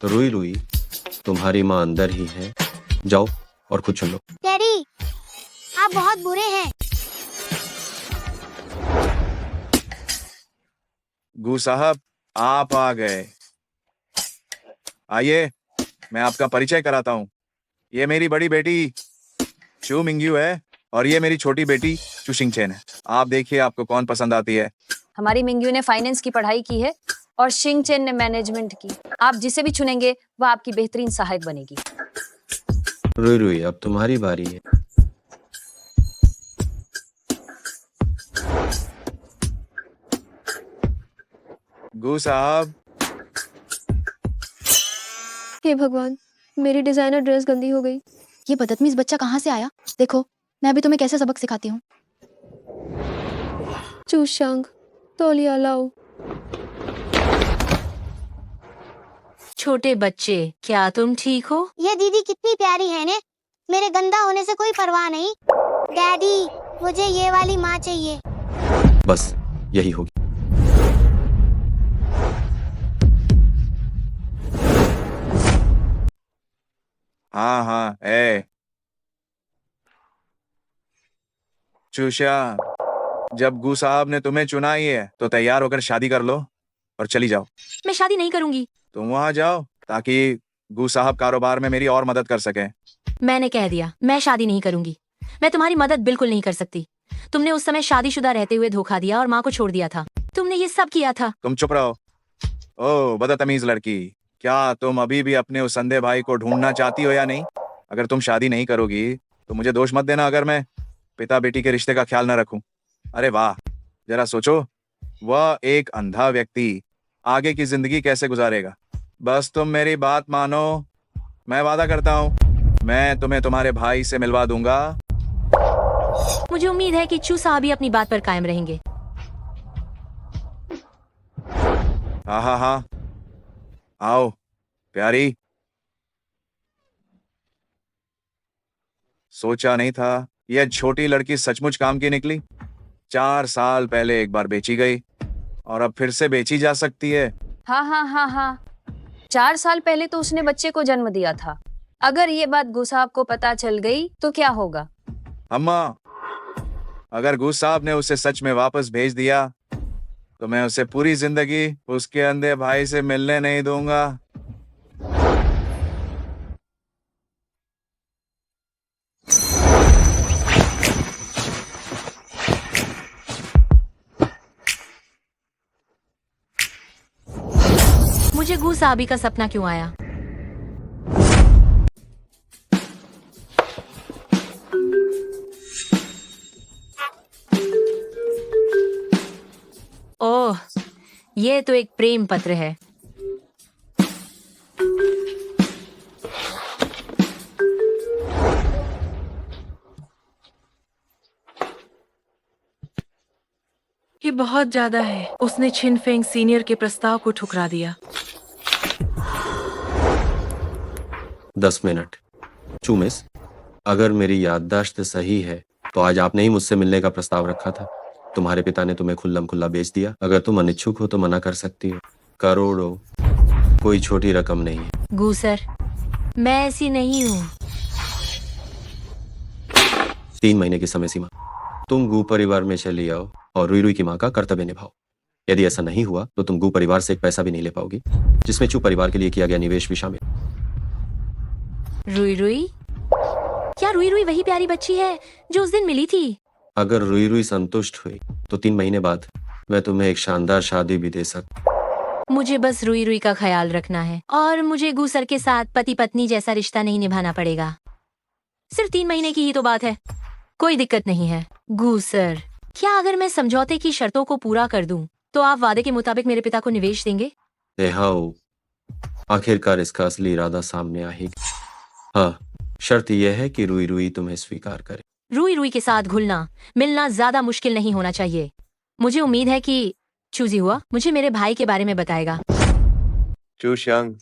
रुई रुई, तुम्हारी माँ अंदर ही है, जाओ और खुद सुन लो। डैडी, आप बहुत बुरे हैं। गू साहब, आप आ गए। आइए, मैं आपका परिचय कराता हूँ। ये मेरी बड़ी बेटी चू मिंग्यू है और ये मेरी छोटी बेटी चू शिंगचेन है। आप देखिए आपको कौन पसंद आती है। हमारी मिंग्यू ने फाइनेंस की पढ़ाई की है और शिंगचेन ने मैनेजमेंट की। आप जिसे भी चुनेंगे वह आपकी बेहतरीन सहायक बनेगी। रुई रुई, अब तुम्हारी बारी है। गू साहब, हे भगवान, मेरी डिजाइनर ड्रेस गंदी हो गई। ये बदतमीज बच्चा कहाँ से आया? देखो, मैं अभी तुम्हें कैसे सबक सिखाती हूँ। चूशांग, तौलिया लाओ। छोटे बच्चे, क्या तुम ठीक हो? ये दीदी कितनी प्यारी है ने। मेरे गंदा होने से कोई परवाह नहीं। डैडी, मुझे ये वाली माँ चाहिए। बस यही होगी। हाँ हाँ, चूशा, जब गू साहब ने तुम्हें चुना ही है तो तैयार होकर शादी कर लो और चली जाओ। मैं शादी नहीं करूंगी। तुम वहां जाओ ताकि गू साहब कारोबार में मेरी और मदद कर सके। मैंने कह दिया, मैं शादी नहीं करूंगी। मैं तुम्हारी मदद बिल्कुल नहीं कर सकती। तुमने उस समय शादीशुदा रहते हुए धोखा दिया और माँ को छोड़ दिया था। तुमने ये सब किया था। तुम चुप रहो। ओ बदतमीज लड़की, क्या तुम अभी भी अपने उस अंधे भाई को ढूंढना चाहती हो या नहीं? अगर तुम शादी नहीं करोगी तो मुझे दोष मत देना अगर मैं पिता बेटी के रिश्ते का ख्याल न रखूं। अरे वाह, जरा सोचो, वह एक अंधा व्यक्ति आगे की जिंदगी कैसे गुजारेगा। बस तुम मेरी बात मानो। मैं वादा करता हूँ, मैं तुम्हें तुम्हारे भाई से मिलवा दूंगा। मुझे उम्मीद है कि चू साहब भी अपनी बात पर कायम रहेंगे। हाँ हाँ हाँ, आओ प्यारी। सोचा नहीं था यह छोटी लड़की सचमुच काम की निकली। 4 साल पहले एक बार बेची गई और अब फिर से बेची जा सकती है। हाँ हाँ हाँ हाँ, 4 साल पहले तो उसने बच्चे को जन्म दिया था। अगर ये बात गू साहब को पता चल गई तो क्या होगा? अम्मा, अगर गू साहब ने उसे सच में वापस भेज दिया तो मैं उसे पूरी जिंदगी उसके अंधे भाई से मिलने नहीं दूंगा। मुझे गू साहबी का सपना क्यों आया? ओह, ये तो एक प्रेम पत्र है। ये बहुत ज्यादा है। उसने छिनफेंग सीनियर के प्रस्ताव को ठुकरा दिया। 10 मिनट। चू मिस, अगर मेरी याददाश्त सही है तो आज आपने ही मुझसे मिलने का प्रस्ताव रखा था। तुम्हारे पिता ने तुम्हें खुल्लम खुल्ला बेच दिया। अगर तुम अनिच्छुक हो तो मना कर सकती हो। करोड़ों कोई छोटी रकम नहीं है। गू सर, मैं ऐसी नहीं हूँ। 3 महीने की समय सीमा। तुम गू परिवार में चली आओ और रुई रुई की माँ का कर्तव्य निभाओ। यदि ऐसा नहीं हुआ तो तुम गू परिवार से एक पैसा भी नहीं ले पाओगी, जिसमें चू परिवार के लिए किया गया निवेश भी शामिल। रुई रुई? क्या रुई रुई वही प्यारी बच्ची है जो उस दिन मिली थी? अगर रुई रुई संतुष्ट हुई तो 3 महीने बाद मैं तुम्हें एक शानदार शादी भी दे सकता। मुझे बस रुई रुई का ख्याल रखना है और मुझे गू सर के साथ पति पत्नी जैसा रिश्ता नहीं निभाना पड़ेगा। सिर्फ 3 महीने की ही तो बात है, कोई दिक्कत नहीं है। गू सर, क्या अगर मैं समझौते की शर्तों को पूरा कर दूं तो आप वादे के मुताबिक मेरे पिता को निवेश देंगे? देहाओ, आखिरकार इसका असली इरादा सामने आएगा। हाँ, शर्त यह है कि रुई रुई तुम्हें स्वीकार करे। रुई रुई के साथ घुलना मिलना ज्यादा मुश्किल नहीं होना चाहिए। मुझे उम्मीद है कि चूजी हुआ मुझे मेरे भाई के बारे में बताएगा। चूशंग,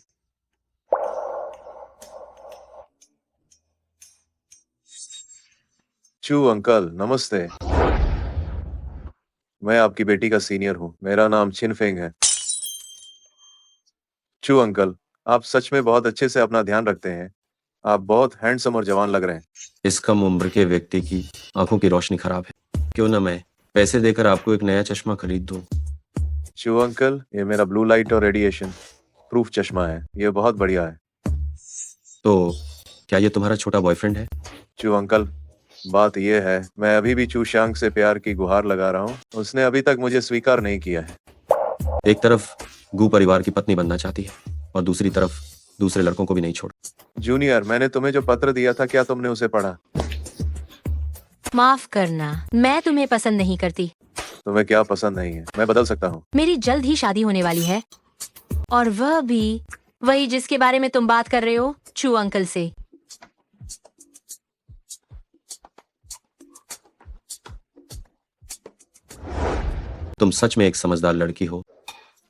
चू अंकल, नमस्ते। मैं आपकी बेटी का सीनियर हूँ। मेरा नाम छिनफेंग है। चू अंकल, आप सच में बहुत अच्छे से अपना ध्यान रखते हैं। आप बहुत हैंडसम और जवान लग रहे हैं। इस कम उम्र के व्यक्ति की आंखों की रोशनी खराब है। क्यों ना मैं पैसे देकर आपको एक नया चश्मा खरीद दूं। चू अंकल, ये मेरा ब्लू लाइट और रेडिएशन प्रूफ चश्मा है। ये बहुत बढ़िया है। तो क्या ये तुम्हारा छोटा बॉयफ्रेंड है? चू अंकल, बात यह है, मैं अभी भी चू शांग से प्यार की गुहार लगा रहा हूँ। उसने अभी तक मुझे स्वीकार नहीं किया है। एक तरफ गू परिवार की पत्नी बनना चाहती है और दूसरी तरफ दूसरे लड़कों को भी नहीं छोड़। जूनियर, मैंने तुम्हें जो पत्र दिया था, क्या तुमने उसे पढ़ा? माफ करना, मैं तुम्हें पसंद नहीं करती। तुम्हें क्या पसंद नहीं है? मैं बदल सकता हूँ। मेरी जल्द ही शादी होने वाली है, और वह भी वही जिसके बारे में तुम बात कर रहे हो, चू अंकल से। तुम सच में एक समझदार लड़की हो।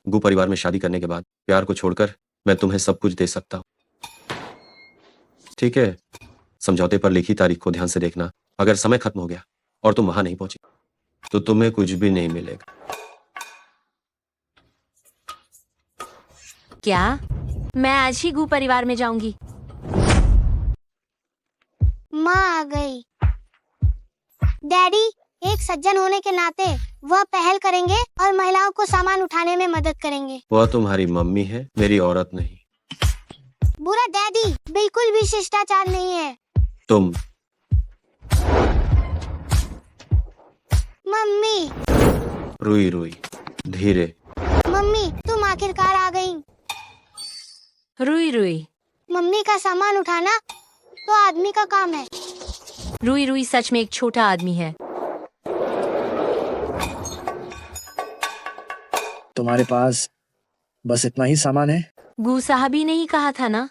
गू परिवार में शादी करने के बाद प्यार को छोड़कर मैं तुम्हें सब कुछ दे सकता हूँ। ठीक है, समझौते पर लिखी तारीख को ध्यान से देखना। अगर समय खत्म हो गया और तुम वहां नहीं पहुंची तो तुम्हें कुछ भी नहीं मिलेगा। क्या मैं आज ही गू परिवार में जाऊंगी? माँ आ गई। डैडी, एक सज्जन होने के नाते वह पहल करेंगे और महिलाओं को सामान उठाने में मदद करेंगे। वह तुम्हारी मम्मी है, मेरी औरत नहीं। बुरा डैडी, बिल्कुल भी शिष्टाचार नहीं है। तुम मम्मी, रुई रुई धीरे। मम्मी तुम आखिरकार आ गई। रुई रुई। मम्मी का सामान उठाना तो आदमी का काम है। रुई रुई सच में एक छोटा आदमी है। तुम्हारे पास बस इतना ही सामान है? गू साहबी ने ही कहा था ना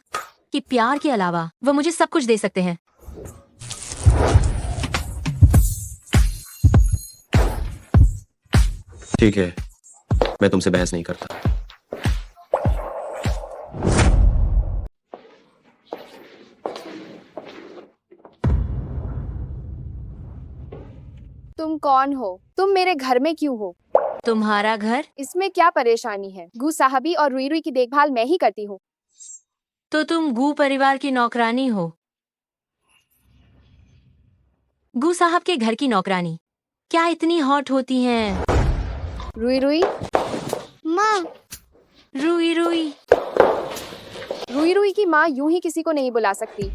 कि प्यार के अलावा वह मुझे सब कुछ दे सकते हैं। ठीक है, मैं तुमसे बहस नहीं करता। तुम कौन हो? तुम मेरे घर में क्यों हो? तुम्हारा घर? इसमें क्या परेशानी है? गू साहबी और रुई रुई की देखभाल मैं ही करती हूँ। तो तुम गू परिवार की नौकरानी हो? गू साहब के घर की नौकरानी क्या इतनी हॉट होती हैं? रुई रुई, माँ, रुई रुई। रुई रुई की माँ यूं ही किसी को नहीं बुला सकती।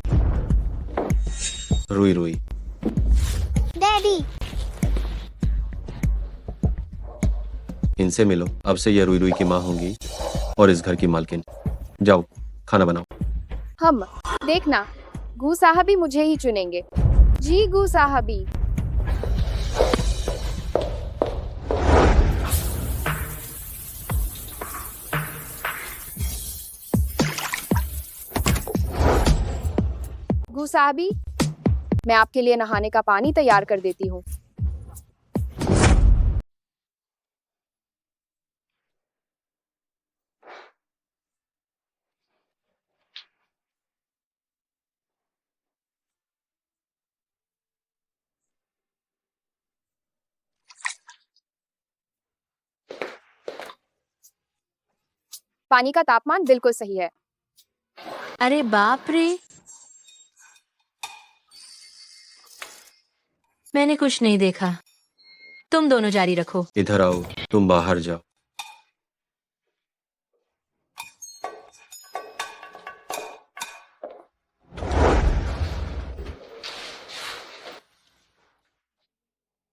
रुई रुई। डैडी, इनसे मिलो। अब से ये रुई रुई की माँ होंगी और इस घर की मालकिन। जाओ, खाना बनाओ। हम देखना, गू साहबी मुझे ही चुनेंगे। जी गू साहबी। गू साहबी, मैं आपके लिए नहाने का पानी तैयार कर देती हूँ। पानी का तापमान बिल्कुल सही है। अरे बाप रे, मैंने कुछ नहीं देखा। तुम दोनों जारी रखो। इधर आओ, तुम बाहर जाओ।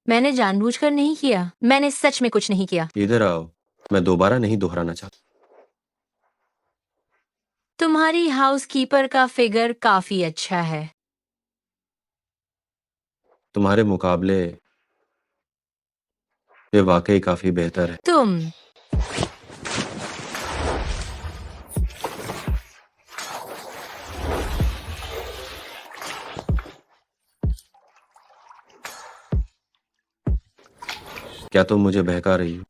मैंने जानबूझकर नहीं किया। मैंने सच में कुछ नहीं किया। इधर आओ, मैं दोबारा नहीं दोहराना चाहता। तुम्हारी हाउसकीपर का फिगर काफी अच्छा है। तुम्हारे मुकाबले ये वाकई काफी बेहतर है। तुम क्या तुम मुझे बहका रही हो?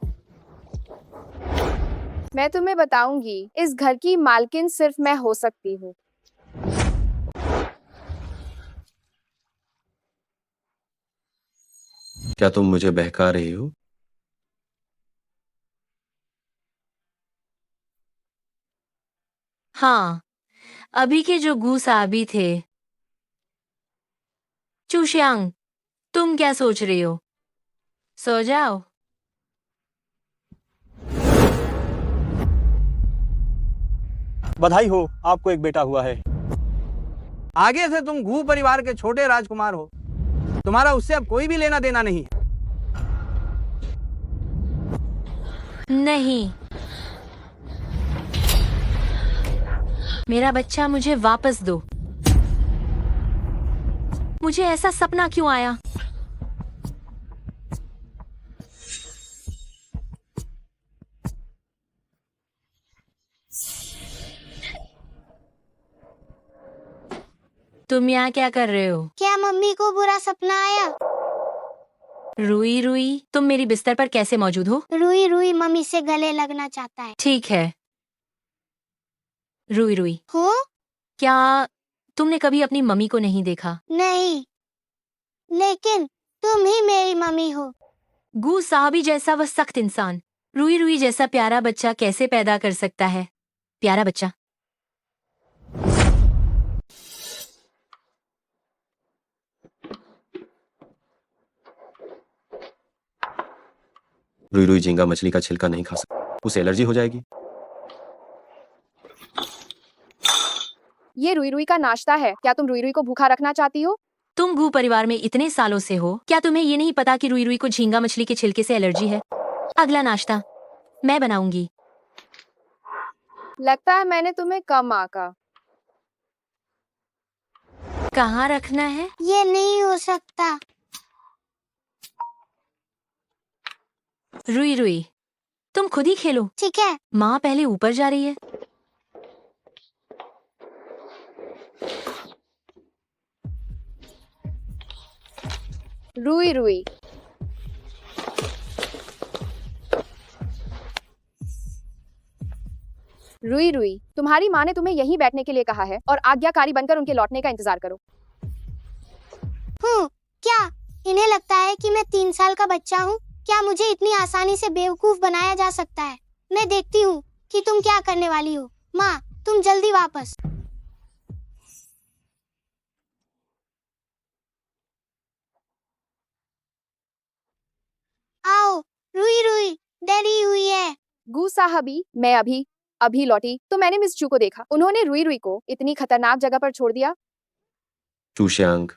मैं तुम्हें बताऊंगी, इस घर की मालकिन सिर्फ मैं हो सकती हूँ। क्या तुम मुझे बहका रही हो? हाँ, अभी के जो गुसाबी थे। चूशियांग, तुम क्या सोच रही हो? सो जाओ। बधाई हो, आपको एक बेटा हुआ है। आगे से तुम घू परिवार के छोटे राजकुमार हो। तुम्हारा उससे अब कोई भी लेना देना नहीं। नहीं, मेरा बच्चा मुझे वापस दो। मुझे ऐसा सपना क्यों आया? तुम यहाँ क्या कर रहे हो? क्या मम्मी को बुरा सपना आया? रुई रुई, तुम मेरी बिस्तर पर कैसे मौजूद हो? रुई रुई मम्मी से गले लगना चाहता है। ठीक है। रुई रुई, हो? क्या तुमने कभी अपनी मम्मी को नहीं देखा? नहीं, लेकिन तुम ही मेरी मम्मी हो। गू साहबी जैसा वह सख्त इंसान रुई रुई जैसा प्यारा बच्चा कैसे पैदा कर सकता है? प्यारा बच्चा। रुई रुई झींगा मछली का छिलका नहीं खा सकता, उसे एलर्जी हो जाएगी। ये रुई रुई का नाश्ता है। क्या तुम रुई रुई को भूखा रखना चाहती हो? तुम गू परिवार में इतने सालों से हो, क्या तुम्हें ये नहीं पता कि रुई रुई को झींगा मछली के छिलके से एलर्जी है? अगला नाश्ता मैं बनाऊंगी। लगता है मैंने तुम्हें कम आका। कहाँ रखना है? ये नहीं हो सकता। रुई रुई, तुम खुद ही खेलो। ठीक है। माँ पहले ऊपर जा रही है। रुई रुई, रुई रुई, तुम्हारी माँ ने तुम्हें यहीं बैठने के लिए कहा है और आज्ञाकारी बनकर उनके लौटने का इंतजार करो। क्या इन्हें लगता है कि मैं 3 साल का बच्चा हूँ? क्या मुझे इतनी आसानी से बेवकूफ बनाया जा सकता है? मैं देखती हूँ कि तुम क्या करने वाली हो। माँ, तुम जल्दी वापस आओ। रुई रुई, डरी हुई है। गू साहबी, मैं अभी लौटी तो मैंने मिस चू को देखा। उन्होंने रुई रुई को इतनी खतरनाक जगह पर छोड़ दिया। चूशियांग,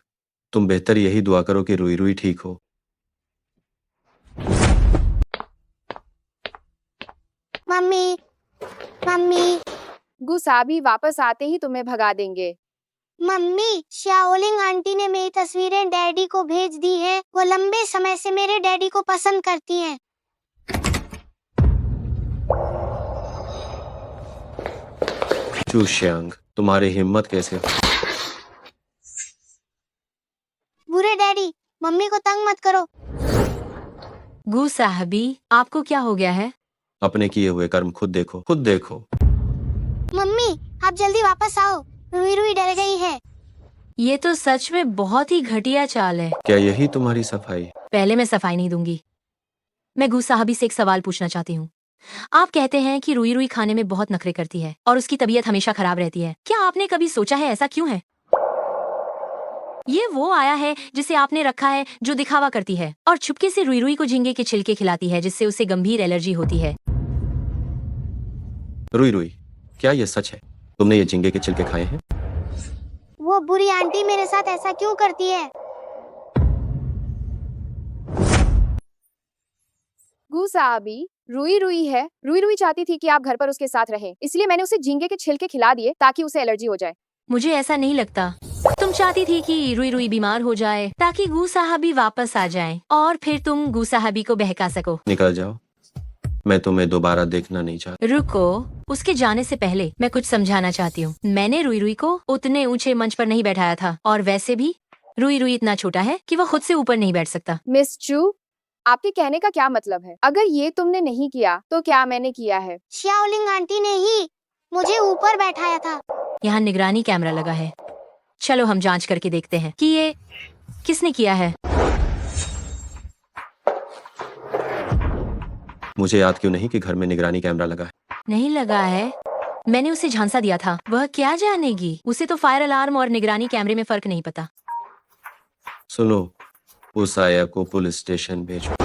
तुम बेहतर यही दुआ करो कि रुई रुई ठीक हो। मम्मी, मम्मी, गू साहबी वापस आते ही तुम्हें भगा देंगे। मम्मी, शाओलिंग आंटी ने मेरी तस्वीरें डैडी को भेज दी हैं। वो लंबे समय से मेरे डैडी को पसंद करती हैं। चूशियांग, तुम्हारी हिम्मत कैसे? बुरे डैडी, मम्मी को तंग मत करो। गू साहबी, आपको क्या हो गया है? अपने किए हुए कर्म खुद देखो, खुद देखो। मम्मी, आप जल्दी वापस आओ। रुई रुई डर गई है। ये तो सच में बहुत ही घटिया चाल है। क्या यही तुम्हारी सफाई? पहले मैं सफाई नहीं दूंगी। मैं गू साहबी से एक सवाल पूछना चाहती हूँ। आप कहते हैं कि रुई रुई खाने में बहुत नखरे करती है और उसकी तबीयत हमेशा खराब रहती है। क्या आपने कभी सोचा है ऐसा क्यों है? ये वो आया है जिसे आपने रखा है जो दिखावा करती है और छुपके से रुई रुई को झींगे के छिलके खिलाती है जिससे उसे गंभीर एलर्जी होती है। रुई रुई, क्या ये सच है? तुमने ये झींगे के छिलके खाए हैं? वो बुरी आंटी मेरे साथ ऐसा क्यों करती है? गू साहबी, रुई रुई है। रुई रुई चाहती थी कि आप घर पर उसके साथ रहें, इसलिए मैंने उसे झींगे के छिलके खिला दिए ताकि उसे एलर्जी हो जाए। मुझे ऐसा नहीं लगता। तुम चाहती थी कि रुई रुई बीमार हो जाए ताकि गू साहबी वापस आ जाए और फिर तुम गू साहबी को बहका सको। निकल जाओ, मैं तुम्हें दोबारा देखना नहीं चाहता। रुको, उसके जाने से पहले मैं कुछ समझाना चाहती हूँ। मैंने रुई रुई को उतने ऊंचे मंच पर नहीं बैठाया था और वैसे भी रुई रुई इतना छोटा है कि वो खुद से ऊपर नहीं बैठ सकता। मिस चू, आपके कहने का क्या मतलब है? अगर ये तुमने नहीं किया तो क्या मैंने किया है? शाओलिंग आंटी ने ही मुझे ऊपर बैठाया था। यहाँ निगरानी कैमरा लगा है। चलो हम जांच करके देखते हैं कि ये किसने किया है। मुझे याद क्यों नहीं कि घर में निगरानी कैमरा लगा है? नहीं लगा है मैंने उसे झांसा दिया था, वह क्या जानेगी? उसे तो फायर अलार्म और निगरानी कैमरे में फर्क नहीं पता। सुनो, उस आया को पुलिस स्टेशन भेजो।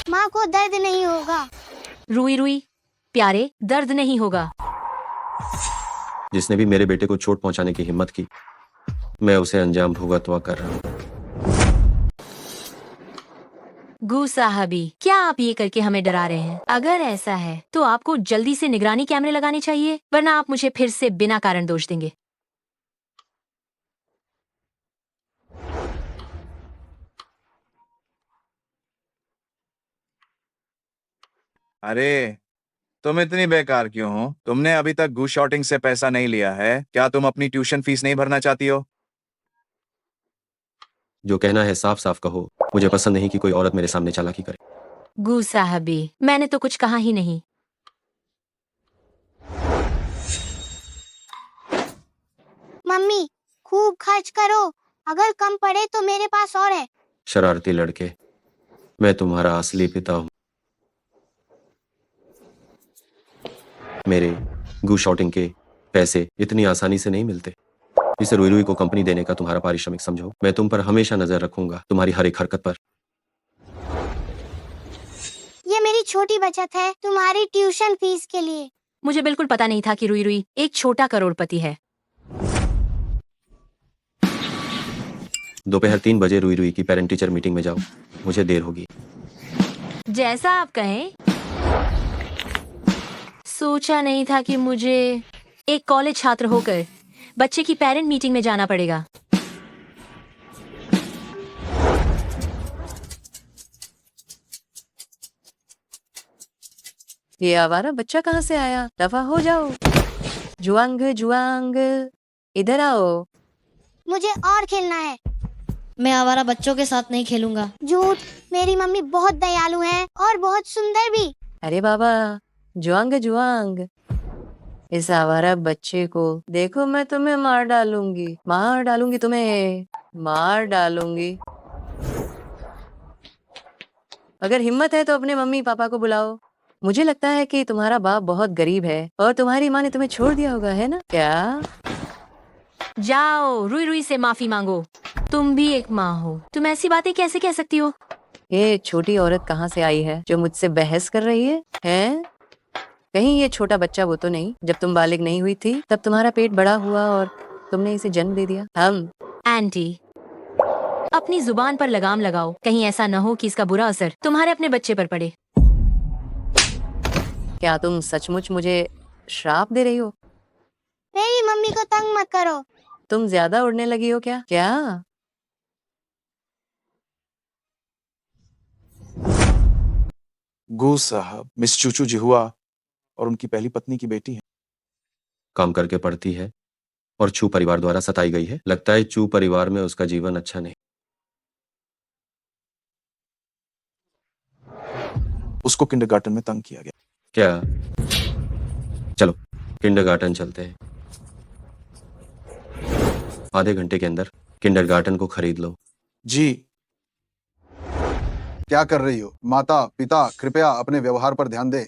माँ को दर्द नहीं होगा। रुई रुई प्यारे, दर्द नहीं होगा। जिसने भी मेरे बेटे को चोट पहुंचाने की हिम्मत की, मैं उसे अंजाम भुगतवा कर रहा हूँ। गू साहबी, क्या आप ये करके हमें डरा रहे हैं? अगर ऐसा है तो आपको जल्दी से निगरानी कैमरे लगाने चाहिए, वरना आप मुझे फिर से बिना कारण दोष देंगे। अरे तुम इतनी बेकार क्यों हो? तुमने अभी तक गू शॉटिंग से पैसा नहीं लिया है। क्या तुम अपनी ट्यूशन फीस नहीं भरना चाहती हो? जो कहना है साफ साफ कहो। मुझे पसंद नहीं कि कोई औरत मेरे सामने चालाकी करे। गू साहबी, मैंने तो कुछ कहा ही नहीं। मम्मी खूब खर्च करो, अगर कम पड़े तो मेरे पास और है। शरारती लड़के, मैं तुम्हारा असली पिता हूँ। मेरे गू शॉटिंग के पैसे इतनी आसानी से नहीं मिलते। इसे रुई रुई को कंपनी देने का तुम्हारा पारिश्रमिक समझो। मैं तुम पर हमेशा नजर रखूंगा, तुम्हारी हर एक हरकत पर। ये मेरी छोटी बचत है तुम्हारी ट्यूशन फीस के लिए। मुझे बिल्कुल पता नहीं था कि रुई रुई एक छोटा करोड़पति है। दोपहर 3 बजे रुई रुई की पेरेंट टीचर मीटिंग में जाओ, मुझे देर होगी। जैसा आप कहें। सोचा नहीं था कि मुझे एक कॉलेज छात्र होकर बच्चे की पेरेंट मीटिंग में जाना पड़ेगा। ये आवारा बच्चा कहाँ से आया? दफा हो जाओ। जुआंग जुआंग, इधर आओ। मुझे और खेलना है। मैं आवारा बच्चों के साथ नहीं खेलूंगा। झूठ, मेरी मम्मी बहुत दयालु है और बहुत सुंदर भी। अरे बाबा, जुआंग जुआंग, इस आवारा बच्चे को देखो, मैं तुम्हें मार डालूंगी तुम्हें, मार डालूंगी। अगर हिम्मत है तो अपने मम्मी पापा को बुलाओ। मुझे लगता है कि तुम्हारा बाप बहुत गरीब है और तुम्हारी माँ ने तुम्हें छोड़ दिया होगा, है ना? क्या? जाओ, रुई रुई से माफी मांगो। तुम भी एक माँ हो, तुम ऐसी बातें कैसे कह सकती हो? ये छोटी औरत कहाँ से आई है जो मुझसे बहस कर रही है? हैं? कहीं ये छोटा बच्चा वो तो नहीं, जब तुम बालिग नहीं हुई थी तब तुम्हारा पेट बड़ा हुआ और तुमने इसे जन्म दे दिया? आंटी, अपनी जुबान पर लगाम लगाओ, कहीं ऐसा न हो कि इसका बुरा असर तुम्हारे अपने बच्चे पर पड़े। क्या तुम सचमुच मुझे श्राप दे रही हो? मेरी मम्मी को तंग मत करो। तुम ज्यादा उड़ने लगी हो क्या? क्या? गू साहब, मिस चूचू जिहुआ और उनकी पहली पत्नी की बेटी है। काम करके पढ़ती है और चू परिवार द्वारा सताई गई है। लगता है चू परिवार में उसका जीवन अच्छा नहीं। उसको किंडरगार्टन में तंग किया गया। क्या? चलो किंडरगार्टन चलते हैं। आधे घंटे के अंदर किंडरगार्टन को खरीद लो। जी। क्या कर रही हो? माता पिता कृपया अपने व्यवहार पर ध्यान दे।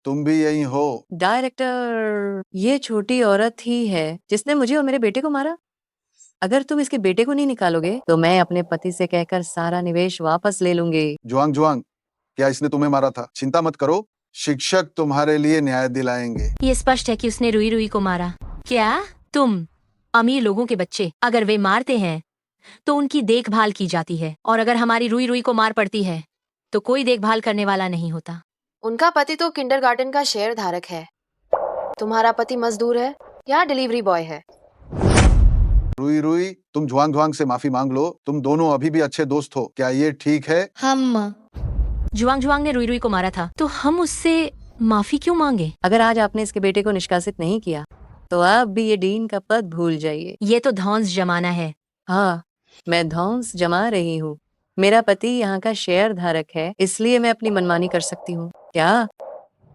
तुम भी यही हो? डायरेक्टर, ये छोटी औरत ही है जिसने मुझे और मेरे बेटे को मारा। अगर तुम इसके बेटे को नहीं निकालोगे तो मैं अपने पति से कहकर सारा निवेश वापस ले लूंगी। जुआंग जुआंग, क्या इसने तुम्हें मारा था? चिंता मत करो, शिक्षक तुम्हारे लिए न्याय दिलाएंगे। ये स्पष्ट है कि उसने रुई रुई को मारा। क्या तुम अमीर लोगों के बच्चे अगर वे मारते हैं तो उनकी देखभाल की जाती है, और अगर हमारी रुई रुई को मार पड़ती है तो कोई देखभाल करने वाला नहीं होता। उनका पति तो किंडरगार्टन का शेयर धारक है। तुम्हारा पति मजदूर है या डिलीवरी बॉय है? रुई रुई, तुम जुआंग जुआंग से माफी मांग लो। तुम दोनों अभी भी अच्छे दोस्त हो, क्या ये ठीक है? हम जुआंग जुआंग ने रुई रुई को मारा था तो हम उससे माफी क्यों मांगे? अगर आज आपने इसके बेटे को निष्कासित नहीं किया तो आप भी ये डीन का पद भूल जाइए। ये तो धौंस जमाना है। हाँ, मैं धौंस जमा रही हूँ। मेरा पति यहाँ का शेयर धारक है, इसलिए मैं अपनी मनमानी कर सकती हूँ। क्या?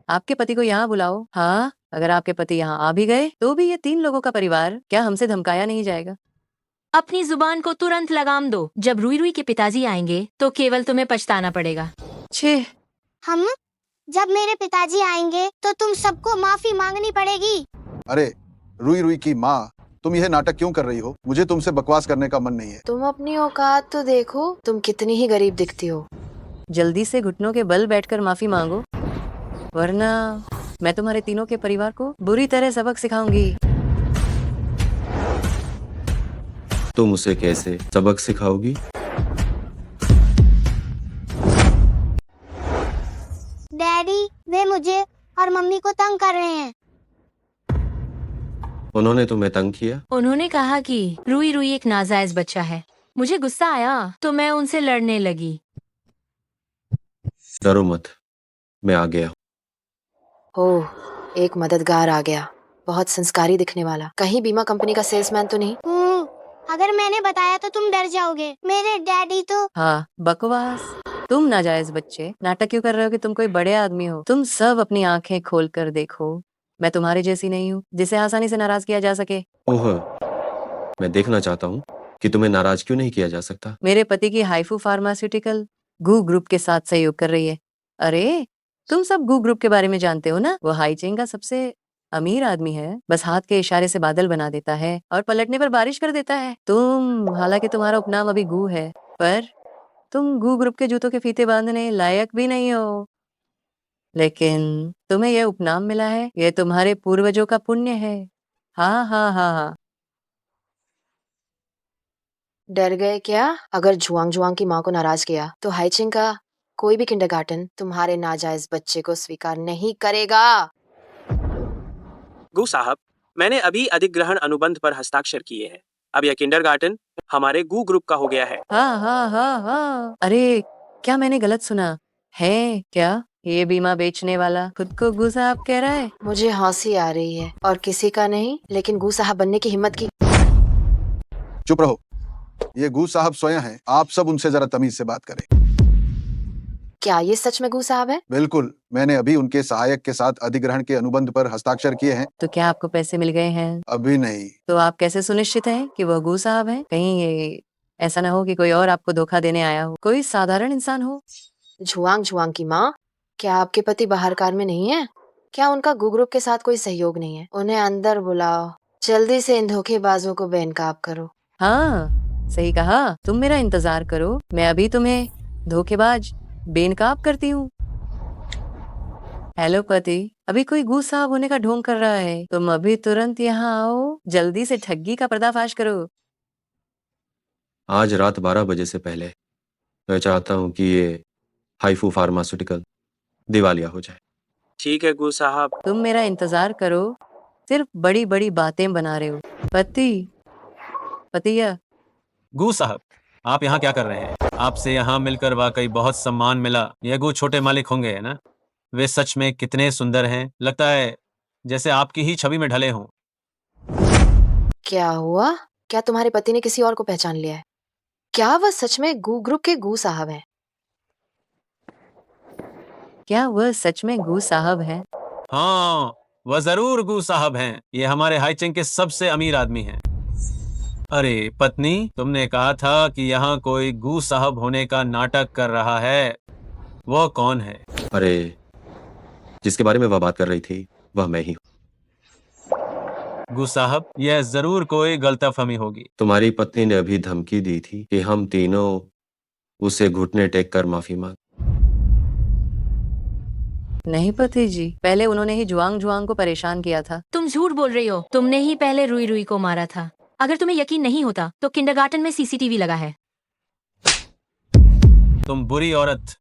आपके पति को यहाँ बुलाओ। हाँ, अगर आपके पति यहाँ आ भी गए तो भी ये 3 लोगों का परिवार क्या हमसे धमकाया नहीं जाएगा? अपनी जुबान को तुरंत लगाम दो। जब रुई रुई के पिताजी आएंगे तो केवल तुम्हें पछताना पड़ेगा। छे, हम जब मेरे पिताजी आएंगे तो तुम सबको माफी मांगनी पड़ेगी। अरे रुई रुई की माँ, तुम यह नाटक क्यों कर रही हो? मुझे तुमसे बकवास करने का मन नहीं है। तुम अपनी औकात तो देखो, तुम कितनी ही गरीब दिखती हो। जल्दी से घुटनों के बल बैठकर माफी मांगो, वरना मैं तुम्हारे तीनों के परिवार को बुरी तरह सबक सिखाऊंगी। तुम उसे कैसे सबक सिखाओगी? डैडी, वे मुझे और मम्मी को तंग कर रहे हैं। उन्होंने तुम्हें तंग किया? उन्होंने कहा कि रुई रुई एक नाजायज बच्चा है। मुझे गुस्सा आया तो मैं उनसे लड़ने लगी। डरो मत, मैं आ गया हूँ। ओह, एक मददगार आ गया, बहुत संस्कारी दिखने वाला। कहीं बीमा कंपनी का सेल्समैन तो नहीं? अगर मैंने बताया तो तुम डर जाओगे। मेरे डैडी तो। हाँ, बकवास। तुम नाजायज बच्चे नाटक क्यों कर रहे हो कि तुम कोई बड़े आदमी हो? तुम सब अपनी आंखें खोल कर देखो, मैं तुम्हारे जैसी नहीं हूँ जिसे आसानी से नाराज किया जा सके। ओह, मैं देखना चाहता हूँ कि तुम्हें नाराज क्यों नहीं किया जा सकता। मेरे पति की हाइफू फार्मास्यूटिकल गू ग्रुप के साथ सहयोग कर रही है। अरे, तुम सब गू ग्रुप के बारे में जानते हो ना? वो हाईचेंग का सबसे अमीर आदमी है। बस हाथ के इशारे से बादल बना देता है और पलटने पर बारिश कर देता है। हालांकि तुम्हारा उपनाम अभी गू है, पर तुम गू ग्रुप के जूतों के फीते बांधने लायक भी नहीं हो। लेकिन तुम्हें यह उपनाम मिला है, यह तुम्हारे पूर्वजों का पुण्य है। हाँ हाँ हाँ हाँ। डर गए क्या? अगर जुआंग जुआंग की माँ को नाराज किया तो हाईचिंग का कोई भी किंडरगार्टन तुम्हारे नाजायज बच्चे को स्वीकार नहीं करेगा। गू साहब, मैंने अभी अधिग्रहण अनुबंध पर हस्ताक्षर किए हैं। अब यह किंडरगार्टन हमारे गू ग्रुप का हो गया है। हाँ हाँ हाँ हाँ। अरे, क्या मैंने गलत सुना है क्या? ये बीमा बेचने वाला खुद को गू साहब कह रहा है? मुझे हंसी आ रही है, और किसी का नहीं, लेकिन गू साहब बनने की हिम्मत की। चुप रहो, ये गू साहब स्वयं हैं। आप सब उनसे जरा तमीज से बात करें। क्या ये सच में गू साहब है? बिल्कुल, मैंने अभी उनके सहायक के साथ अधिग्रहण के अनुबंध पर हस्ताक्षर किए हैं। तो क्या आपको पैसे मिल गए हैं? अभी नहीं। तो आप कैसे सुनिश्चित हैं कि वह गू साहब है? कहीं ये ऐसा ना हो कि कोई और आपको धोखा देने आया हो, कोई साधारण इंसान हो। झुआंग झुआंग की माँ, क्या आपके पति बाहर कार में नहीं है? क्या उनका गू ग्रुप के साथ कोई सहयोग नहीं है? उन्हें अंदर बुलाओ, जल्दी से इन धोखेबाजों को बेनकाब करो। हाँ, सही कहा। तुम मेरा इंतजार करो, मैं अभी तुम्हें धोखेबाज बेनकाब करती हूँ। हेलो पति, अभी कोई गू साहब होने का ढोंग कर रहा है। तुम अभी तुरंत यहाँ आओ, जल्दी से ठगी का पर्दाफाश करो। आज रात 12 बजे से पहले मैं चाहता हूँ कि ये हाइफू फार्मास्यूटिकल दिवालिया हो जाए। ठीक है गू साहब। तुम मेरा इंतजार करो, सिर्फ बड़ी बड़ी बातें बना रहे हो। पतिया। गू साहब, आप यहाँ क्या कर रहे हैं? आपसे यहाँ मिलकर वाकई बहुत सम्मान मिला। ये गू छोटे मालिक होंगे, है ना? वे सच में कितने सुंदर हैं, लगता है जैसे आपकी ही छवि में ढले हों। क्या हुआ? क्या तुम्हारे पति ने किसी और को पहचान लिया है? क्या वह सच में गू ग्रुप के गू साहब हैं? क्या वह सच में गू साहब हैं? हाँ, वह जरूर गू साहब हैं। ये हमारे हाईचेंग के सबसे अमीर आदमी हैं। अरे पत्नी, तुमने कहा था कि यहाँ कोई गू साहब होने का नाटक कर रहा है। वो कौन है? अरे, जिसके बारे में वह बात कर रही थी वह मैं ही हूँ। गू साहब, यह जरूर कोई गलतफहमी होगी। तुम्हारी पत्नी ने अभी धमकी दी थी कि हम तीनों उसे घुटने टेक कर माफी मांग। नहीं पति जी, पहले उन्होंने ही जुआंग जुआंग को परेशान किया था। तुम झूठ बोल रही हो। तुमने ही पहले रुई रुई को मारा था। अगर तुम्हें यकीन नहीं होता तो किंडरगार्टन में सीसीटीवी लगा है। तुम बुरी औरत,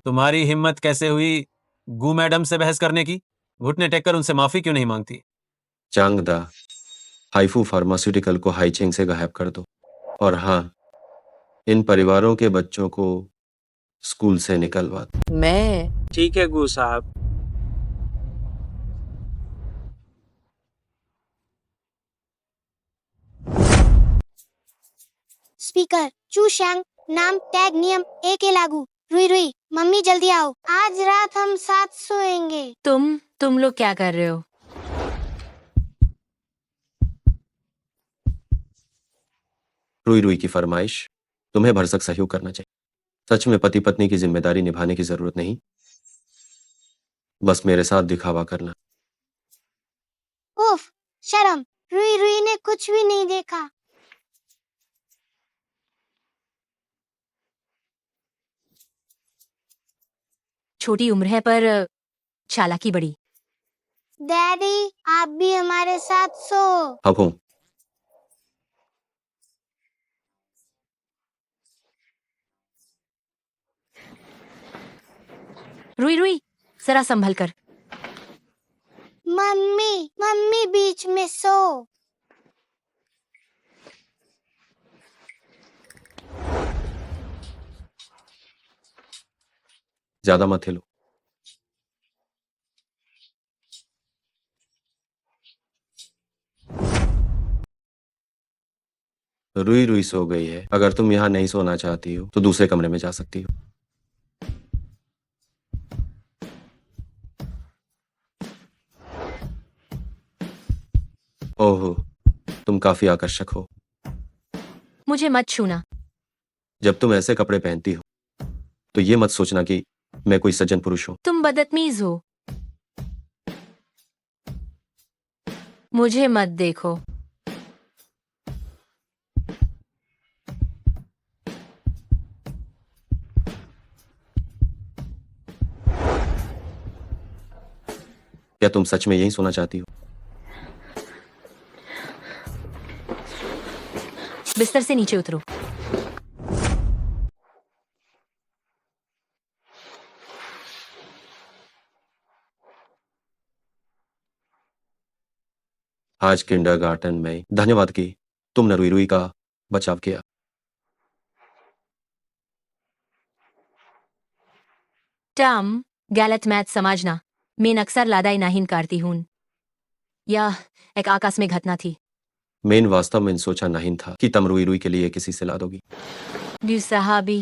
तुम्हारी हिम्मत कैसे हुई गू मैडम से बहस करने की? घुटने टेक कर उनसे माफी क्यों नहीं मांगती? चांगदा, हाइफू फार्मास्यूटिकल को हाईचेंग से गायब कर दो। और हाँ, इन परिवारों के बच्चों को स्कूल से निकलवा दो। मैं? ठीक है गू साहब। स्पीकर चू शैंग, नाम टैग नियम ए के लागू। रुई रुई, मम्मी जल्दी आओ, आज रात हम साथ सोएंगे। तुम लोग क्या कर रहे हो? रुई रुई की फरमाइश, तुम्हें भरसक सहयोग करना चाहिए। सच में पति पत्नी की जिम्मेदारी निभाने की जरूरत नहीं, बस मेरे साथ दिखावा करना। उफ, शर्म। रुई रुई ने कुछ भी नहीं देखा। छोटी उम्र है पर चालाकी बड़ी। डैडी, आप भी हमारे साथ सो। अब हूँ। रुई रुई, जरा संभल कर। मम्मी, मम्मी बीच में सो। ज्यादा मत हिलो। रुई रुई सो गई है। अगर तुम यहाँ नहीं सोना चाहती हो तो दूसरे कमरे में जा सकती हो। ओहो, तुम काफी आकर्षक हो। मुझे मत छूना। जब तुम ऐसे कपड़े पहनती हो तो ये मत सोचना कि मैं कोई सज्जन पुरुष हूं। तुम बदतमीज हो। मुझे मत देखो। क्या तुम सच में यही सोना चाहती हो? बिस्तर से नीचे उतरो। आज किंडरगार्टन में धन्यवाद कि तुमने रुई रुई का बचाव किया। टम गलत मैथ समझना। मैं अक्सर लादाई नाहिन करती हूँ। यह एक आकस्मिक घटना थी। मेन वास्तव में सोचा नहीं था कि तुम रुई रुई के लिए किसी से ला दोगी। साहबी,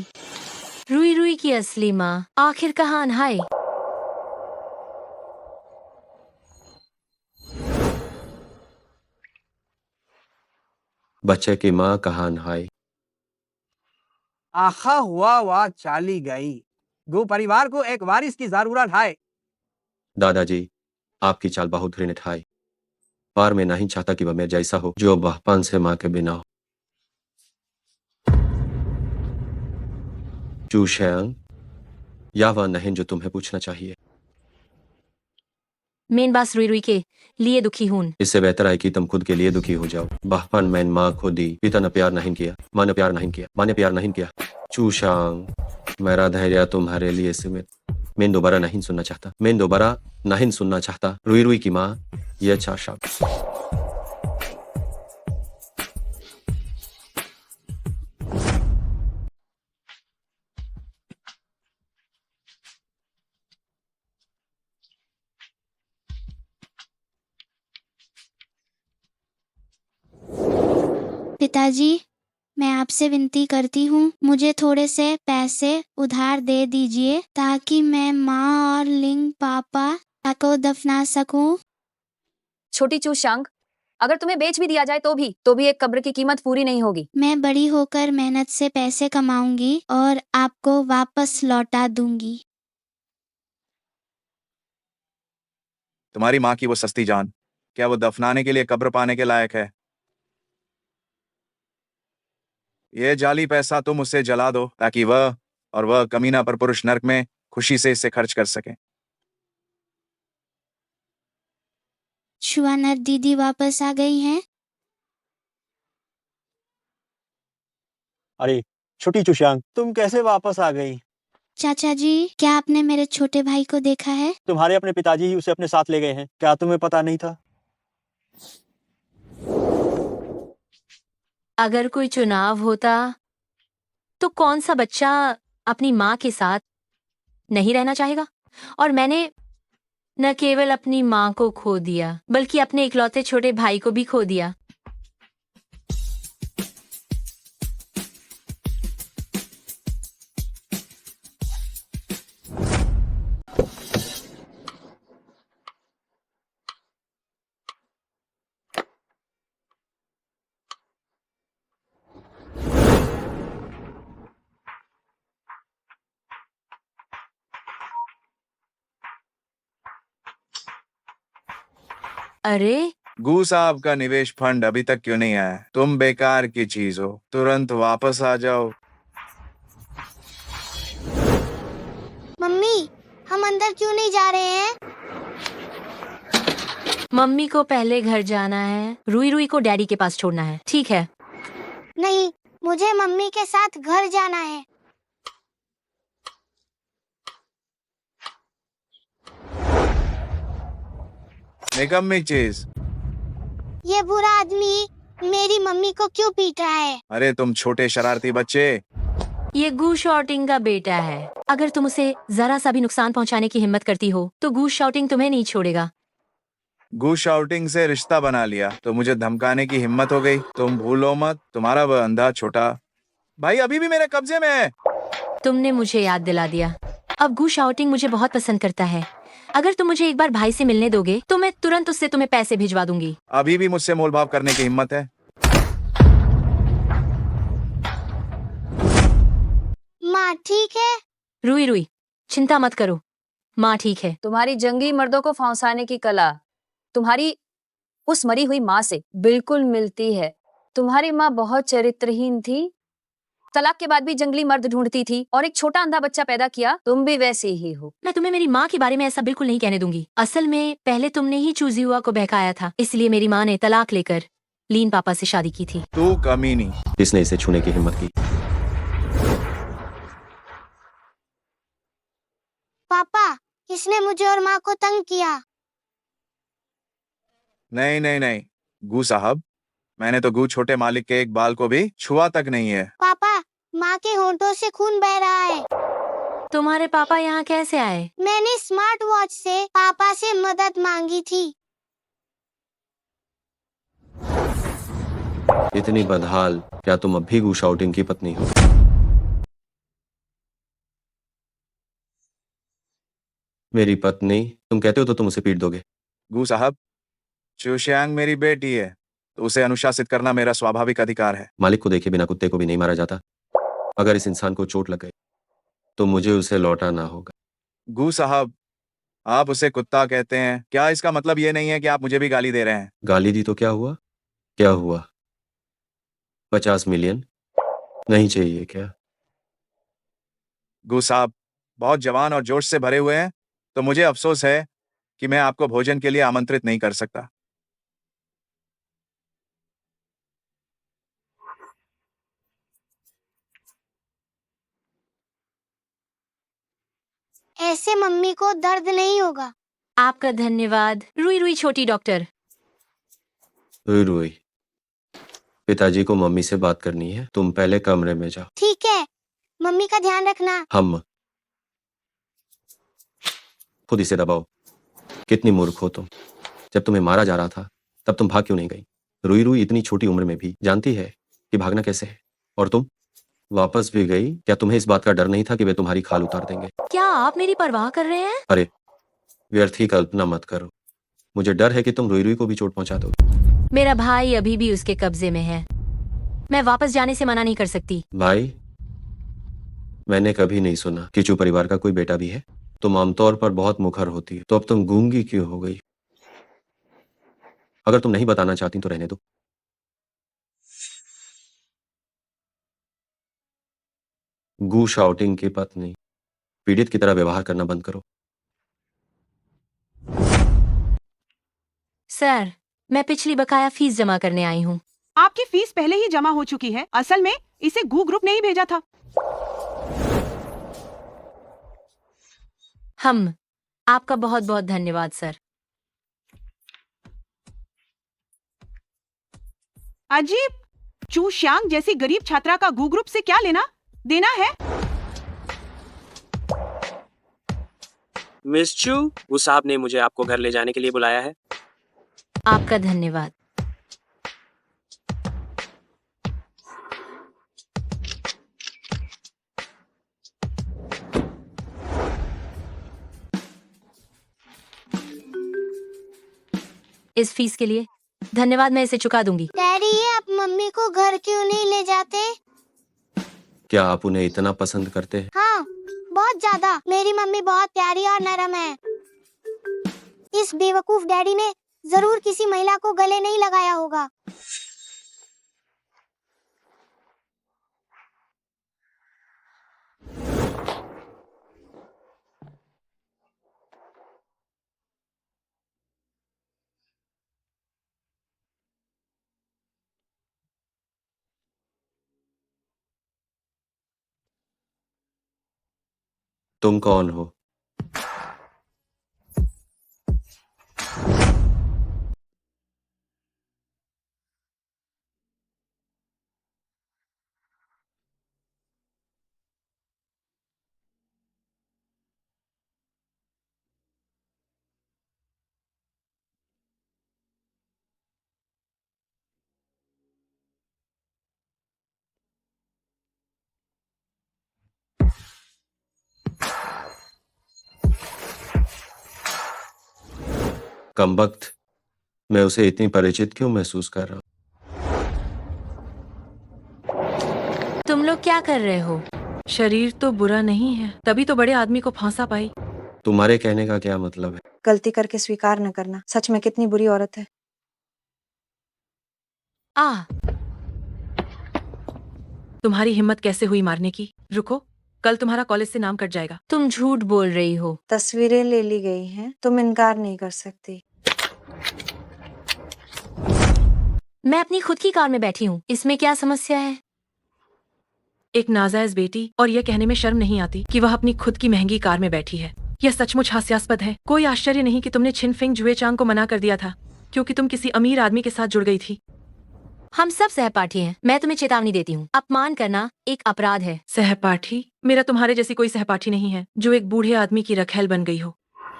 रुई रुई की असली माँ आखिर कहाँ है? बच्चे की माँ कहाँ है? आखा हुआ वा चाली गई। गो परिवार को एक वारिस की जरूरत है। दादाजी, आपकी चाल बहुत घृणित है। पर मैं नहीं चाहता कि वह मेरे जैसा हो जो बचपन से माँ के बिना हो। चूशैंग, या वह नहीं जो तुम्हें पूछना चाहिए। मेन बास रुई रुई के लिए दुखी हूँ। इससे बेहतर है कि तुम खुद के लिए दुखी हो जाओ। बचपन में माँ को दी, पिता ने प्यार नहीं किया, माँ ने प्यार नहीं किया, माँ ने प्यार नहीं किया। चूशांग, मेरा धैर्य तुम्हारे लिए सीमित। मैं दोबारा नहीं सुनना चाहता। मैं दोबारा नहीं सुनना चाहता। रुई रुई की माँ, ये चाशा। पिताजी, मैं आपसे विनती करती हूँ, मुझे थोड़े से पैसे उधार दे दीजिए ताकि मैं माँ और लिंग पापा को दफना सकूं। छोटी चूशांग, अगर तुम्हें बेच भी दिया जाए तो भी एक कब्र की कीमत पूरी नहीं होगी। मैं बड़ी होकर मेहनत से पैसे कमाऊंगी और आपको वापस लौटा दूंगी। तुम्हारी माँ की वो सस्ती जान, क्या वो दफनाने के लिए कब्र पाने के लायक है? ये जाली पैसा तुम उससे जला दो ताकि वह और वह कमीना पर पुरुष नर्क में खुशी से इसे खर्च कर सके। शुआनर दीदी वापस आ गई हैं। अरे छोटी चुशांग, तुम कैसे वापस आ गई? चाचा जी, क्या आपने मेरे छोटे भाई को देखा है? तुम्हारे अपने पिताजी ही उसे अपने साथ ले गए हैं। क्या तुम्हें पता नहीं था? अगर कोई चुनाव होता तो कौन सा बच्चा अपनी माँ के साथ नहीं रहना चाहेगा? और मैंने न केवल अपनी माँ को खो दिया बल्कि अपने इकलौते छोटे भाई को भी खो दिया। अरे गू साहब का निवेश फंड अभी तक क्यों नहीं आया? तुम बेकार की चीज हो, तुरंत वापस आ जाओ। मम्मी, हम अंदर क्यों नहीं जा रहे हैं? मम्मी को पहले घर जाना है, रुई रुई को डैडी के पास छोड़ना है, ठीक है? नहीं, मुझे मम्मी के साथ घर जाना है। निकम्मी चीज। ये बुरा आदमी मेरी मम्मी को क्यों पीट रहा है? अरे तुम छोटे शरारती बच्चे। ये गू शॉटिंग का बेटा है। अगर तुम उसे जरा सा भी नुकसान पहुंचाने की हिम्मत करती हो तो गू शॉटिंग तुम्हें नहीं छोड़ेगा। गू शाउटिंग से रिश्ता बना लिया तो मुझे धमकाने की हिम्मत हो गई। तुम भूलो मत, तुम्हारा वह अंधा छोटा भाई अभी भी मेरे कब्जे में है। तुमने मुझे याद दिला दिया। अब गू शाउटिंग मुझे बहुत पसंद करता है। अगर तुम मुझे एक बार भाई से मिलने दोगे तो मैं तुरंत उससे तुम्हें पैसे भिजवा दूंगी। अभी भी मुझसे मोलभाव करने की हिम्मत है? माँ ठीक है? रुई रुई, चिंता मत करो, माँ ठीक है। तुम्हारी जंगी मर्दों को फंसाने की कला तुम्हारी उस मरी हुई माँ से बिल्कुल मिलती है। तुम्हारी माँ बहुत चरित्रहीन थी, तलाक के बाद भी जंगली मर्द ढूंढती थी और एक छोटा अंधा बच्चा पैदा किया। तुम भी वैसे ही हो। मैं तुम्हें मेरी माँ के बारे में ऐसा बिल्कुल नहीं कहने दूंगी। असल में पहले तुमने ही चूजी हुआ को बहकाया था, इसलिए मेरी माँ ने तलाक लेकर लीन पापा से शादी की थी। तू कमीनी। किसने इसे छूने की हिम्मत की? पापा, इसने मुझे और माँ को तंग किया। नहीं नहीं नहीं गू साहब, मैंने तो गू छोटे मालिक के एक बाल को भी छुआ तक नहीं है। पापा, माँ के होंठों से खून बह रहा है। तुम्हारे पापा यहाँ कैसे आए? मैंने स्मार्ट वॉच से पापा से मदद मांगी थी। इतनी बदहाल, क्या तुम अब भी गू शाउटिंग की पत्नी हो? मेरी पत्नी? तुम कहते हो तो तुम उसे पीट दोगे? गू साहब, चूशियांग मेरी बेटी है तो उसे अनुशासित करना मेरा स्वाभाविक अधिकार है। मालिक को देखे बिना कुत्ते को भी नहीं मारा जाता। अगर इस इंसान को चोट लग गई तो मुझे उसे लौटाना होगा। गू साहब, आप उसे कुत्ता कहते हैं, क्या इसका मतलब ये नहीं है कि आप मुझे भी गाली दे रहे हैं? गाली दी तो क्या हुआ? क्या हुआ? 50 मिलियन नहीं चाहिए क्या? गू साहब बहुत जवान और जोश से भरे हुए हैं, तो मुझे अफसोस है कि मैं आपको भोजन के लिए आमंत्रित नहीं कर सकता। ऐसे मम्मी को दर्द नहीं होगा। आपका धन्यवाद रुई रुई छोटी डॉक्टर। रुई रुई, पिताजी को मम्मी से बात करनी है, तुम पहले कमरे में जाओ। ठीक है, मम्मी का ध्यान रखना। हम खुद इसे दबाओ। कितनी मूर्ख हो तुम। जब तुम्हें मारा जा रहा था तब तुम भाग क्यों नहीं गई? रुई रुई इतनी छोटी उम्र में भी जानती है कि भागना कैसे है, और तुम वापस भी गई। क्या तुम्हें इस बात का डर नहीं था कि वे तुम्हारी खाल उतार देंगे? क्या आप मेरी परवाह कर रहे हैं? अरे व्यर्थ ही कल्पना मत करो। मुझे डर है कि तुम रुई रुई को भी चोट पहुंचा दोगे। मेरा भाई अभी भी उसके कब्जे में है, मैं वापस जाने से मना नहीं कर सकती। भाई, मैंने कभी नहीं सुना कि चू परिवार का कोई बेटा भी है। तुम आमतौर पर बहुत मुखर होती है, तो अब तुम गूंगी क्यों हो गई? अगर तुम नहीं बताना चाहती तो रहने दो। गू शाउटिंग की पत्नी, पीड़ित की तरह व्यवहार करना बंद करो। सर, मैं पिछली बकाया फीस जमा करने आई हूँ। आपकी फीस पहले ही जमा हो चुकी है। असल में इसे गू ग्रुप ने ही भेजा था। हम आपका बहुत बहुत धन्यवाद सर। अजीब, चू श्यांग जैसी गरीब छात्रा का गू ग्रुप से क्या लेना देना है? मिस चू, वो साहब ने मुझे आपको घर ले जाने के लिए बुलाया है। आपका धन्यवाद। इस फीस के लिए धन्यवाद, मैं इसे चुका दूंगी। डैडी, आप मम्मी को घर क्यों नहीं ले जाते? क्या आप उन्हें इतना पसंद करते हैं? हाँ, बहुत ज्यादा। मेरी मम्मी बहुत प्यारी और नरम है। इस बेवकूफ डैडी ने जरूर किसी महिला को गले नहीं लगाया होगा। तुम कौन हो? कमबख्त, मैं उसे इतनी परिचित क्यों महसूस कर रहा हूँ? तुम लोग क्या कर रहे हो? शरीर तो बुरा नहीं है, तभी तो बड़े आदमी को फांसा पाई। तुम्हारे कहने का क्या मतलब है? गलती करके स्वीकार न करना, सच में कितनी बुरी औरत है। तुम्हारी हिम्मत कैसे हुई मारने की? रुको, कल तुम्हारा कॉलेज से नाम कट जाएगा। तुम झूठ बोल रही हो। तस्वीरें ले ली गई हैं, तुम इनकार नहीं कर सकती। मैं अपनी खुद की कार में बैठी हूँ, इसमें क्या समस्या है? एक नाजायज बेटी, और यह कहने में शर्म नहीं आती कि वह अपनी खुद की महंगी कार में बैठी है। यह सचमुच हास्यास्पद है। कोई आश्चर्य नहीं कि तुमने छिनफिंग जुएचांग को मना कर दिया था, क्योंकि तुम किसी अमीर आदमी के साथ जुड़ गई थी। हम सब सहपाठी हैं। मैं तुम्हें चेतावनी देती हूँ, अपमान करना एक अपराध है। सहपाठी? मेरा तुम्हारे जैसी कोई सहपाठी नहीं है जो एक बूढ़े आदमी की रखैल बन गई हो।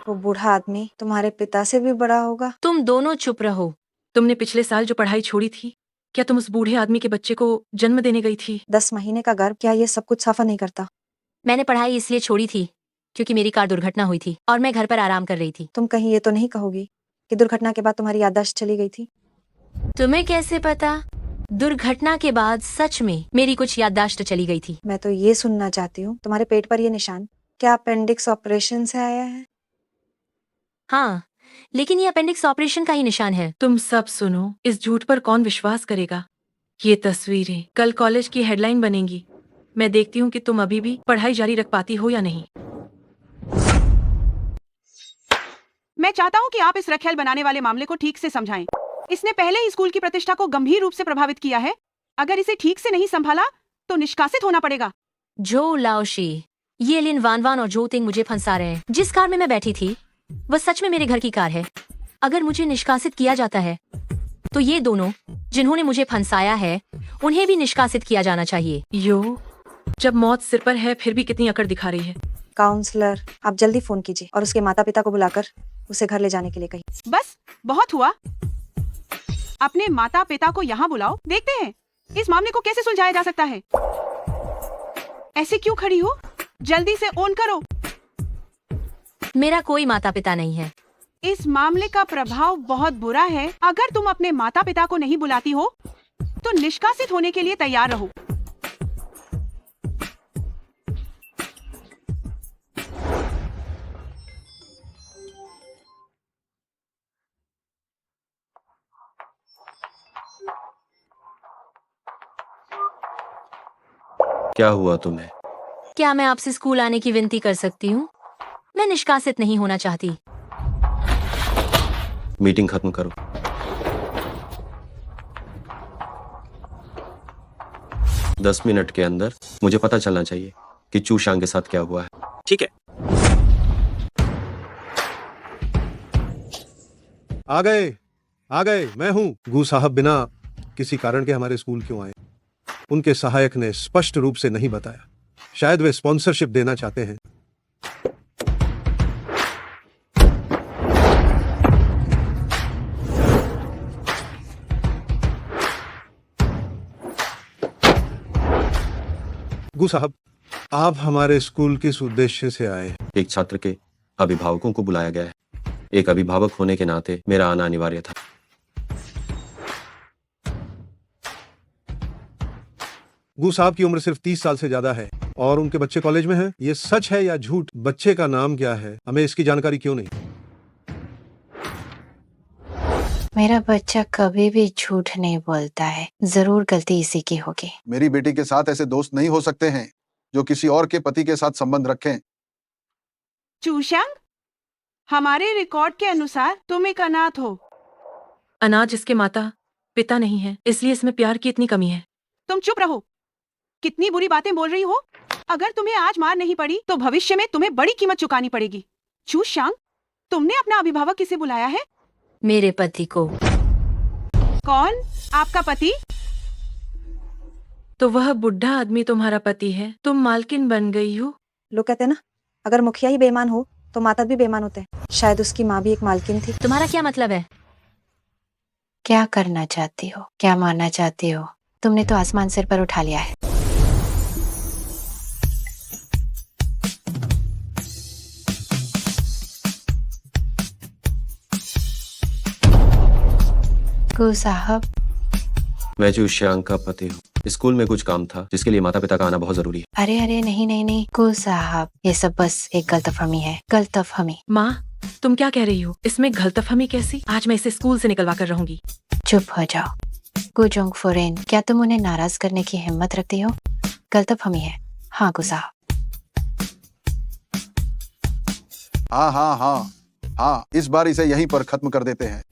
वो बूढ़ा आदमी तुम्हारे पिता से भी बड़ा होगा। तुम दोनों चुप रहो। तुमने पिछले साल जो पढ़ाई छोड़ी थी, क्या तुम उस बूढ़े आदमी के बच्चे को जन्म देने गई थी? 10 महीने का गर्भ क्या ये सब कुछ साफा नहीं करता? मैंने पढ़ाई इसलिए छोड़ी थी क्योंकि मेरी कार दुर्घटना हुई थी और मैं घर पर आराम कर रही थी। तुम कहीं ये तो नहीं कहोगी कि दुर्घटना के बाद तुम्हारी याददाश्त चली गई थी? तुम्हें कैसे पता? दुर्घटना के बाद सच में मेरी कुछ याददाश्त चली गई थी। मैं तो ये सुनना चाहती हूँ, तुम्हारे पेट पर ये निशान क्या अपेंडिक्स ऑपरेशन से आया है? हाँ, लेकिन ये अपेंडिक्स ऑपरेशन का ही निशान है। तुम सब सुनो, इस झूठ पर कौन विश्वास करेगा? ये तस्वीरें कल कॉलेज की हेडलाइन बनेंगी। मैं देखती हूँ कि तुम अभी भी पढ़ाई जारी रख पाती हो या नहीं। मैं चाहता हूँ कि आप इस रखेल बनाने वाले मामले को ठीक से समझाएं। इसने पहले ही स्कूल की प्रतिष्ठा को गंभीर रूप से प्रभावित किया है। अगर इसे ठीक से नहीं संभाला तो निष्कासित होना पड़ेगा। जो लाओशी, ये लिन वानवान और जो तिंग मुझे फंसा रहे हैं। जिस कार में मैं बैठी थी वह सच में मेरे घर की कार है। अगर मुझे निष्कासित किया जाता है तो ये दोनों जिन्होंने मुझे फंसाया है उन्हें भी निष्कासित किया जाना चाहिए। यो, जब मौत सिर पर है फिर भी कितनी अकड़ दिखा रही है। काउंसलर, आप जल्दी फोन कीजिए और उसके माता पिता को बुलाकर उसे घर ले जाने के लिए कहिए। बस बहुत हुआ। अपने माता पिता को यहाँ बुलाओ, देखते हैं इस मामले को कैसे सुलझाया जा सकता है। ऐसे क्यों खड़ी हो? जल्दी से ऑन करो। मेरा कोई माता पिता नहीं है। इस मामले का प्रभाव बहुत बुरा है। अगर तुम अपने माता पिता को नहीं बुलाती हो तो निष्कासित होने के लिए तैयार रहो। क्या हुआ तुम्हें? क्या मैं आपसे स्कूल आने की विनती कर सकती हूँ? मैं निष्कासित नहीं होना चाहती। मीटिंग खत्म करो। दस मिनट के अंदर मुझे पता चलना चाहिए कि चू शांग के साथ क्या हुआ है। ठीक है। आ गए, मैं हूँ। गू साहब बिना किसी कारण के हमारे स्कूल क्यों आए? उनके सहायक ने स्पष्ट रूप से नहीं बताया। शायद वे स्पॉन्सरशिप देना चाहते हैं। गू साहब, आप हमारे स्कूल किस उद्देश्य से आए हैं? एक छात्र के अभिभावकों को बुलाया गया है। एक अभिभावक होने के नाते मेरा आना अनिवार्य था। गू साहब की उम्र सिर्फ 30 साल से ज्यादा है और उनके बच्चे कॉलेज में हैं। ये सच है या झूठ? बच्चे का नाम क्या है? हमें इसकी जानकारी क्यों नहीं? मेरा बच्चा कभी भी झूठ नहीं बोलता है, जरूर गलती इसी की होगी। मेरी बेटी के साथ ऐसे दोस्त नहीं हो सकते हैं जो किसी और के पति के साथ संबंध रखें। चूशंग, हमारे रिकॉर्ड के अनुसार तुम एक अनाथ हो। अनाज जिसके माता पिता नहीं है, इसलिए इसमें प्यार की इतनी कमी है। तुम चुप रहो। कितनी बुरी बातें बोल रही हो। अगर तुम्हें आज मार नहीं पड़ी तो भविष्य में तुम्हें बड़ी कीमत चुकानी पड़ेगी। चूशंग, तुमने अपना अभिभावक किसे बुलाया है? मेरे पति को। कौन? आपका पति? तो वह बुढ़ा आदमी तुम्हारा पति है? तुम मालकिन बन गई हो। लोग कहते हैं ना, अगर मुखिया ही बेईमान हो तो माता भी बेईमान होते हैं। शायद उसकी माँ भी एक मालकिन थी। तुम्हारा क्या मतलब है? क्या करना चाहती हो, क्या मानना चाहती हो? तुमने तो आसमान सिर पर उठा लिया है। गु साहब, मैं चूश्यांक का पति हूँ। स्कूल में कुछ काम था जिसके लिए माता पिता का आना बहुत जरूरी है। अरे अरे नहीं नहीं नहीं गु साहब, ये सब बस एक गलतफहमी है, गलतफहमी। माँ, तुम क्या कह रही हो? इसमें गलतफहमी कैसी? आज मैं इसे स्कूल से निकलवा कर रहूंगी। चुप हो जाओ। गुजोंग फोरेन, क्या तुम उन्हें नाराज करने की हिम्मत रखती हो? गलतफहमी है। हाँ गु साहब। हाँ हाँ हाँ हाँ, इस बार इसे यहीं पर खत्म कर देते हैं।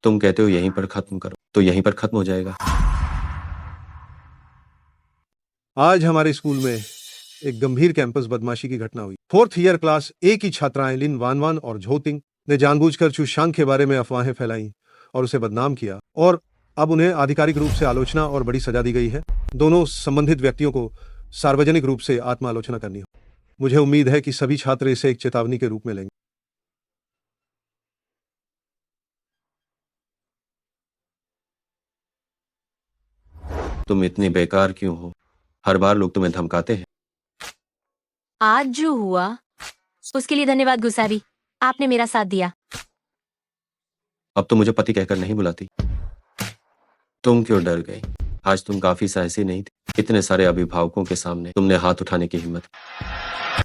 तुम कहते हो यहीं पर खत्म करो, तो यहीं पर खत्म हो जाएगा। आज हमारे स्कूल में एक गंभीर कैंपस बदमाशी की घटना हुई। 4th ईयर क्लास ए की छात्राएं लिन वानवान और झोतिंग ने जानबूझकर चूशांग के बारे में अफवाहें फैलाई और उसे बदनाम किया, और अब उन्हें आधिकारिक रूप से आलोचना और बड़ी सजा दी गई है। दोनों संबंधित व्यक्तियों को सार्वजनिक रूप से आत्मालोचना करनी हो। मुझे उम्मीद है कि सभी छात्र इसे एक चेतावनी के रूप में लेंगे। तुम इतनी बेकार क्यों हो? हर बार लोग तुम्हें धमकाते हैं। आज जो हुआ उसके लिए धन्यवाद गुसाबी, आपने मेरा साथ दिया। अब तो मुझे पति कहकर नहीं बुलाती। तुम क्यों डर गई? आज तुम काफी साहसी नहीं थी। इतने सारे अभिभावकों के सामने तुमने हाथ उठाने की हिम्मत।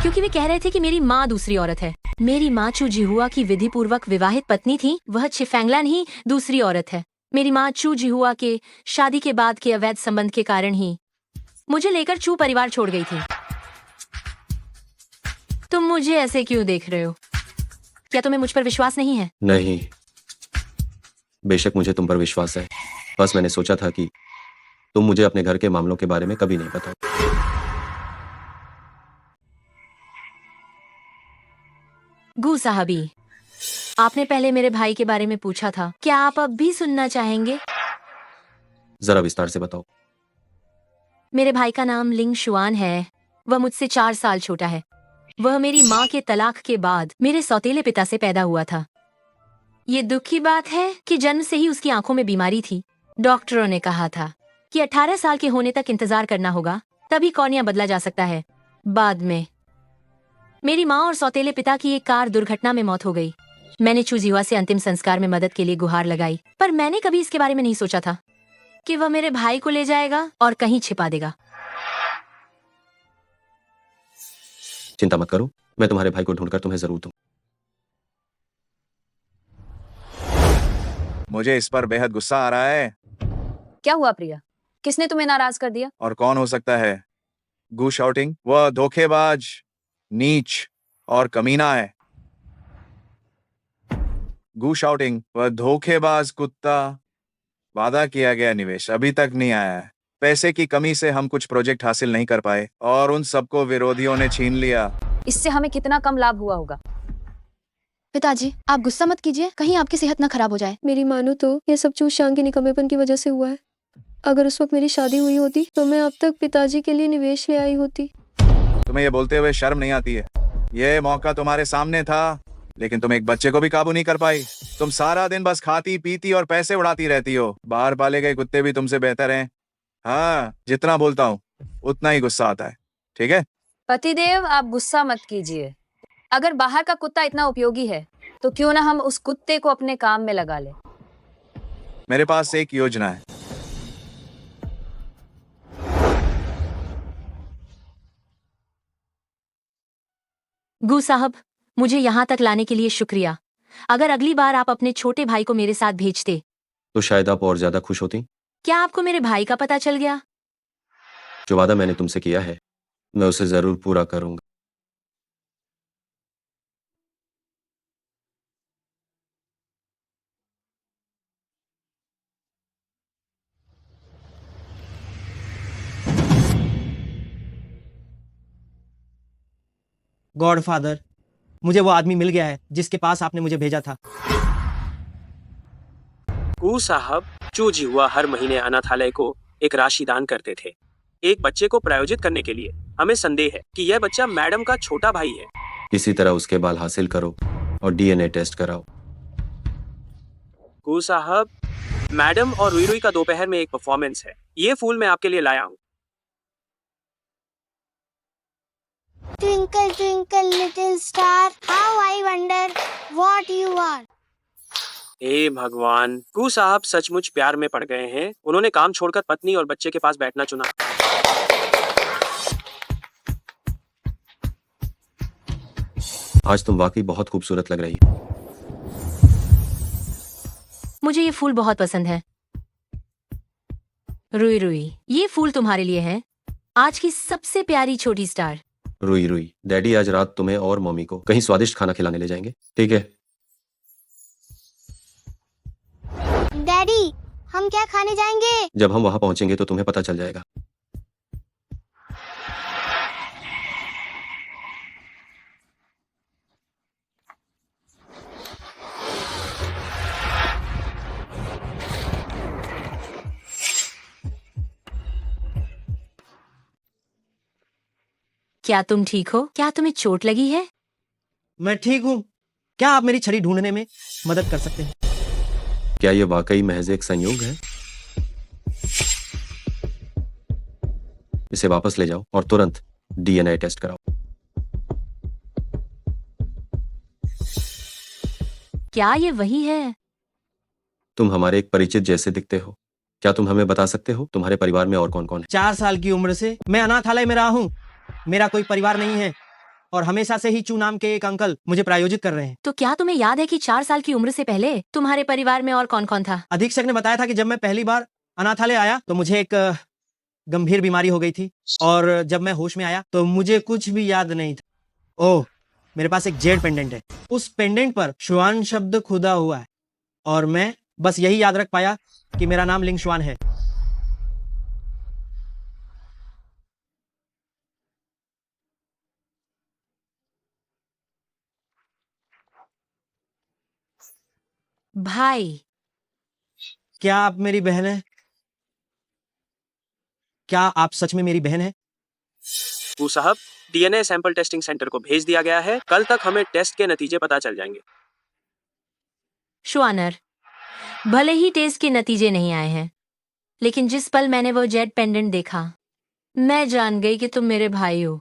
क्योंकि वे कह रहे थे कि मेरी माँ दूसरी औरत है। मेरी माँ चू जिहुआ की विधि पूर्वक विवाहित पत्नी थी, वह चिफेंगलान ही दूसरी औरत है। मेरी माँ चू जिहुआ के शादी के बाद के अवैध संबंध के कारण ही मुझे लेकर चू परिवार छोड़ गई थी। तुम मुझे ऐसे क्यों देख रहे हो? क्या तुम्हें मुझ पर विश्वास नहीं है? नहीं, बेशक मुझे तुम पर विश्वास है। बस मैंने सोचा था कि तुम मुझे अपने घर के मामलों के बारे में कभी नहीं बताओ। गु साहबी, आपने पहले मेरे भाई के बारे में पूछा था, क्या आप अब भी सुनना चाहेंगे? जरा विस्तार से बताओ। मेरे भाई का नाम लिंग शुआन है। वह मुझसे 4 साल छोटा है। वह मेरी माँ के तलाक के बाद मेरे सौतेले पिता से पैदा हुआ था। ये दुख की बात है कि जन्म से ही उसकी आंखों में बीमारी थी। डॉक्टरों ने कहा था कि 18 साल के होने तक इंतजार करना होगा, तभी कॉर्निया बदला जा सकता है। बाद में मेरी माँ और सौतेले पिता की एक कार दुर्घटना में मौत हो गई। मैंने चू जिहुआ से अंतिम संस्कार में मदद के लिए गुहार लगाई, पर मैंने कभी इसके बारे में नहीं सोचा था कि वह मेरे भाई को ले जाएगा और कहीं छिपा देगा। चिंता मत करो, मैं तुम्हारे भाई को ढूंढकर तुम्हें जरूर दूं। मुझे इस पर बेहद गुस्सा आ रहा है। क्या हुआ प्रिया? किसने तुम्हें नाराज कर दिया? और कौन हो सकता है? गू शाउटिंग, वह धोखेबाज, नीच और कमीना है। गू शाउटिंग, वह धोखेबाज कुत्ता। वादा किया गया निवेश अभी तक नहीं आया है। पैसे की कमी से हम कुछ प्रोजेक्ट हासिल नहीं कर पाए और उन सबको विरोधियों ने छीन लिया। इससे हमें कितना कम लाभ हुआ होगा? पिताजी, आप गुस्सा मत कीजिए, कहीं आपकी सेहत ना खराब हो जाए। मेरी मानो तो ये सब चूशांग के निकम्मेपन की वजह से हुआ है। अगर उस वक्त मेरी शादी हुई होती तो मैं अब तक पिताजी के लिए निवेश ले आई होती। तुम्हें ये बोलते हुए शर्म नहीं आती है? ये मौका तुम्हारे सामने था, लेकिन तुम एक बच्चे को भी काबू नहीं कर पाई। तुम सारा दिन बस खाती पीती और पैसे उड़ाती रहती हो। बाहर पाले गए कुत्ते भी तुमसे बेहतर हैं। हाँ, जितना बोलता हूँ उतना ही गुस्सा आता है, ठीक है? पतिदेव, आप गुस्सा मत कीजिए। अगर बाहर का कुत्ता इतना उपयोगी है तो क्यों ना हम उस कुत्ते को अपने काम में लगा लें। मेरे पास एक योजना है। गू साहब, मुझे यहाँ तक लाने के लिए शुक्रिया। अगर अगली बार आप अपने छोटे भाई को मेरे साथ भेजते तो शायद आप और ज्यादा खुश होती। क्या आपको मेरे भाई का पता चल गया? जो वादा मैंने तुमसे किया है मैं उसे जरूर पूरा करूंगा। गॉडफादर, मुझे वो आदमी मिल गया है जिसके पास आपने मुझे भेजा था। गू साहब, चू जिहुआ हर महीने अनाथालय को एक राशि दान करते थे, एक बच्चे को प्रायोजित करने के लिए। हमें संदेह है कि यह बच्चा मैडम का छोटा भाई है। इसी तरह उसके बाल हासिल करो और डीएनए टेस्ट कराओ। गू साहब, मैडम और रुई रुई का दोपहर में एक परफॉर्मेंस है। ये फूल मैं आपके लिए लाया हूँ। Twinkle, twinkle, little star, how I wonder what you are. हे भगवान, गू साहब सचमुच प्यार में पड़ गए हैं। उन्होंने काम छोड़कर पत्नी और बच्चे के पास बैठना चुना। आज तुम वाकई बहुत खूबसूरत लग रही हो। मुझे ये फूल बहुत पसंद है। रुई रुई, ये फूल तुम्हारे लिए है, आज की सबसे प्यारी छोटी स्टार। रुई रुई, डैडी आज रात तुम्हें और मम्मी को कहीं स्वादिष्ट खाना खिलाने ले जाएंगे, ठीक है? डैडी, हम क्या खाने जाएंगे? जब हम वहां पहुंचेंगे तो तुम्हें पता चल जाएगा। क्या तुम ठीक हो? क्या तुम्हें चोट लगी है? मैं ठीक हूँ। क्या आप मेरी छड़ी ढूंढने में मदद कर सकते हैं? क्या ये वाकई महज एक संयोग है? इसे वापस ले जाओ और तुरंत डीएनए टेस्ट कराओ। क्या ये वही है? तुम हमारे एक परिचित जैसे दिखते हो। क्या तुम हमें बता सकते हो तुम्हारे परिवार में और कौन कौन है? 4 साल की उम्र से मैं अनाथालय में रहा हूँ। मेरा कोई परिवार नहीं है और हमेशा से ही चू नाम के एक अंकल मुझे प्रायोजित कर रहे हैं। तो क्या तुम्हें याद है कि 4 साल की उम्र से पहले तुम्हारे परिवार में और कौन कौन था? अधीक्षक ने बताया था कि जब मैं पहली बार अनाथालय आया तो मुझे एक गंभीर बीमारी हो गई थी और जब मैं होश में आया तो मुझे कुछ भी याद नहीं था। ओह, मेरे पास एक जेड पेंडेंट है। उस पेंडेंट पर शुआन शब्द खुदा हुआ है और मैं बस यही याद रख पाया कि मेरा नाम लिंग शुआन है। भाई, क्या आप मेरी बहन है? क्या आप सच में मेरी बहन है? गू साहब, डीएनए सैंपल टेस्टिंग सेंटर को भेज दिया गया है। कल तक हमें टेस्ट के नतीजे पता चल जाएंगे। शुआनर, भले ही टेस्ट के नतीजे नहीं आए हैं, लेकिन जिस पल मैंने वो जेड पेंडेंट देखा, मैं जान गई कि तुम मेरे भाई हो।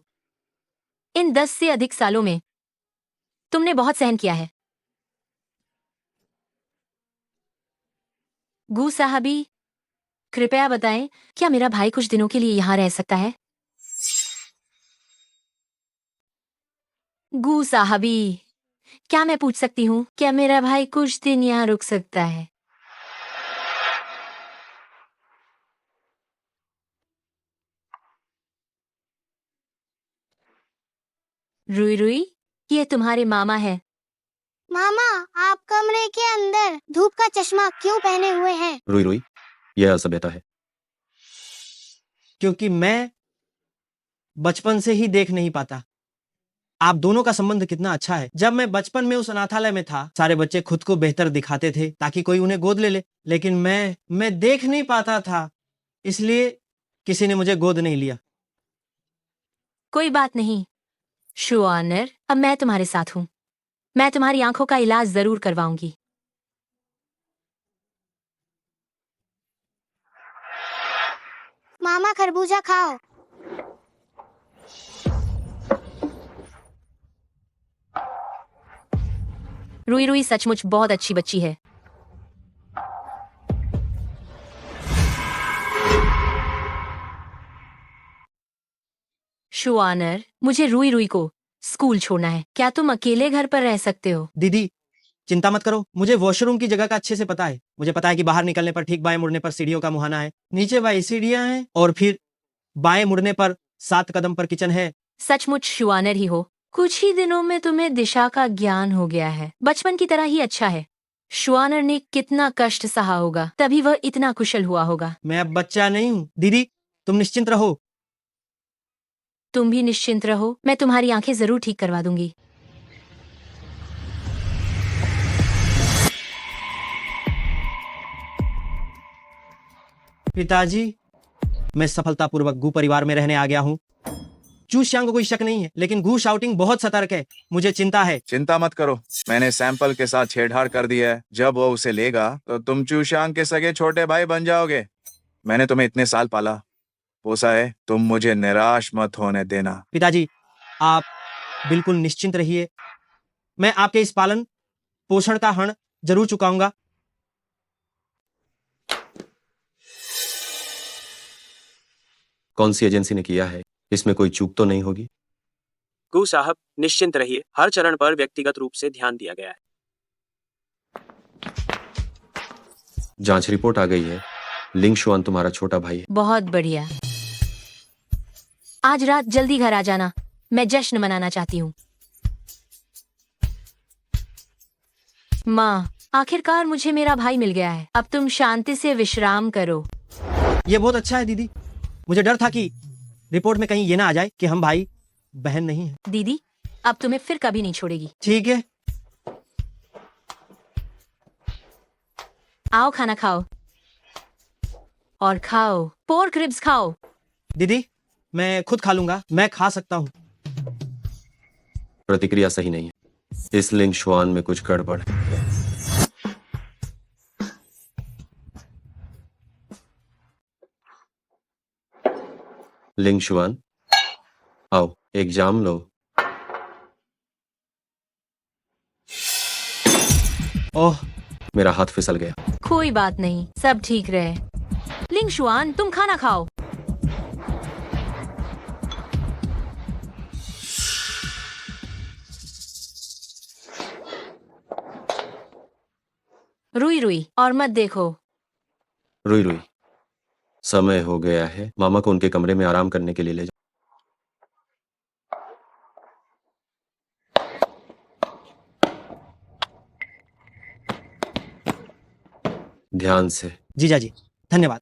इन 10 से अधिक सालों में तुमने बहुत सहन किया है। गू साहबी, कृपया बताएं, क्या मेरा भाई कुछ दिनों के लिए यहाँ रह सकता है? गू साहबी, क्या मैं पूछ सकती हूँ, क्या मेरा भाई कुछ दिन यहाँ रुक सकता है? रुई रुई, ये तुम्हारे मामा है। मामा, आप कमरे के अंदर धूप का चश्मा क्यों पहने हुए हैं? रुई रुई, यह असभ्यता है। क्योंकि मैं बचपन से ही देख नहीं पाता। आप दोनों का संबंध कितना अच्छा है। जब मैं बचपन में उस अनाथालय में था, सारे बच्चे खुद को बेहतर दिखाते थे ताकि कोई उन्हें गोद ले ले, लेकिन मैं देख नहीं पाता था, इसलिए किसी ने मुझे गोद नहीं लिया। कोई बात नहीं शुआनर, अब मैं तुम्हारे साथ हूँ। मैं तुम्हारी आंखों का इलाज जरूर करवाऊंगी। मामा, खरबूजा खाओ। रुई रुई सचमुच बहुत अच्छी बच्ची है। शुआनर, मुझे रुई रुई को स्कूल छोड़ना है। क्या तुम अकेले घर पर रह सकते हो? दीदी चिंता मत करो, मुझे वॉशरूम की जगह का अच्छे से पता है। मुझे पता है कि बाहर निकलने पर ठीक बाएं मुड़ने पर सीढ़ियों का मुहाना है, नीचे बाई सीढ़ियां हैं और फिर बाएं मुड़ने पर 7 कदम पर किचन है। सचमुच शुआनर ही हो। कुछ ही दिनों में तुम्हें दिशा का ज्ञान हो गया है। बचपन की तरह ही अच्छा है। शुआनर ने कितना कष्ट सहा होगा, तभी वह इतना कुशल हुआ होगा। मैं अब बच्चा नहीं हूँ दीदी, तुम निश्चिंत रहो। तुम भी निश्चिंत रहो, मैं तुम्हारी आंखें जरूर ठीक करवा दूंगी। पिताजी, मैं सफलतापूर्वक गू परिवार में रहने आ गया हूँ। चू श्यांग को कोई शक नहीं है, लेकिन गू शाउटिंग बहुत सतर्क है। मुझे चिंता है। चिंता मत करो, मैंने सैंपल के साथ छेड़छाड़ कर दी है। जब वो उसे लेगा तो तुम चूशांग के सगे छोटे भाई बन जाओगे। मैंने तुम्हें इतने साल पाला पोसा है, तुम मुझे निराश मत होने देना। पिताजी, आप बिल्कुल निश्चिंत रहिए, मैं आपके इस पालन पोषण का हण जरूर चुकाऊंगा। कौन सी एजेंसी ने किया है, इसमें कोई चूक तो नहीं होगी? गू साहब निश्चिंत रहिए, हर चरण पर व्यक्तिगत रूप से ध्यान दिया गया है। जांच रिपोर्ट आ गई है, लिंग शुआन तुम्हारा छोटा भाई है। बहुत बढ़िया। आज रात जल्दी घर आ जाना, मैं जश्न मनाना चाहती हूँ। माँ, आखिरकार मुझे मेरा भाई मिल गया है। अब तुम शांति से विश्राम करो। ये बहुत अच्छा है दीदी, मुझे डर था कि रिपोर्ट में कहीं ये ना आ जाए कि हम भाई बहन नहीं हैं। दीदी अब तुम्हें फिर कभी नहीं छोड़ेगी। ठीक है। आओ खाना खाओ और खाओ, पोर्क रिब्स खाओ। दीदी मैं खुद खा लूंगा, मैं खा सकता हूँ। प्रतिक्रिया सही नहीं है, इस लिंग शुआन में कुछ गड़बड़ है। लिंग शुआन, आओ एक जाम लो। ओह, मेरा हाथ फिसल गया। कोई बात नहीं, सब ठीक रहे। लिंग शुआन, तुम खाना खाओ। रुई रुई और मत देखो। रुई रुई, समय हो गया है, मामा को उनके कमरे में आराम करने के लिए ले जाओ। ध्यान से। जीजा जी धन्यवाद।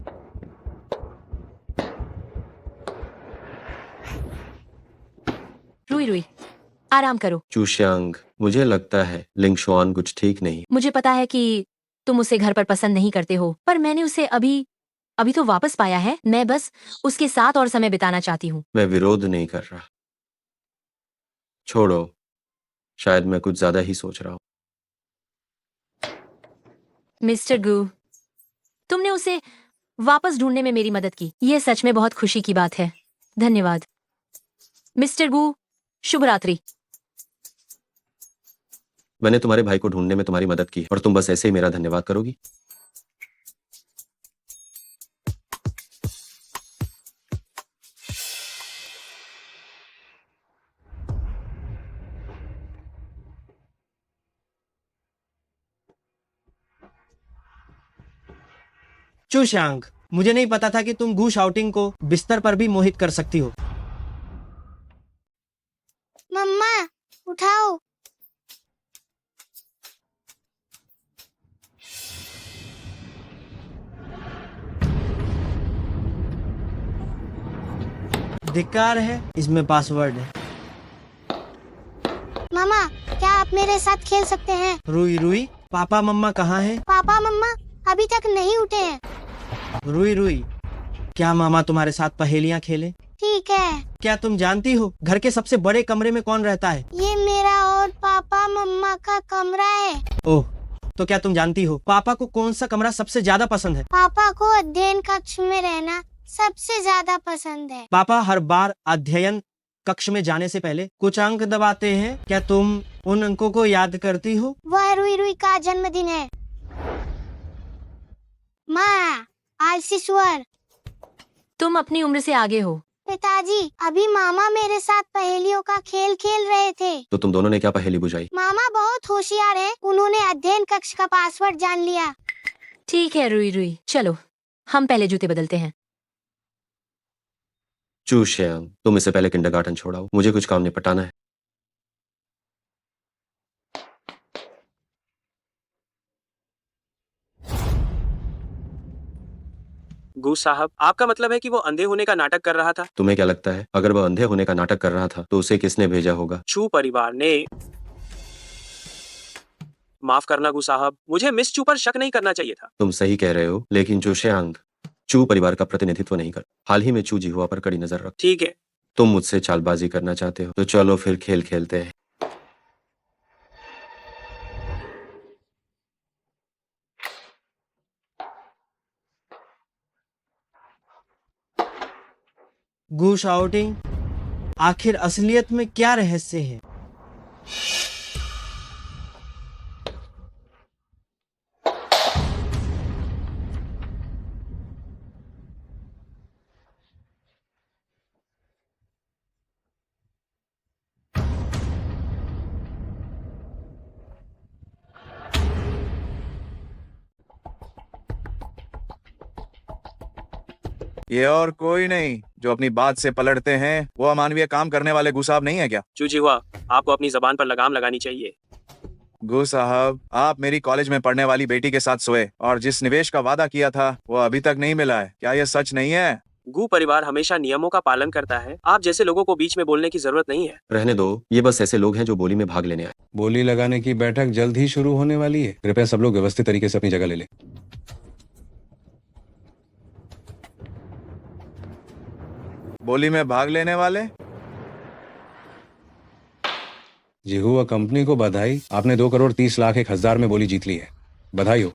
रुई रुई आराम करो। चूश्यांग, मुझे लगता है लिंग शुआन कुछ ठीक नहीं। मुझे पता है कि तुम उसे घर पर पसंद नहीं करते हो, पर मैंने उसे अभी तो वापस पाया है। मैं बस उसके साथ और समय बिताना चाहती हूँ। मैं विरोध नहीं कर रहा, छोड़ो, शायद मैं कुछ ज्यादा ही सोच रहा हूँ। मिस्टर गू, तुमने उसे वापस ढूंढने में मेरी मदद की, यह सच में बहुत खुशी की बात है। धन्यवाद। मिस्टर गू, शुभ रात्रि। मैंने तुम्हारे भाई को ढूंढने में तुम्हारी मदद की और तुम बस ऐसे ही मेरा धन्यवाद करोगी? चूशांग, मुझे नहीं पता था कि तुम गू शाउटिंग को बिस्तर पर भी मोहित कर सकती हो। मम्मा उठाओ। धिक्कार है, इसमें पासवर्ड है। मामा क्या आप मेरे साथ खेल सकते हैं? रुई रुई, पापा मम्मा कहाँ हैं? पापा मम्मा अभी तक नहीं उठे हैं। रुई रुई, क्या मामा तुम्हारे साथ पहेलियाँ खेलें? ठीक है। क्या तुम जानती हो घर के सबसे बड़े कमरे में कौन रहता है? ये मेरा और पापा मम्मा का कमरा है। ओह, तो क्या तुम जानती हो पापा को कौन सा कमरा सबसे ज्यादा पसंद है? पापा को अध्ययन कक्ष में रहना सबसे ज्यादा पसंद है। पापा हर बार अध्ययन कक्ष में जाने से पहले कुछ अंक दबाते हैं। क्या तुम उन अंकों को याद करती हो? वह रुई रुई का जन्मदिन है। माँ, आलसी सुअर। तुम अपनी उम्र से आगे हो। पिताजी, अभी मामा मेरे साथ पहेलियों का खेल खेल रहे थे। तो तुम दोनों ने क्या पहेली बुझाई? मामा बहुत होशियार हैं, उन्होंने अध्ययन कक्ष का पासवर्ड जान लिया। ठीक है रुई रुई, चलो हम पहले जूते बदलते हैं। चू श्याम, तुम इससे पहले किंडरगार्टन छोड़ाओ, मुझे कुछ काम निपटाना है। गू साहब, आपका मतलब है कि वो अंधे होने का नाटक कर रहा था? तुम्हें क्या लगता है, अगर वह अंधे होने का नाटक कर रहा था तो उसे किसने भेजा होगा? चू परिवार ने। माफ करना गू साहब, मुझे मिस चू पर शक नहीं करना चाहिए था। तुम सही कह रहे हो, लेकिन चू श्यांग चू परिवार का प्रतिनिधित्व नहीं कर। हाल ही में चू जिहुआ पर कड़ी नजर रख। ठीक है। तुम मुझसे चालबाजी करना चाहते हो तो चलो फिर खेल खेलते हैं। गूश आउटिंग, आखिर असलियत में क्या रहस्य है? ये और कोई नहीं जो अपनी बात से पलटते हैं, वो अमानवीय काम करने वाले गू साहब नहीं है क्या? चू जिहुआ, आपको अपनी जबान पर लगाम लगानी चाहिए। गू साहब, आप मेरी कॉलेज में पढ़ने वाली बेटी के साथ सोए और जिस निवेश का वादा किया था वो अभी तक नहीं मिला है। क्या यह सच नहीं है? गू परिवार हमेशा नियमों का पालन करता है। आप जैसे लोगों को बीच में बोलने की जरूरत नहीं है। रहने दो, ये बस ऐसे लोग हैं जो बोली में भाग लेने आए। बोली लगाने की बैठक जल्द ही शुरू होने वाली है। कृपया सब लोग व्यवस्थित तरीके से अपनी जगह ले लें। बोली में भाग लेने वाले? जिहुआ कंपनी को बधाई, आपने 2,30,01,000 में बोली जीत ली है। बधाई हो।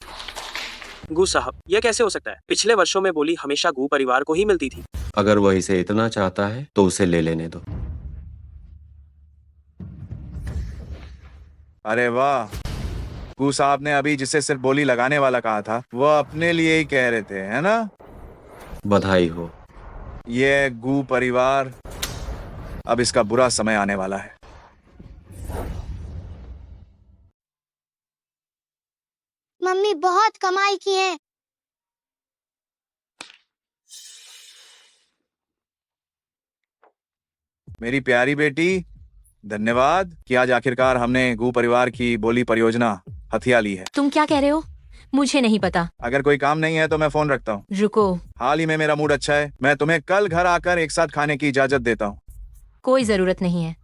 गू साहब, यह कैसे हो सकता है? पिछले वर्षों में बोली हमेशा गू परिवार को ही मिलती थी। अगर वह इसे इतना चाहता है तो उसे ले लेने दो। अरे वाह, गू साहब ने अभी जिसे सिर्फ बोली लगाने वाला कहा था वो अपने लिए ही कह रहे थे, है ना? बधाई हो। ये गू परिवार, अब इसका बुरा समय आने वाला है। मम्मी बहुत कमाई की है। मेरी प्यारी बेटी, धन्यवाद कि आज आखिरकार हमने गू परिवार की बोली परियोजना हथिया ली है। तुम क्या कह रहे हो? मुझे नहीं पता। अगर कोई काम नहीं है तो मैं फोन रखता हूँ। रुको, हाल ही में मेरा मूड अच्छा है, मैं तुम्हें कल घर आकर एक साथ खाने की इजाजत देता हूँ। कोई जरूरत नहीं है।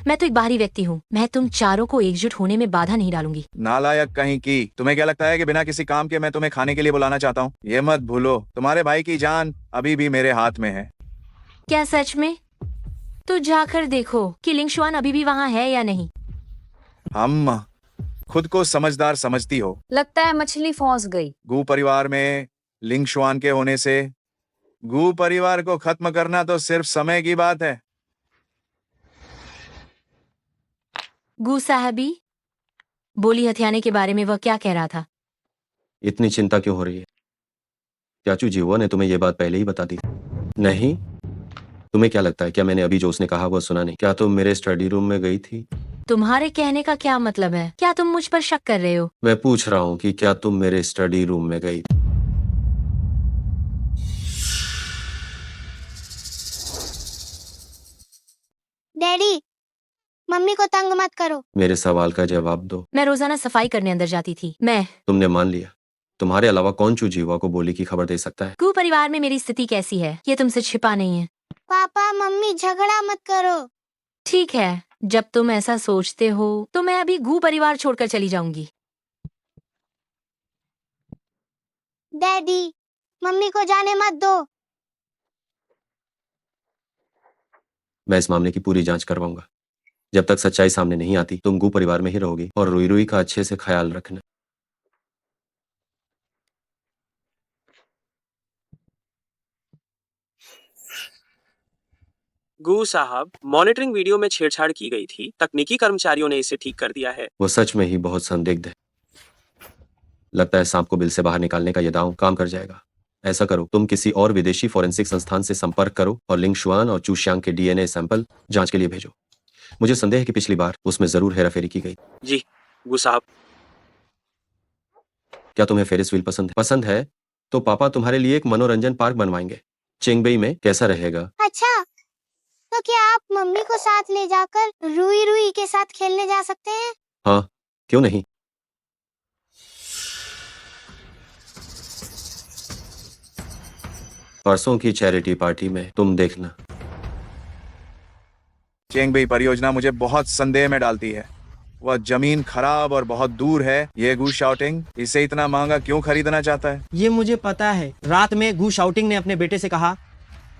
मैं तो एक बाहरी व्यक्ति हूँ। मैं तुम चारों को एकजुट होने में बाधा नहीं डालूंगी। नालायक कहीं की, तुम्हें क्या लगता है कि बिना किसी काम के मैं तुम्हें खाने के लिए बुलाना चाहता हूँ? ये मत भूलो, तुम्हारे भाई की जान अभी भी मेरे हाथ में है। क्या सच में? तो जाकर देखो कि लिंगशुआन अभी भी वहाँ है या नहीं। हम खुद को समझदार समझती हो। लगता है मछली फंस गई। गू परिवार में लिंगशुआन के होने से गू परिवार को खत्म करना तो सिर्फ समय की बात है। गू साहबी, बोली हथियाने के बारे में वह क्या कह रहा था? इतनी चिंता क्यों हो रही है? क्या चू जिहुआ ने तुम्हें ये बात पहले ही बता दी? नहीं? तुम्हें क्या लगता है, क्या मैंने अभी जो उसने कहा वो सुना नहीं? क्या तुम मेरे स्टडी रूम में गई थी? तुम्हारे कहने का क्या मतलब है? क्या तुम मुझ पर शक कर रहे हो? मैं पूछ रहा हूँ कि क्या तुम मेरे स्टडी रूम में गई? डैडी, मम्मी को तंग मत करो। मेरे सवाल का जवाब दो। मैं रोजाना सफाई करने अंदर जाती थी। तुमने मान लिया। तुम्हारे अलावा कौन चू जिहुआ को बोली की खबर दे सकता है? गू परिवार में मेरी स्थिति कैसी है ये तुमसे छिपा नहीं है। पापा मम्मी झगड़ा मत करो। ठीक है, जब तुम ऐसा सोचते हो तो मैं अभी गू परिवार छोड़कर चली जाऊंगी। डैडी, मम्मी को जाने मत दो। मैं इस मामले की पूरी जांच करवाऊंगा। जब तक सच्चाई सामने नहीं आती तुम गू परिवार में ही रहोगी और रुई रुई का अच्छे से ख्याल रखना। गू साहब, मॉनिटरिंग वीडियो में छेड़छाड़ की गई थी। तकनीकी कर्मचारियों ने इसे ठीक कर दिया है। वो सच में ही बहुत संदिग्ध है। लगता है सांप को बिल से बाहर निकालने का ये दांव काम कर जाएगा। ऐसा करो, तुम किसी और विदेशी फोरेंसिक संस्थान से संपर्क करो और लिंग शुआन और चू शांग के डीएनए सैंपल जांच के लिए भेजो। मुझे संदेह है कि पिछली बार उसमें जरूर हेराफेरी की गई। जी गु साहब। क्या तुम्हें फेरिस व्हील पसंद है तो पापा तुम्हारे लिए एक मनोरंजन पार्क बनवाएंगे। चेंगबई में कैसा रहेगा? अच्छा, तो क्या आप मम्मी को साथ ले जाकर रुई रुई के साथ खेलने जा सकते हैं? हाँ, क्यों नहीं। परसों की चैरिटी पार्टी में तुम देखना। चेंगबई परियोजना मुझे बहुत संदेह में डालती है। वह जमीन खराब और बहुत दूर है। ये गू शाउटिंग इसे इतना महंगा क्यों खरीदना चाहता है? ये मुझे पता है। रात में गू शाउटिंग ने अपने बेटे से कहा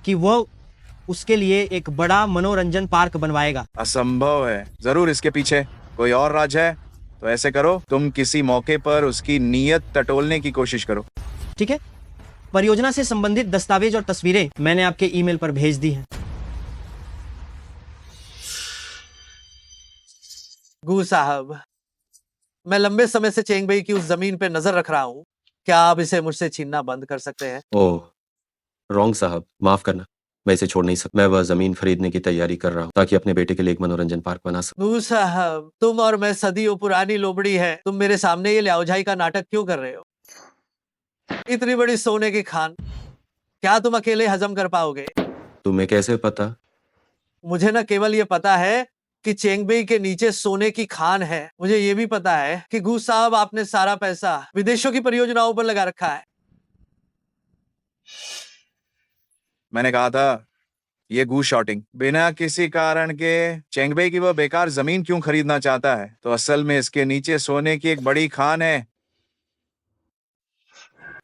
कि वो उसके लिए एक बड़ा मनोरंजन पार्क बनवाएगा। असंभव है। जरूर इसके पीछे कोई और राज है। तो ऐसे करो, तुम किसी मौके पर उसकी नीयत टटोलने की कोशिश करो। ठीक है, परियोजना से संबंधित दस्तावेज और तस्वीरें मैंने आपके ईमेल पर भेज दी हैं। गू साहब, मैं लंबे समय से चेंगबई की उस जमीन पे नजर रख रहा हूँ। क्या आप इसे मुझसे छीनना बंद कर सकते हैं? ओह, रॉन्ग साहब, माफ करना, मैं इसे छोड़ नहीं सकता। मैं वह जमीन खरीदने की तैयारी कर रहा हूँ ताकि अपने बेटे के लिए एक मनोरंजन पार्क बना सकूं। गू साहब, तुम और मैं सदियों पुरानी लोबड़ी है। तुम मेरे सामने ये ल्याओझाई का नाटक क्यों कर रहे हो? इतनी बड़ी सोने की खान क्या तुम अकेले हजम कर पाओगे? तुम्हें कैसे पता? मुझे न केवल ये पता है कि चेंगबई के नीचे सोने की खान है, मुझे ये भी पता है कि गू साहब आपने सारा पैसा विदेशों की परियोजनाओं पर लगा रखा है। मैंने कहा था ये गू शॉटिंग बिना किसी कारण के चेंगबई की वह बेकार जमीन क्यों खरीदना चाहता है? तो असल में इसके नीचे सोने की एक बड़ी खान है।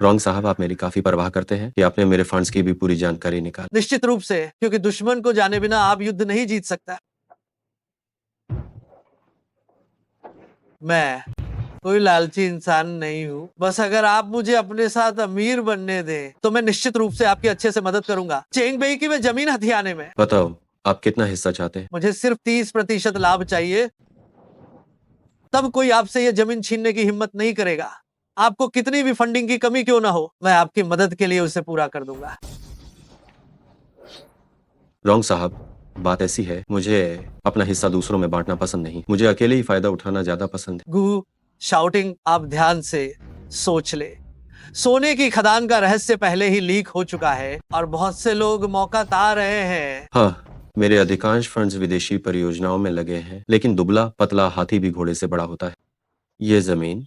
रॉन्ग साहब, आप मेरी काफी परवाह करते हैं कि आपने मेरे फंड्स की भी पूरी जानकारी निकाल। निश्चित रूप से, क्योंकि दुश्मन को जाने बिना आप युद्ध नहीं जीत सकता। मैं कोई लालची इंसान नहीं हूँ। बस अगर आप मुझे अपने साथ अमीर बनने दें तो मैं निश्चित रूप से आपकी अच्छे से मदद करूंगा चेंगबई की मैं जमीन हथियाने में। बताओ, आप कितना हिस्सा चाहते हैं? मुझे सिर्फ 30% लाभ चाहिए, तब कोई आपसे ये जमीन छीनने की हिम्मत नहीं करेगा। आपको कितनी भी फंडिंग की कमी क्यों ना हो, मैं आपकी मदद के लिए उसे पूरा कर दूंगा। रॉन्ग साहब, बात ऐसी है, मुझे अपना हिस्सा दूसरों में बांटना पसंद नहीं। मुझे अकेले ही फायदा उठाना ज्यादा पसंद है। गू शाउटिंग, आप ध्यान से सोच ले। सोने की खदान का रहस्य पहले ही लीक हो चुका है और बहुत से लोग मौका ता रहे हैं। हाँ, मेरे अधिकांश फंड्स विदेशी परियोजनाओं में लगे हैं, लेकिन दुबला पतला हाथी भी घोड़े से बड़ा होता है। ये जमीन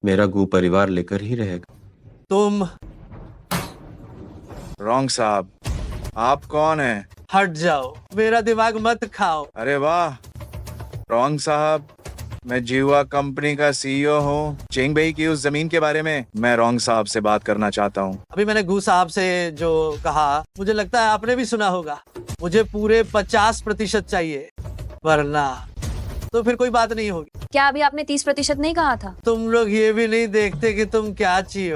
मेरा गू परिवार लेकर ही रहेगा। तुम रॉन्ग साहब, आप कौन हैं? हट जाओ, मेरा दिमाग मत खाओ। अरे वाह, रॉन्ग साहब, मैं जिहुआ कंपनी का सीईओ हूँ। चेंगबई की उस जमीन के बारे में मैं रॉन्ग साहब से बात करना चाहता हूँ। अभी मैंने गू साहब से जो कहा, मुझे लगता है आपने भी सुना होगा। मुझे पूरे 50% चाहिए, वरना तो फिर कोई बात नहीं होगी। क्या अभी आपने 30% नहीं कहा था? तुम लोग ये भी नहीं देखते कि तुम क्या चाहिए।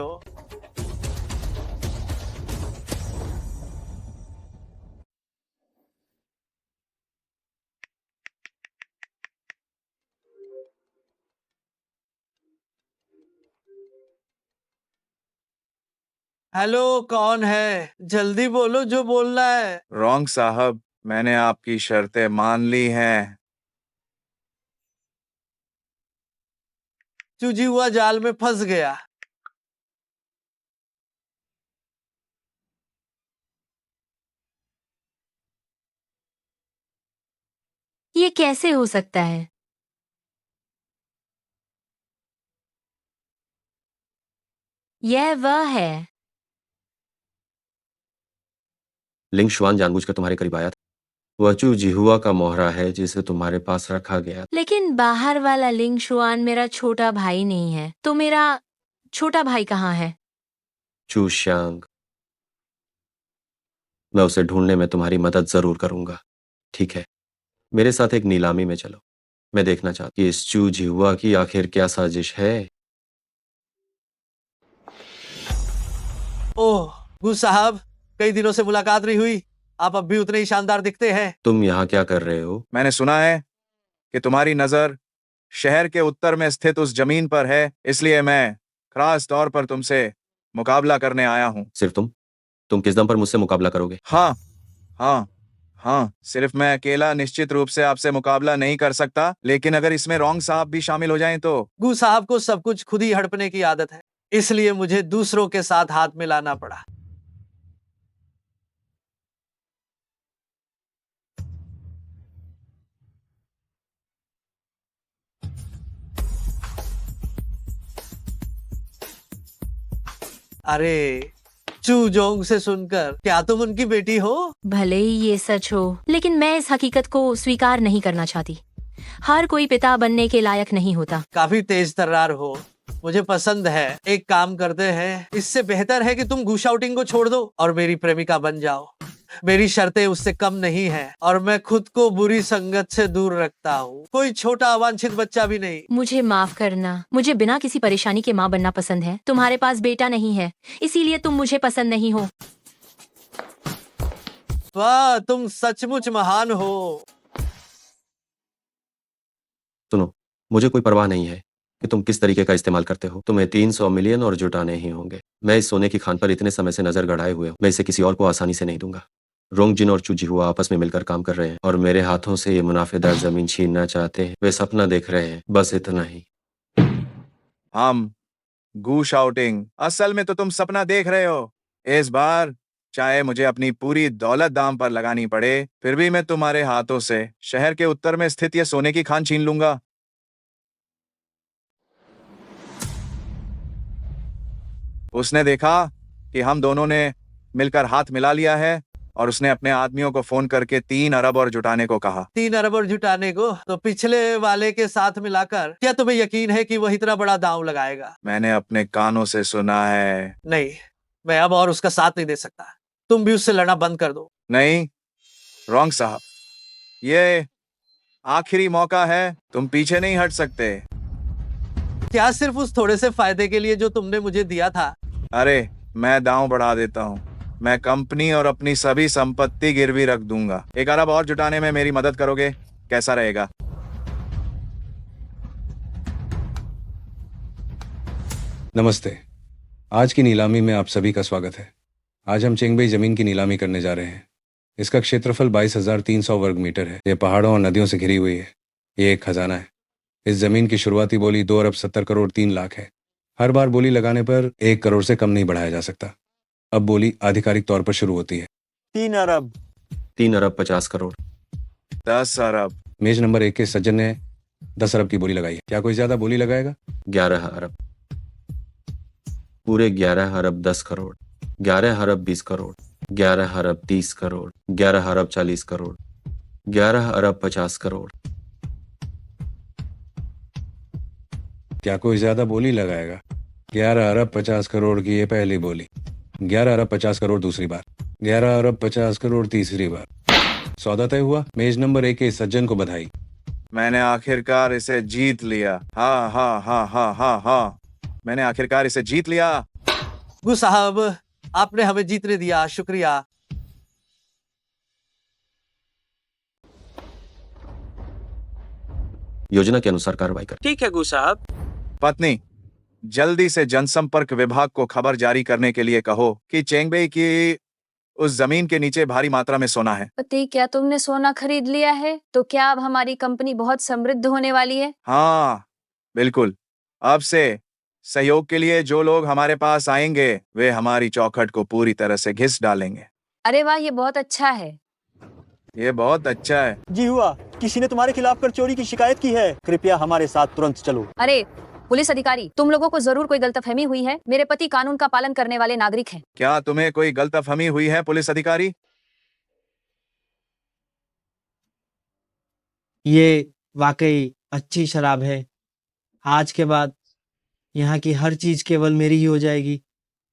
हेलो, कौन है? जल्दी बोलो जो बोलना है। रॉन्ग साहब, मैंने आपकी शर्तें मान ली हैं। चूजी हुआ जाल में फंस गया। ये कैसे हो सकता है? यह वह है। लिंग शुआन जानबूझकर तुम्हारे करीब आया था। वह चू जिहुआ का मोहरा है जिसे तुम्हारे पास रखा गया। लेकिन बाहर वाला लिंग शुआन मेरा छोटा भाई नहीं है, तो मेरा छोटा भाई कहाँ है? चू शांग, मैं उसे ढूंढने में तुम्हारी मदद जरूर करूंगा। ठीक है, मेरे साथ एक नीलामी में चलो। मैं देखना चाहता हूं कि इस चू जिहुआ की आखिर क्या साजिश है। ओह गू साहब, कई दिनों से मुलाकात नहीं हुई। आप अब भी उतने ही शानदार दिखते हैं। तुम यहाँ क्या कर रहे हो? मैंने सुना है कि तुम्हारी नजर शहर के उत्तर में स्थित उस जमीन पर है, इसलिए मैं खास तौर पर तुमसे मुकाबला करने आया हूँ। सिर्फ तुम किस दम पर मुझसे मुकाबला करोगे? हाँ हाँ हाँ, सिर्फ मैं अकेला निश्चित रूप से आपसे मुकाबला नहीं कर सकता, लेकिन अगर इसमें रॉन्ग साहब भी शामिल हो जाएं तो। गू साहब को सब कुछ खुद ही हड़पने की आदत है, इसलिए मुझे दूसरों के साथ हाथ मिलाना पड़ा। अरे चू जोंग से सुनकर क्या तुम उनकी बेटी हो? भले ही ये सच हो, लेकिन मैं इस हकीकत को स्वीकार नहीं करना चाहती। हर कोई पिता बनने के लायक नहीं होता। काफी तेज तर्रार हो, मुझे पसंद है। एक काम करते हैं, इससे बेहतर है कि तुम गू शाउटिंग को छोड़ दो और मेरी प्रेमिका बन जाओ। मेरी शर्तें उससे कम नहीं है और मैं खुद को बुरी संगत से दूर रखता हूँ। कोई छोटा अवांछित बच्चा भी नहीं। मुझे माफ करना, मुझे बिना किसी परेशानी के माँ बनना पसंद है। तुम्हारे पास बेटा नहीं है, इसीलिए तुम मुझे पसंद नहीं हो। वाह, तुम सचमुच महान हो। सुनो, मुझे कोई परवाह नहीं है कि तुम किस तरीके का इस्तेमाल करते हो। तुम्हें 300 मिलियन और जुटाने ही होंगे। मैं इस सोने की खान पर इतने समय से नजर गड़ाए हुए हूँ। मैं इसे किसी और को आसानी से नहीं दूंगा। रोंगजिन और चूजिहुआ आपस में मिलकर काम कर रहे हैं और मेरे हाथों से ये मुनाफेदार जमीन छीनना चाहते हैं। वे सपना देख रहे हैं, बस इतना ही। हम गू शाउटिंग, असल में तो तुम सपना देख रहे हो। इस बार चाहे मुझे अपनी पूरी दौलत दाम पर लगानी पड़े, फिर भी मैं तुम्हारे हाथों से शहर के उत्तर में स्थित ये सोने की खान छीन लूंगा। उसने देखा कि हम दोनों ने मिलकर हाथ मिला लिया है और उसने अपने आदमियों को फोन करके 3 अरब और जुटाने को कहा। 3 अरब और जुटाने को? तो पिछले वाले के साथ मिलाकर क्या तुम्हें यकीन है कि वह इतना बड़ा दांव लगाएगा? मैंने अपने कानों से सुना है। नहीं, मैं अब और उसका साथ नहीं दे सकता। तुम भी उससे लड़ना बंद कर दो। नहीं रॉन्ग साहब, ये आखिरी मौका है, तुम पीछे नहीं हट सकते। क्या सिर्फ उस थोड़े से फायदे के लिए जो तुमने मुझे दिया था? अरे मैं दांव बढ़ा देता हूँ। मैं कंपनी और अपनी सभी संपत्ति गिरवी रख दूंगा। 1 अरब और जुटाने में मेरी मदद करोगे? कैसा रहेगा? नमस्ते। आज की नीलामी में आप सभी का स्वागत है। आज हम चेंगबई जमीन की नीलामी करने जा रहे हैं। इसका क्षेत्रफल 22,300 वर्ग मीटर है। ये पहाड़ों और नदियों से घिरी हुई है। ये एक खजाना है। इस जमीन की शुरुआती बोली 2 अरब 70 करोड़ 3 लाख है। हर बार बोली लगाने पर 1 करोड़ से कम नहीं बढ़ाया जा सकता। अब बोली आधिकारिक तौर पर शुरू होती है। 3 अरब 3 अरब 50 करोड़ 10 अरब। मेज नंबर 1 के सज्जन ने 10 अरब की बोली लगाई है। क्या कोई ज्यादा बोली लगाएगा? 11 अरब, पूरे 11 अरब 10 करोड़, 11 अरब 20 करोड़, 11 अरब 30 करोड़, 11 अरब 40 करोड़, 11 अरब 50 करोड़। क्या कोई ज्यादा बोली लगाएगा? 11 अरब 50 करोड़ की ये पहली बोली, 11 अरब 50 करोड़ दूसरी बार, 11 अरब 50 करोड़ तीसरी बार। सौदा तय हुआ। मेज नंबर 1 के सज्जन को बधाई। मैंने आखिरकार इसे जीत लिया। हाँ हाँ हाँ हाँ हाँ हाँ, मैंने आखिरकार इसे जीत लिया। गु साहब, आपने हमें जीतने दिया, शुक्रिया। योजना के अनुसार कार्रवाई कर। ठीक है गू साहब। पत्नी, जल्दी से जनसंपर्क विभाग को खबर जारी करने के लिए कहो कि चेंगबई की उस जमीन के नीचे भारी मात्रा में सोना है। पति, क्या तुमने सोना खरीद लिया है? तो क्या अब हमारी कंपनी बहुत समृद्ध होने वाली है? हाँ बिल्कुल। अब से सहयोग के लिए जो लोग हमारे पास आएंगे वे हमारी चौखट को पूरी तरह से घिस डालेंगे। अरे वाह, ये बहुत अच्छा है। ये बहुत अच्छा है। जी हुआ, किसी ने तुम्हारे खिलाफ कर चोरी की शिकायत की है। कृपया हमारे साथ तुरंत चलो। अरे पुलिस अधिकारी, तुम लोगों को जरूर कोई गलतफहमी हुई है। मेरे पति कानून का पालन करने वाले नागरिक हैं। क्या तुम्हें कोई गलतफहमी हुई है पुलिस अधिकारी? ये वाकई अच्छी शराब है। आज के बाद यहाँ की हर चीज केवल मेरी ही हो जाएगी।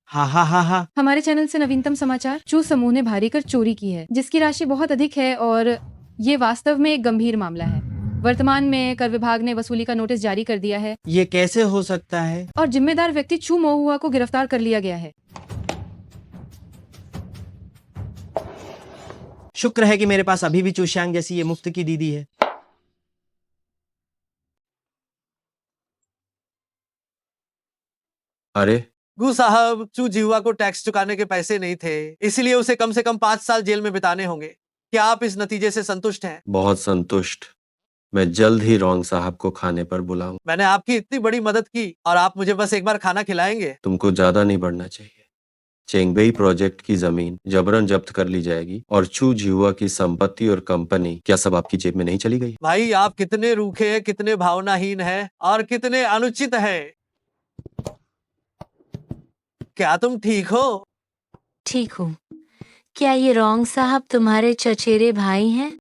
हा हा हा हा। हमारे चैनल से नवीनतम समाचार। चू समूह ने भारी कर चोरी की है, जिसकी राशि बहुत अधिक है और ये वास्तव में एक गंभीर मामला है। वर्तमान में कर विभाग ने वसूली का नोटिस जारी कर दिया है। ये कैसे हो सकता है? और जिम्मेदार व्यक्ति चू मोहुआ को गिरफ्तार कर लिया गया है। शुक्र है कि मेरे पास अभी भी चूशांग जैसी ये मुफ्त की दीदी है। अरे गू साहब, चू जिहुआ को टैक्स चुकाने के पैसे नहीं थे, इसलिए उसे कम से कम 5 साल जेल में बिताने होंगे। क्या आप इस नतीजे से संतुष्ट हैं? बहुत संतुष्ट। मैं जल्द ही रॉन्ग साहब को खाने पर बुलाऊं। मैंने आपकी इतनी बड़ी मदद की और आप मुझे बस एक बार खाना खिलाएंगे? तुमको ज्यादा नहीं बढ़ना चाहिए। चेंगबई प्रोजेक्ट की जमीन जबरन जब्त कर ली जाएगी और चू जिहुआ की संपत्ति और कंपनी क्या सब आपकी जेब में नहीं चली गई? भाई, आप कितने रूखे हैं, कितने भावनाहीन हैं और कितने अनुचित हैं। क्या तुम ठीक हो? ठीक हूँ। क्या ये रॉन्ग साहब तुम्हारे चचेरे भाई हैं?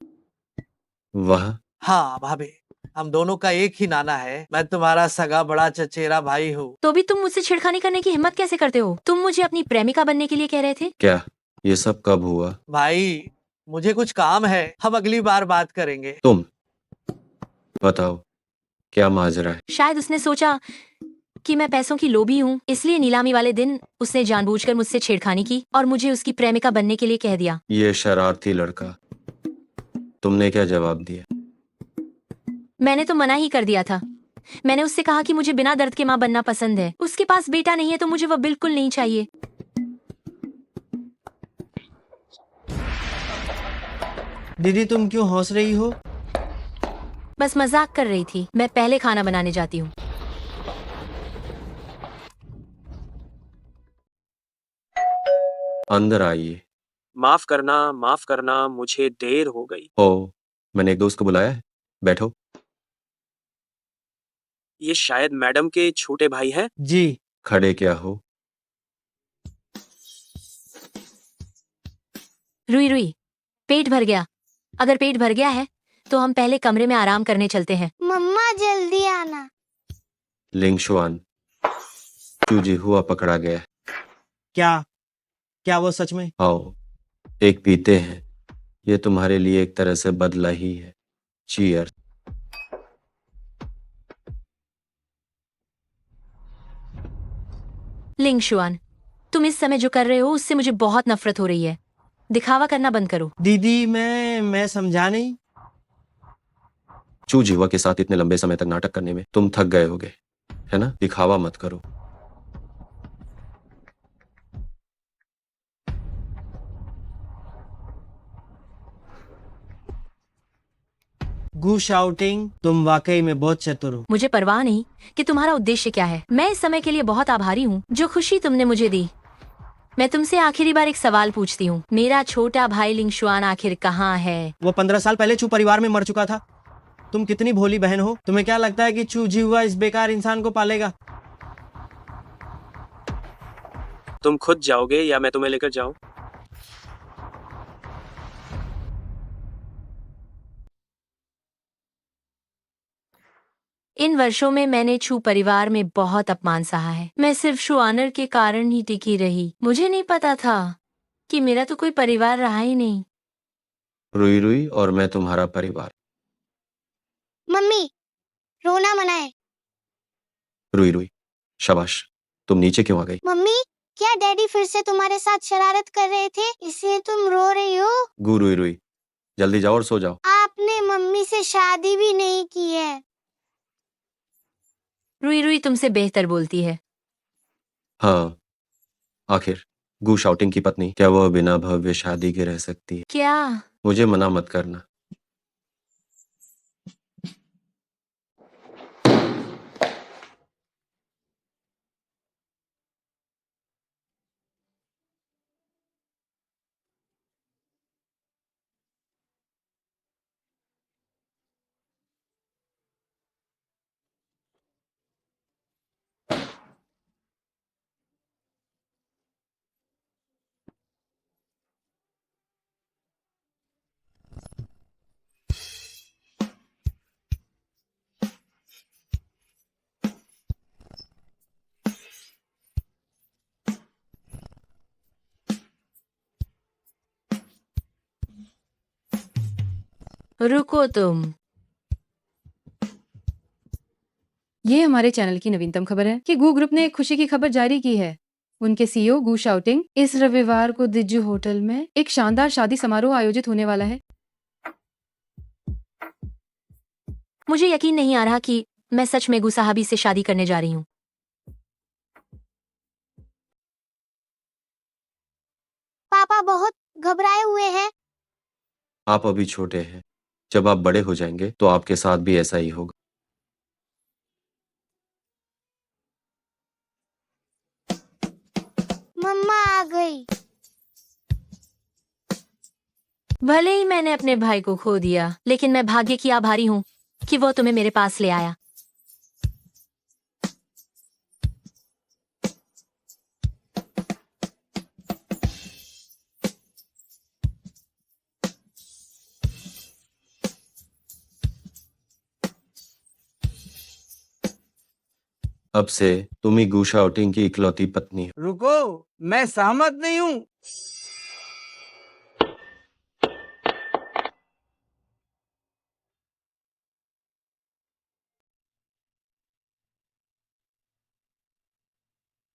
वह हाँ भाभी, हम दोनों का एक ही नाना है। मैं तुम्हारा सगा बड़ा चचेरा भाई हूँ। तो भी तुम मुझसे छिड़खानी करने की हिम्मत कैसे करते हो? तुम मुझे अपनी प्रेमिका बनने के लिए कह रहे थे। क्या ये सब कब हुआ? भाई, मुझे कुछ काम है, हम अगली बार बात करेंगे। तुम बताओ क्या माजरा है? शायद उसने सोचा कि मैं पैसों की लोभी हूँ, इसलिए नीलामी वाले दिन उसने जानबूझकर मुझसे छेड़खानी की और मुझे उसकी प्रेमिका बनने के लिए कह दिया। ये शरारती लड़का। तुमने क्या जवाब दिया? मैंने तो मना ही कर दिया था। मैंने उससे कहा कि मुझे बिना दर्द के माँ बनना पसंद है। उसके पास बेटा नहीं है तो मुझे वह बिल्कुल नहीं चाहिए। दीदी तुम क्यों हंस रही हो? बस मजाक कर रही थी। मैं पहले खाना बनाने जाती हूँ। अंदर आइए। माफ करना, मुझे देर हो गई। ओ, मैंने एक दोस्त को बुलाया है। बैठो। ये शायद मैडम के छोटे भाई हैं। जी। खड़े क्या हो? रुई रुई, पेट भर गया। अगर पेट भर गया है तो हम पहले कमरे में आराम करने चलते हैं। मम्मा जल्दी आना। लिंगशुआन, चू जिहुआ पकड़ा गया है। क्या क्या वो सच में? आओ एक पीते हैं। ये तुम्हारे लिए एक तरह से बदला ही है। चीयर। लिंगशुआन, तुम इस समय जो कर रहे हो उससे मुझे बहुत नफरत हो रही है। दिखावा करना बंद करो। दीदी मैं समझा नहीं। चू जिहुआ के साथ इतने लंबे समय तक नाटक करने में तुम थक गए होगे, है ना? दिखावा मत करो। गू शाउटिंग, तुम वाकई में बहुत चतुर हो। मुझे परवाह नहीं कि तुम्हारा उद्देश्य क्या है। मैं इस समय के लिए बहुत आभारी हूँ जो खुशी तुमने मुझे दी। मैं तुमसे आखिरी बार एक सवाल पूछती हूँ। मेरा छोटा भाई लिंगशुआन आखिर कहाँ है? वो 15 साल पहले चू परिवार में मर चुका था। तुम कितनी भोली बहन हो। तुम्हें क्या लगता है कि चू जिहुआ इस बेकार इंसान को पालेगा? तुम खुद जाओगे या मैं तुम्हें लेकर जाऊं? इन वर्षों में मैंने छू परिवार में बहुत अपमान सहा है। मैं सिर्फ शुआनर के कारण ही टिकी रही। मुझे नहीं पता था कि मेरा तो कोई परिवार रहा ही नहीं। रुई रुई और मैं तुम्हारा परिवार। मम्मी, रोना मनाए। रुई रुई, शाबाश। तुम नीचे क्यों आ गई? मम्मी, क्या डैडी फिर से तुम्हारे साथ शरारत कर रहे थे, इसलिए तुम रो रही हो? गु रुई रुई, जल्दी जाओ और सो जाओ। आपने मम्मी से शादी भी नहीं की है। रुई रुई तुमसे बेहतर बोलती है। हाँ, आखिर गु शाउटिंग की पत्नी, क्या वह बिना भव्य शादी के रह सकती है? क्या? मुझे मना मत करना। रुको तुम। ये हमारे चैनल की नवीनतम खबर है कि गू ग्रुप ने एक खुशी की खबर जारी की है। उनके सीईओ गू शाउटिंग इस रविवार को दिज्जू होटल में एक शानदार शादी समारोह आयोजित होने वाला है। मुझे यकीन नहीं आ रहा कि मैं सच में गू साहबी से शादी करने जा रही हूँ। पापा बहुत घबराए हुए हैं। आप अभी छोटे हैं, जब आप बड़े हो जाएंगे तो आपके साथ भी ऐसा ही होगा। मम्मा आ गई। भले ही मैंने अपने भाई को खो दिया, लेकिन मैं भाग्य की आभारी हूँ कि वो तुम्हें मेरे पास ले आया। अब से तुम ही गूशा आउटिंग की इकलौती पत्नी हो। रुको, मैं सहमत नहीं हूँ।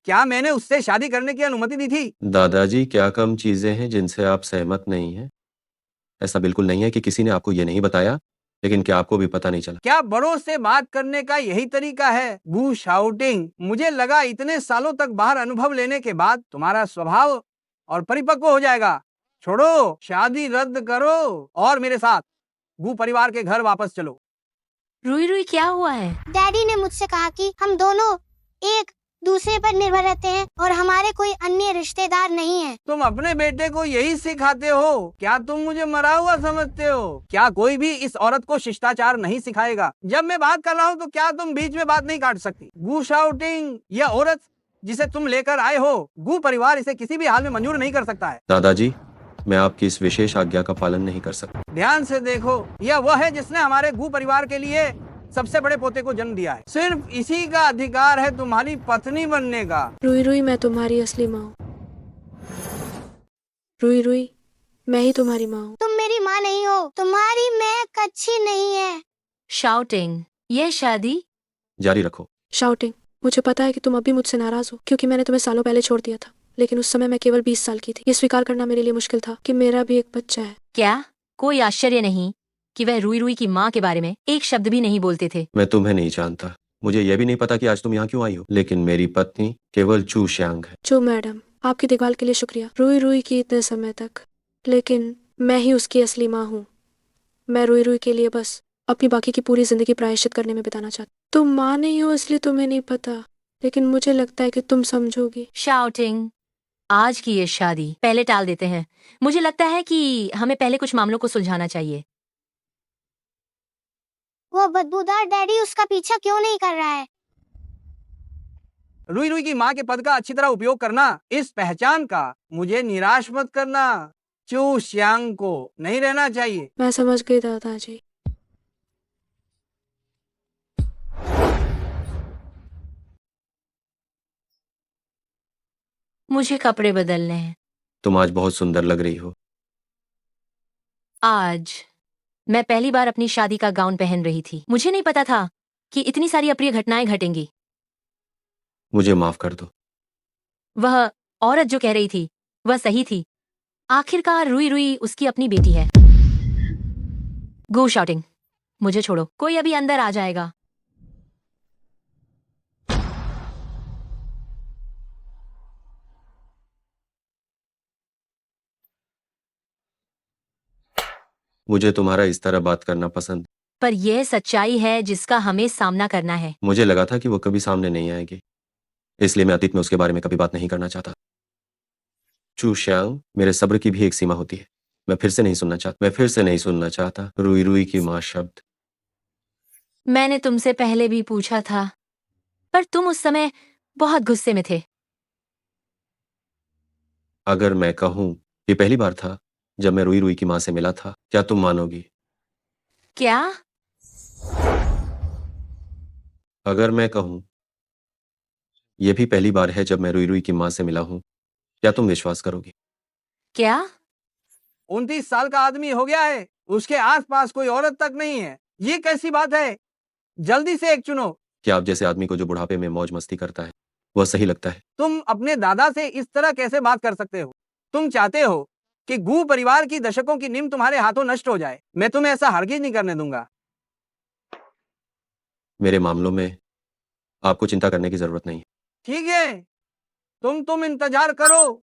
क्या मैंने उससे शादी करने की अनुमति दी थी? दादाजी, क्या कम चीजें हैं जिनसे आप सहमत नहीं हैं? ऐसा बिल्कुल नहीं है कि किसी ने आपको ये नहीं बताया, लेकिन क्या आपको भी पता नहीं चला? क्या बड़ों से बात करने का यही तरीका है? बू शाउटिंग। मुझे लगा इतने सालों तक बाहर अनुभव लेने के बाद तुम्हारा स्वभाव और परिपक्व हो जाएगा। छोड़ो, शादी रद्द करो और मेरे साथ बू परिवार के घर वापस चलो। रुई रुई, क्या हुआ है? डैडी ने मुझसे कहा कि हम दोनों एक दूसरे पर निर्भर रहते हैं और हमारे कोई अन्य रिश्तेदार नहीं है। तुम अपने बेटे को यही सिखाते हो? क्या तुम मुझे मरा हुआ समझते हो? क्या कोई भी इस औरत को शिष्टाचार नहीं सिखाएगा? जब मैं बात कर रहा हूँ तो क्या तुम बीच में बात नहीं काट सकती? गू शाउटिंग, यह औरत जिसे तुम लेकर आए हो, गू परिवार इसे किसी भी हाल में मंजूर नहीं कर सकता है। दादाजी, मैं आपकी इस विशेष आज्ञा का पालन नहीं कर सकता। ध्यान से देखो, यह वह है जिसने हमारे गू परिवार के लिए सबसे बड़े पोते को जन्म दिया है। सिर्फ इसी का अधिकार है तुम्हारी पत्नी बनने का। रुई रुई, मैं तुम्हारी असली माँ हूँ। रुई रुई, मैं ही तुम्हारी माँ हूँ। तुम मेरी माँ नहीं हो, तुम्हारी महक अच्छी नहीं है। शाउटिंग, यह शादी? जारी रखो। शाउटिंग, मुझे पता है कि तुम अभी मुझसे नाराज हो क्योंकि मैंने तुम्हें सालों पहले छोड़ दिया था, लेकिन उस समय मैं केवल 20 साल की थी। ये स्वीकार करना मेरे लिए मुश्किल था कि मेरा भी एक बच्चा है। क्या कोई आश्चर्य नहीं कि वह रुई रुई की माँ के बारे में एक शब्द भी नहीं बोलते थे। मैं तुम्हें नहीं जानता, मुझे यह भी नहीं पता कि आज तुम यहाँ क्यों आई हो, लेकिन मेरी पत्नी केवल चू श्यांग है। चू मैडम, आपकी देखभाल के लिए शुक्रिया। रुई रुई की इतने समय तक, लेकिन मैं ही उसकी असली माँ हूँ। मैं रुई रुई के लिए बस अपनी बाकी की पूरी जिंदगी प्रायश्चित करने में बिताना चाहती। तुम माँ नहीं हो इसलिए तुम्हें नहीं पता, लेकिन मुझे लगता है कि तुम समझोगी। शाउटिंग, आज की ये शादी पहले टाल देते हैं। मुझे लगता है कि हमें पहले कुछ मामलों को सुलझाना चाहिए। वो बदबूदार डैडी उसका पीछा क्यों नहीं कर रहा है? रुई रुई की माँ के पद का अच्छी तरह उपयोग करना, इस पहचान का। मुझे निराश मत करना। चू श्यांग को नहीं रहना चाहिए। मैं समझ गई दादाजी। मुझे कपड़े बदलने हैं। तुम आज बहुत सुंदर लग रही हो। आज मैं पहली बार अपनी शादी का गाउन पहन रही थी। मुझे नहीं पता था कि इतनी सारी अप्रिय घटनाएं घटेंगी। मुझे माफ कर दो। वह औरत जो कह रही थी वह सही थी। आखिरकार रुई रुई उसकी अपनी बेटी है। गो शाउटिंग, मुझे छोड़ो, कोई अभी अंदर आ जाएगा। मुझे तुम्हारा इस तरह बात करना पसंद। पर यह सच्चाई है जिसका हमें सामना करना है। मुझे लगा था कि वो कभी सामने नहीं आएगी, इसलिए मैं अतीत में उसके बारे में कभी बात नहीं करना चाहता। चू श्यांग, मेरे सब्र की भी एक सीमा होती है। मैं फिर से नहीं सुनना चाहता रुई रुई की माँ शब्द। मैंने तुमसे पहले भी पूछा था, पर तुम उस समय बहुत गुस्से में थे। अगर मैं कहूं ये पहली बार था जब मैं रुई रुई की माँ से मिला था, क्या तुम मानोगी? क्या? अगर मैं कहूं ये भी पहली बार है जब मैं रुई रुई की माँ से मिला हूं, क्या तुम विश्वास करोगी? क्या? 29 साल का आदमी हो गया है, उसके आसपास कोई औरत तक नहीं है। ये कैसी बात है? जल्दी से एक चुनो। क्या आप जैसे आदमी को जो बुढ़ापे में मौज मस्ती करता है वह सही लगता है? तुम अपने दादा से इस तरह कैसे बात कर सकते हो? तुम चाहते हो कि गू परिवार की दशकों की नींव तुम्हारे हाथों नष्ट हो जाए। मैं तुम्हें ऐसा हरगिज नहीं करने दूंगा। मेरे मामलों में आपको चिंता करने की जरूरत नहीं है। ठीक है, तुम इंतजार करो।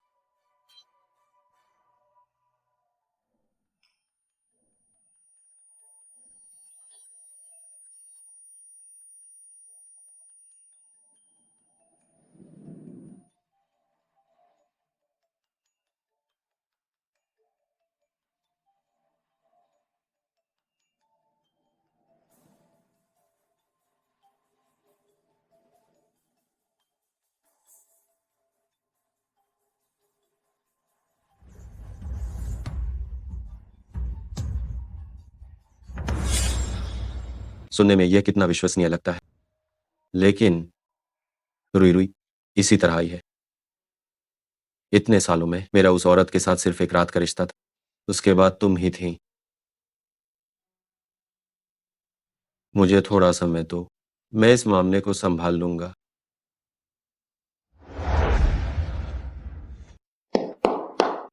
सुनने में यह कितना विश्वसनीय लगता है, लेकिन रुई रुई इसी तरह ही है। इतने सालों में मेरा उस औरत के साथ सिर्फ एक रात का रिश्ता था, उसके बाद तुम ही थी। मुझे थोड़ा समय दो, मैं इस मामले को संभाल लूंगा।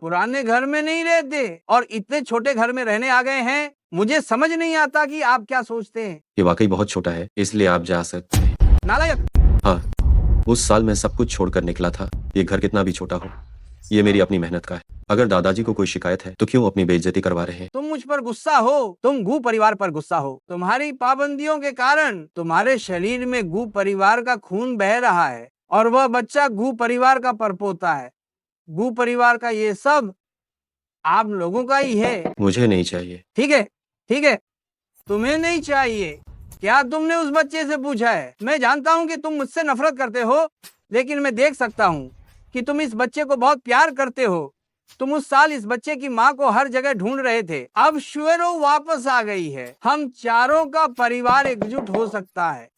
पुराने घर में नहीं रहते और इतने छोटे घर में रहने आ गए हैं। मुझे समझ नहीं आता कि आप क्या सोचते हैं। ये वाकई बहुत छोटा है, इसलिए आप जा सकते हैं। नालायक। हाँ, उस साल मैं सब कुछ छोड़कर निकला था। ये घर कितना भी छोटा हो, ये मेरी अपनी मेहनत का है। अगर दादाजी को कोई शिकायत है तो क्यों अपनी बेइज्जती करवा रहे हैं? तुम मुझ पर गुस्सा हो, तुम गू परिवार पर गुस्सा हो। तुम्हारी पाबंदियों के कारण तुम्हारे शरीर में गू परिवार का खून बह रहा है और वह बच्चा गू परिवार का परपोता है। गू परिवार का ये सब आप लोगों का ही है। मुझे नहीं चाहिए। ठीक है, ठीक है, तुम्हें नहीं चाहिए। क्या तुमने उस बच्चे से पूछा है? मैं जानता हूँ कि तुम मुझसे नफरत करते हो, लेकिन मैं देख सकता हूँ कि तुम इस बच्चे को बहुत प्यार करते हो। तुम उस साल इस बच्चे की माँ को हर जगह ढूंढ रहे थे। अब शुएरो वापस आ गई है। हम चारों का परिवार एकजुट हो सकता है।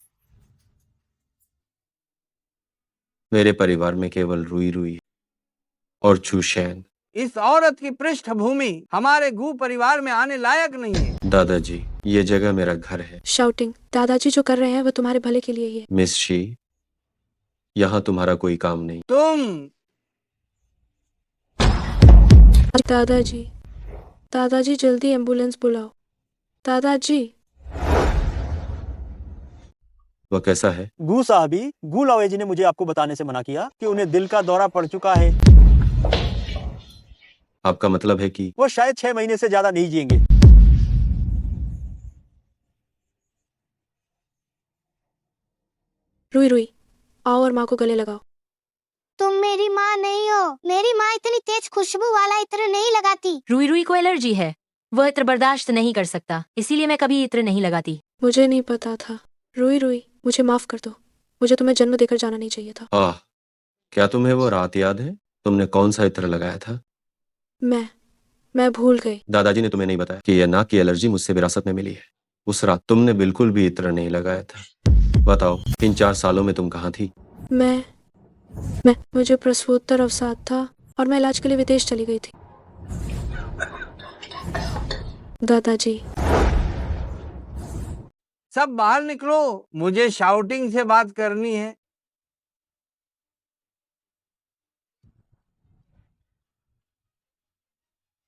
मेरे परिवार में केवल रुई रुई और चूशैन। इस औरत की पृष्ठभूमि हमारे गू परिवार में आने लायक नहीं है। दादाजी, ये जगह मेरा घर है। शाउटिंग, दादाजी जो कर रहे हैं वो तुम्हारे भले के लिए ही है। मिस शी, यहाँ तुम्हारा कोई काम नहीं। तुम दादाजी, दादाजी जल्दी एम्बुलेंस बुलाओ। दादाजी। वह कैसा है? गू साहबी, गू लावे जी ने मुझे आपको बताने से मना किया कि उन्हें दिल का दौरा पड़ चुका है। आपका मतलब है कि वो शायद 6 महीने से ज्यादा नहीं जिएंगे। रुई रुई, आओ और माँ को गले लगाओ। तुम मेरी माँ नहीं हो। मेरी माँ इतनी तेज खुशबू वाला इत्र नहीं लगाती। रुई रुई को एलर्जी है, वह इत्र बर्दाश्त नहीं कर सकता, इसीलिए मैं कभी इत्र नहीं लगाती। मुझे नहीं पता था। रुई रुई, मुझे माफ कर दो। मुझे तुम्हें जन्म देकर जाना नहीं चाहिए था। आह, क्या तुम्हें वो रात याद है? तुमने कौन सा इत्र लगाया था? मैं भूल गई। दादाजी ने तुम्हें नहीं बताया कि यह नाक की एलर्जी मुझसे विरासत में मिली है। उस रात तुमने बिल्कुल भी इत्र नहीं लगाया था। बताओ, इन 4 सालों में तुम कहाँ थी? मुझे प्रसवोत्तर अवसाद था और मैं इलाज के लिए विदेश चली गई थी। दादाजी। सब बाहर निकलो, मुझे शाउटिंग से बात करनी है।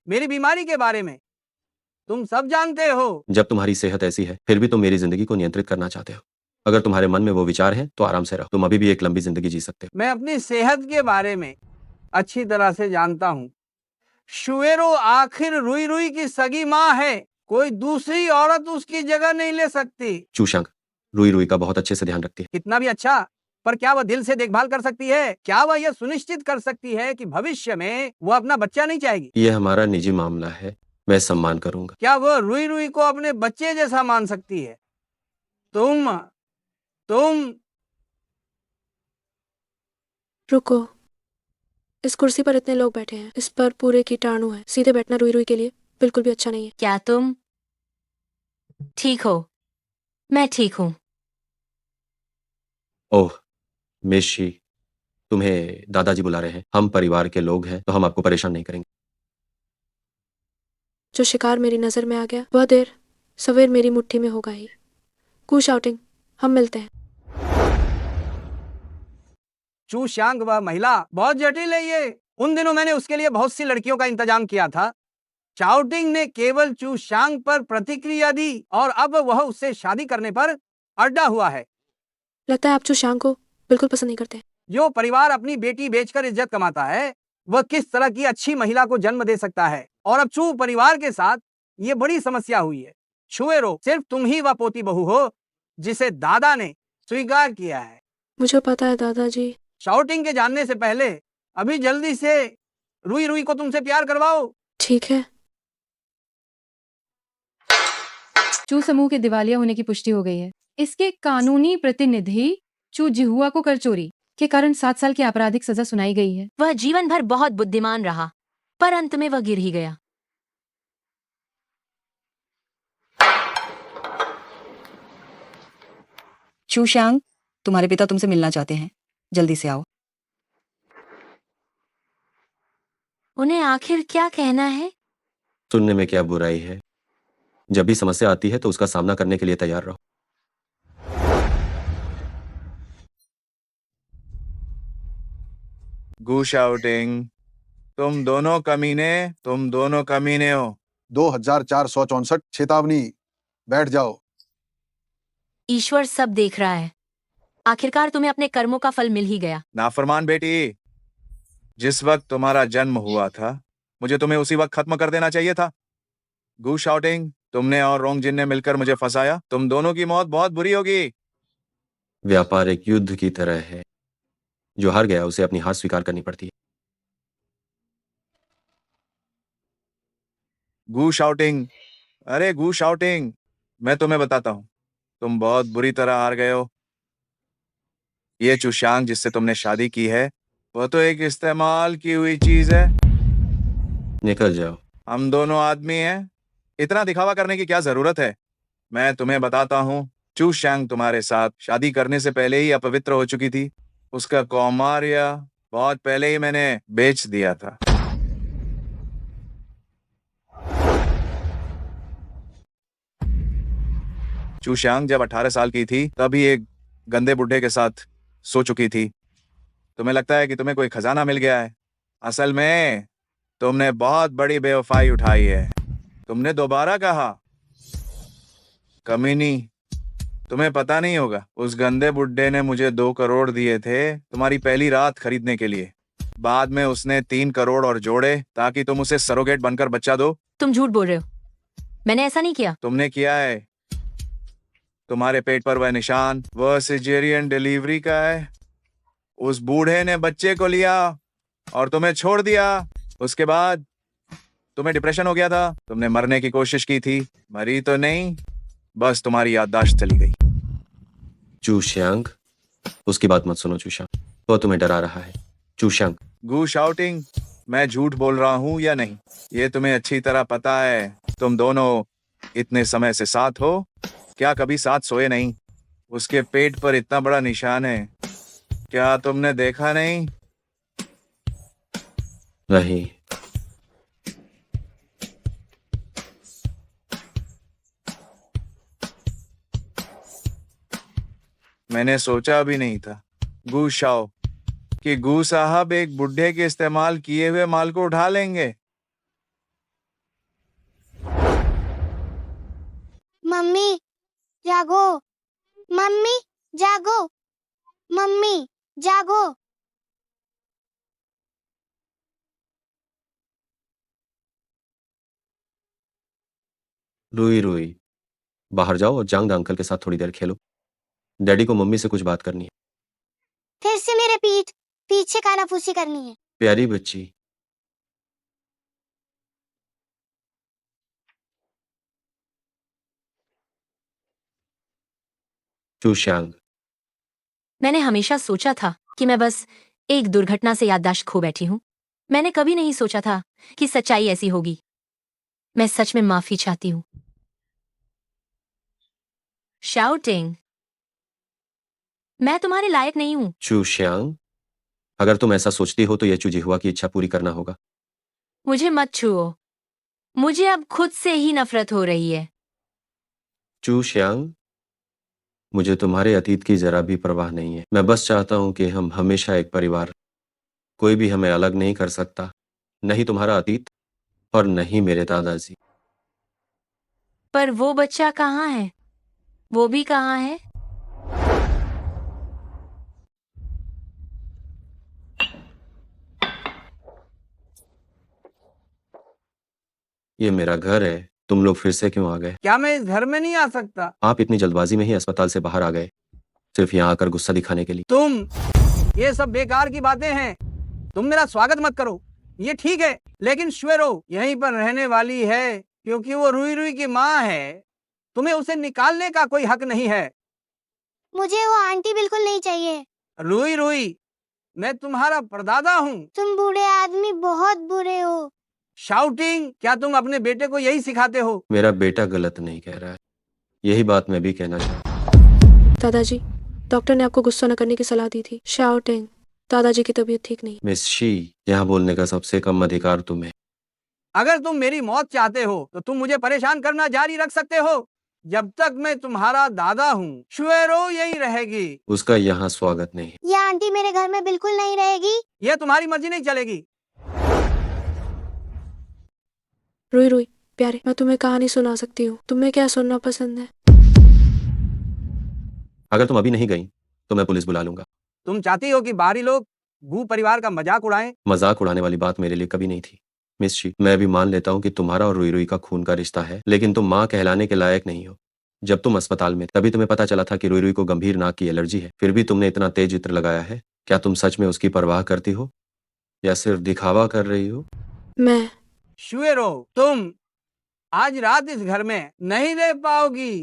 मेरी बीमारी के बारे में तुम सब जानते हो। जब तुम्हारी सेहत ऐसी है, फिर भी तुम मेरी जिंदगी को नियंत्रित करना चाहते हो। अगर तुम्हारे मन में वो विचार हैं, तो आराम से रहो। तुम अभी भी एक लंबी जिंदगी जी सकते हो। मैं अपनी सेहत के बारे में अच्छी तरह से जानता हूँ। शुएरो आखिर रुई रुई की सगी माँ है। कोई दूसरी औरत उसकी जगह नहीं ले सकती। चूशंग रुई रुई का बहुत अच्छे से ध्यान रखती है। कितना भी अच्छा, पर क्या वह दिल से देखभाल कर सकती है? क्या वह यह सुनिश्चित कर सकती है कि भविष्य में वह अपना बच्चा नहीं चाहेगी? यह हमारा निजी मामला है, मैं सम्मान करूंगा। क्या वह रुई रुई को अपने बच्चे जैसा मान सकती है? तुम रुको, इस कुर्सी पर इतने लोग बैठे हैं, इस पर पूरे कीटाणु है। सीधे बैठना रुई रुई के लिए बिल्कुल भी अच्छा नहीं है। क्या तुम ठीक हो? मैं ठीक हूँ। ओह मिस शी, तुम्हें दादाजी बुला रहे हैं। हम परिवार के लोग हैं, तो हम आपको परेशान नहीं करेंगे। जो शिकार मेरी नजर में आ गया, वह देर सवेर मेरी मुट्ठी में होगा ही। कू शाउटिंग, हम मिलते हैं। चू शांग वह महिला बहुत जटिल है। ये उन दिनों मैंने उसके लिए बहुत सी लड़कियों का इंतजाम किया था। शाउटिंग ने केवल चू शांग पर प्रतिक्रिया दी और अब वह उससे शादी करने पर अड्डा हुआ है। लगता है आप चू शांग को बिल्कुल पसंद नहीं करते। जो परिवार अपनी बेटी बेचकर इज्जत कमाता है, वह किस तरह की अच्छी महिला को जन्म दे सकता है? और अब चू परिवार के साथ ये बड़ी समस्या हुई है। शुएरो, सिर्फ तुम ही वह पोती बहू हो जिसे दादा ने स्वीकार किया है। मुझे पता है दादाजी। शाउटिंग के जानने से पहले अभी जल्दी से रुई रुई को तुमसे प्यार करवाओ। ठीक है। चू समूह के दिवालिया होने की पुष्टि हो गई है। इसके कानूनी प्रतिनिधि चू जिहुआ को कर चोरी के कारण 7 साल की आपराधिक सजा सुनाई गई है। वह जीवन भर बहुत बुद्धिमान रहा, पर अंत में वह गिर ही गया। चूशांग, तुम्हारे पिता तुमसे मिलना चाहते हैं, जल्दी से आओ। उन्हें आखिर क्या कहना है? सुनने में क्या बुराई है? जब भी समस्या आती है तो उसका सामना करने के लिए तैयार रहो। गूश आउटिंग। तुम दोनों कमीने हो। 2464 चेतावनी। बैठ जाओ। ईश्वर सब देख रहा है। आखिरकार तुम्हें अपने कर्मों का फल मिल ही गया। नाफरमान बेटी, जिस वक्त तुम्हारा जन्म हुआ था मुझे तुम्हें उसी वक्त खत्म कर देना चाहिए था। गूश आउटिंग, तुमने और रोंगजिन ने मिलकर मुझे फंसाया। तुम दोनों की मौत बहुत बुरी होगी। व्यापार एक युद्ध की तरह है, जो हार गया उसे अपनी हार स्वीकार करनी पड़ती है। गूश आउटिंग, अरे गूश आउटिंग, मैं तुम्हें बताता हूं, तुम बहुत बुरी तरह हार गए हो। ये चूशांग जिससे तुमने शादी की है वो तो एक इस्तेमाल की हुई चीज है। निकल जाओ। हम दोनों आदमी हैं, इतना दिखावा करने की क्या जरूरत है। मैं तुम्हें बताता हूँ, चूशांग तुम्हारे साथ शादी करने से पहले ही अपवित्र हो चुकी थी। उसका कौमार्य बहुत पहले ही मैंने बेच दिया था। चूशांग जब 18 साल की थी तभी एक गंदे बुढ़े के साथ सो चुकी थी। तुम्हें लगता है कि तुम्हें कोई खजाना मिल गया है, असल में तुमने बहुत बड़ी बेवफाई उठाई है। तुमने दोबारा कहा, कमीनी, तुम्हें पता नहीं होगा, उस गंदे बुड्ढे ने मुझे 2 करोड़ दिए थे तुम्हारी पहली रात खरीदने के लिए। बाद में उसने 3 करोड़ और जोड़े ताकि तुम उसे सरोगेट बनकर बच्चा दो। तुम झूठ बोल रहे हो। मैंने ऐसा नहीं किया। तुमने किया है। तुम्हारे पेट पर वह निशान वह सिजेरियन डिलीवरी का है। उस बूढ़े ने बच्चे को लिया और तुम्हें छोड़ दिया। उसके बाद तुम्हें डिप्रेशन हो गया था, तुमने मरने की कोशिश की थी, मरी तो नहीं, बस तुम्हारी याददाश्त चली गई। चूशांग, उसकी बात मत सुनो चूशांग, वो तुम्हें डरा रहा है। चूशांग, गूश आउटिंग, मैं झूठ बोल रहा हूं या नहीं ये तुम्हें अच्छी तरह पता है। तुम दोनों इतने समय से साथ हो, क्या कभी साथ सोए नहीं? उसके पेट पर इतना बड़ा निशान है, क्या तुमने देखा नहीं? नहीं। मैंने सोचा भी नहीं था गूशाओ कि गू साहब एक बुढ़े के इस्तेमाल किए हुए माल को उठा लेंगे। मम्मी जागो, मम्मी जागो, मम्मी जागो। रुई रुई, बाहर जाओ और जांग अंकल के साथ थोड़ी देर खेलो। डैडी को मम्मी से कुछ बात करनी है। फिर से मेरे पीछे कानाफूसी करनी है। प्यारी बच्ची, चूशांग, मैंने हमेशा सोचा था कि मैं बस एक दुर्घटना से याददाश्त खो बैठी हूं। मैंने कभी नहीं सोचा था कि सच्चाई ऐसी होगी। मैं सच में माफी चाहती हूँ। शाउटिंग, मैं तुम्हारे लायक नहीं हूं। चूशांग, अगर तुम ऐसा सोचती हो तो यह चूजिहुआ की इच्छा पूरी करना होगा। मुझे मत छुओ, मुझे अब खुद से ही नफरत हो रही है। चूशांग, मुझे तुम्हारे अतीत की जरा भी परवाह नहीं है। मैं बस चाहता हूं कि हम हमेशा एक परिवार, कोई भी हमें अलग नहीं कर सकता, नहीं तुम्हारा अतीत और नहीं मेरे दादाजी। पर वो बच्चा कहाँ है? वो भी कहाँ है? ये मेरा घर है, तुम लोग फिर से क्यों आ गए? क्या मैं इस घर में नहीं आ सकता? आप इतनी जल्दबाजी में ही अस्पताल से बाहर आ गए, सिर्फ यहाँ आकर गुस्सा दिखाने के लिए। तुम, ये सब बेकार की बातें हैं। तुम मेरा स्वागत मत करो, ये ठीक है, लेकिन श्वेरो यहीं पर रहने वाली है क्योंकि वो रुई रुई की माँ है। तुम्हें उसे निकालने का कोई हक नहीं है। मुझे वो आंटी बिल्कुल नहीं चाहिए। रुई रुई, मैं तुम्हारा परदादा हूँ। तुम बूढ़े आदमी बहुत बुरे हो। शाउटिंग, क्या तुम अपने बेटे को यही सिखाते हो? मेरा बेटा गलत नहीं कह रहा है, यही बात मैं भी कहना चाहता हूँ। दादाजी, डॉक्टर ने आपको गुस्सा न करने की सलाह दी थी। शाउटिंग, दादाजी की तबीयत ठीक नहीं। मिस शी, यहाँ बोलने का सबसे कम अधिकार तुम्हें। अगर तुम मेरी मौत चाहते हो तो तुम मुझे परेशान करना जारी रख सकते हो। जब तक मैं तुम्हारा दादा हूँ, शुएरो यही रहेगी। उसका यहाँ स्वागत नहीं। ये आंटी मेरे घर में बिल्कुल नहीं रहेगी। ये तुम्हारी मर्जी नहीं चलेगी। रुई रुई प्यारे, मैं तुम्हें कहानी सुना सकती हूँ। तुम्हें क्या सुनना पसंद है? अगर तुम अभी नहीं गई तो मैं पुलिस बुला लूंगा। तुम चाहती हो कि बाहरी लोग गू परिवार का मजाक उड़ाएं? मजाक उड़ाने वाली बात मेरे लिए कभी नहीं थी मिस शी। मैं भी मान लेता हूँ कि तुम्हारा और रुई रुई का खून का रिश्ता है, लेकिन तुम माँ कहलाने के लायक नहीं हो। जब तुम अस्पताल में तभी तुम्हें पता चला था कि रुई रुई को गंभीर नाक की एलर्जी है, फिर भी तुमने इतना तेज इत्र लगाया है। क्या तुम सच में उसकी परवाह करती हो या सिर्फ दिखावा कर रही हो? मैं शुएरो, तुम आज रात इस घर में नहीं रह पाओगी।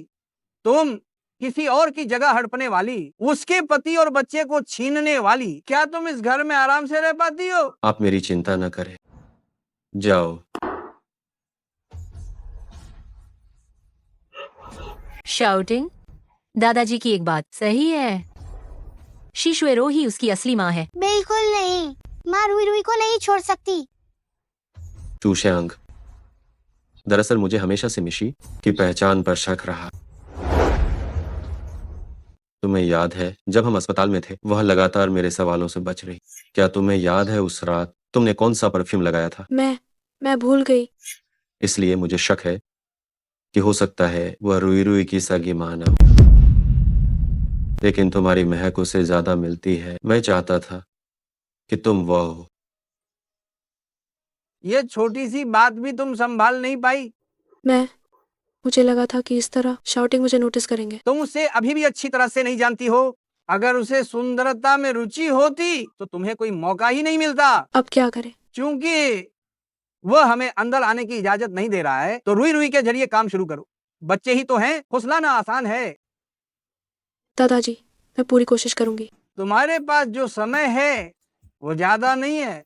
तुम किसी और की जगह हड़पने वाली, उसके पति और बच्चे को छीनने वाली, क्या तुम इस घर में आराम से रह पाती हो? आप मेरी चिंता न करें, जाओ। शाउटिंग, दादाजी की एक बात सही है, शीशुएरो ही उसकी असली माँ है। बिल्कुल नहीं, माँ रुई रुई को नहीं छोड़ सकती। चूशैंग, दरअसल मुझे हमेशा से मिशी की पहचान पर शक रहा। तुम्हें याद है जब हम अस्पताल में थे, वह लगातार मेरे सवालों से बच रही। क्या तुम्हें याद है उस रात तुमने कौन सा परफ्यूम लगाया था? मैं भूल गई। इसलिए मुझे शक है कि हो सकता है वह रुई रुई की सगी मां न हो, लेकिन तुम्हारी महक उसे ज्यादा मिलती है। मैं चाहता था कि तुम वह हो। ये छोटी सी बात भी तुम संभाल नहीं पाई। मुझे लगा था कि इस तरह शाउटिंग मुझे नोटिस करेंगे। तुम उसे अभी भी अच्छी तरह से नहीं जानती हो। अगर उसे सुंदरता में रुचि होती तो तुम्हें कोई मौका ही नहीं मिलता। अब क्या करें? क्योंकि वह हमें अंदर आने की इजाजत नहीं दे रहा है, तो रुई रुई के जरिए काम शुरू करो। बच्चे ही तो हैं, फुसलाना आसान है। दादाजी, मैं पूरी कोशिश करूंगी। तुम्हारे पास जो समय है वो ज्यादा नहीं है।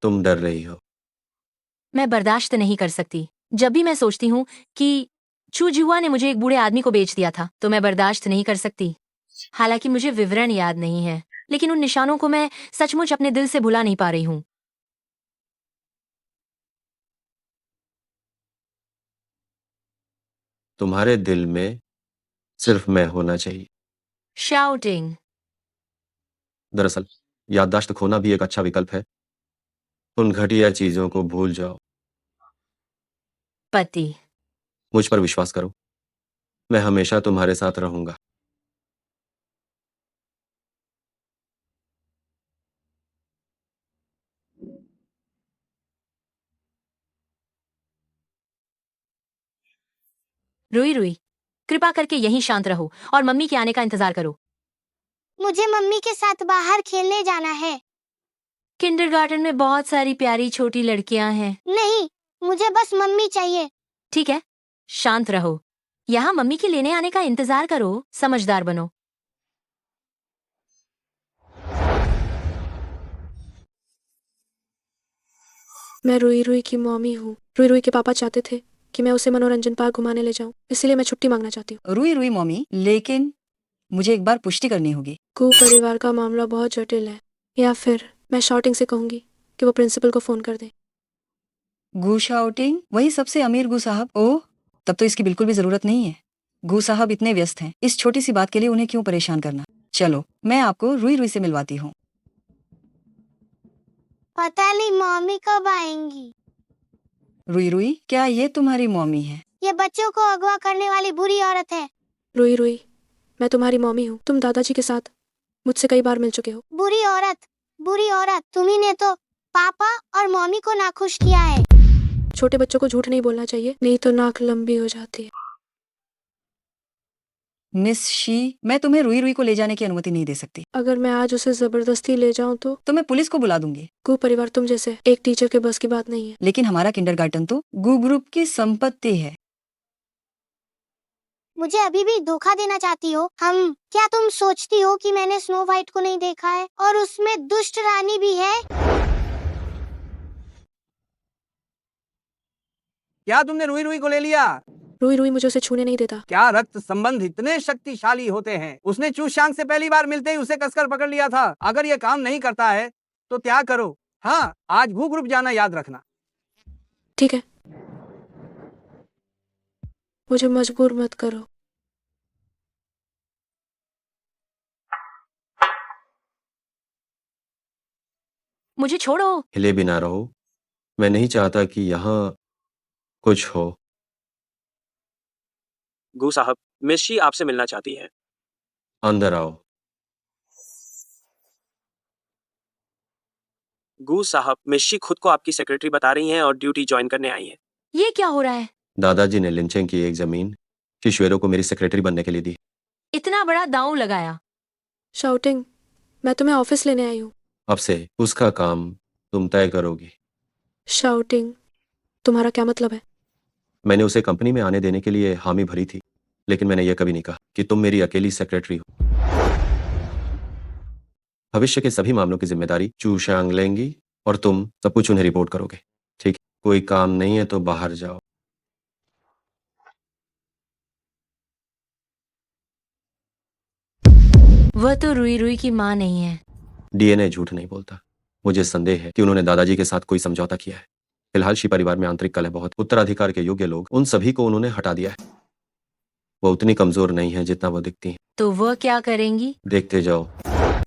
तुम डर रही हो। मैं बर्दाश्त नहीं कर सकती। जब भी मैं सोचती हूँ कि चूजुआ ने मुझे एक बूढ़े आदमी को बेच दिया था, तो मैं बर्दाश्त नहीं कर सकती। हालांकि मुझे विवरण याद नहीं है, लेकिन उन निशानों को मैं सचमुच अपने दिल से भुला नहीं पा रही हूँ। तुम्हारे दिल में सिर्फ मैं होना चाहिए। शाउटिंग, दरअसल याददाश्त खोना भी एक अच्छा विकल्प है। उन घटिया चीजों को भूल जाओ। पति, मुझ पर विश्वास करो, मैं हमेशा तुम्हारे साथ रहूंगा। रुई रुई, कृपा करके यहीं शांत रहो और मम्मी के आने का इंतजार करो। मुझे मम्मी के साथ बाहर खेलने जाना है। किंडरगार्टन में बहुत सारी प्यारी छोटी लड़कियां हैं। नहीं, मुझे बस मम्मी चाहिए। ठीक है, शांत रहो। यहाँ मम्मी के लेने आने का इंतजार करो। समझदार बनो। मैं रुई रुई की मॉमी हूँ। रुई रुई के पापा चाहते थे कि मैं उसे मनोरंजन पार्क घुमाने ले जाऊं, इसलिए मैं छुट्टी मांगना चाहती हूँ। रुई रुई मम्मी, लेकिन मुझे एक बार पुष्टि करनी होगी। कू परिवार का मामला बहुत जटिल है, या फिर मैं शाउटिंग से कहूंगी कि वो प्रिंसिपल को फोन कर दे। गू शाउटिंग, वही सबसे अमीर गू साहब? ओह, तब तो इसकी बिल्कुल भी जरूरत नहीं है। गू साहब इतने व्यस्त हैं, इस छोटी सी बात के लिए उन्हें क्यों परेशान करना। चलो, मैं आपको रुई रुई से मिलवाती हूँ। पता नहीं मम्मी कब आएंगी। रुई रुई, क्या ये तुम्हारी मम्मी है? ये बच्चों को अगवा करने वाली बुरी औरत है। रुई रुई, मैं तुम्हारी मम्मी हूँ। तुम दादाजी के साथ मुझसे कई बार मिल चुके हो। बुरी औरत, तुम्ही ने तो पापा और मम्मी को नाखुश किया है। छोटे बच्चों को झूठ नहीं बोलना चाहिए, नहीं तो नाक लंबी हो जाती है। मिस शी, मैं तुम्हें रुई रुई को ले जाने की अनुमति नहीं दे सकती। अगर मैं आज उसे जबरदस्ती ले जाऊं तो मैं पुलिस को बुला दूंगी। गू परिवार तुम जैसे एक टीचर के बस की बात नहीं है। लेकिन हमारा किंडरगार्टन तो गू ग्रुप की संपत्ति है। मुझे अभी भी धोखा देना चाहती हो? क्या तुम सोचती हो कि मैंने स्नो वाइट को नहीं देखा है और उसमें दुष्ट रानी भी है? क्या तुमने रुई रुई को ले लिया? रुई रुई मुझे उसे छूने नहीं देता। क्या रक्त संबंध इतने शक्तिशाली होते हैं? उसने चूशांग से पहली बार मिलते ही उसे कसकर पकड़ लिया था। अगर ये काम नहीं करता है तो त्याग करो। हाँ, आज भू ग्रुप जाना याद रखना। ठीक है, मुझे मजबूर मत करो। मुझे छोड़ो। हिले भी ना रहो। मैं नहीं चाहता कि यहाँ कुछ हो। गू साहब, मिस शी आपसे मिलना चाहती है। अंदर आओ। गू साहब, मिस शी खुद को आपकी सेक्रेटरी बता रही हैं और ड्यूटी ज्वाइन करने आई हैं। ये क्या हो रहा है? दादाजी ने लिंचेंग की एक जमीन किश्वेरो को मेरी सेक्रेटरी बनने के लिए दी। इतना बड़ा दांव लगाया। शाउटिंग, मैं तुम्हें ऑफिस लेने आई हूँ। अब से उसका काम तुम तय करोगी। शाउटिंग, तुम्हारा क्या मतलब है? मैंने उसे कंपनी में आने देने के लिए हामी भरी थी, लेकिन मैंने यह कभी नहीं कहा कि तुम मेरी अकेली सेक्रेटरी हो। भविष्य के सभी मामलों की जिम्मेदारी चूशांग लेंगी और तुम सब कुछ उन्हें रिपोर्ट करोगे। ठीक है? कोई काम नहीं है तो बाहर जाओ। वह तो रुई रुई की माँ नहीं है। डीएनए झूठ नहीं बोलता। मुझे संदेह है कि उन्होंने दादाजी के साथ कोई समझौता किया है। फिलहाल शी परिवार में आंतरिक कलह बहुत। उत्तराधिकार के योग्य लोग उन सभी को उन्होंने हटा दिया है। वो उतनी कमजोर नहीं है जितना वो दिखती है। तो वह क्या करेंगी? देखते जाओ।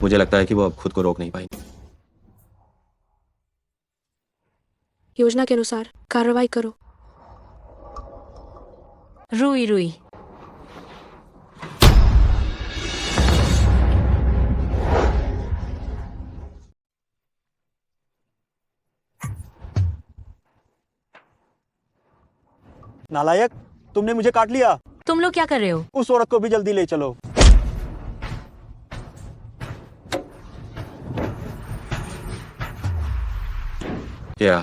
मुझे लगता है कि वो अब खुद को रोक नहीं पाएंगी। योजना के अनुसार कार्रवाई करो। रुई रुई। नालायक, तुमने मुझे काट लिया। तुम लोग क्या कर रहे हो? उस औरत को भी जल्दी ले चलो। क्या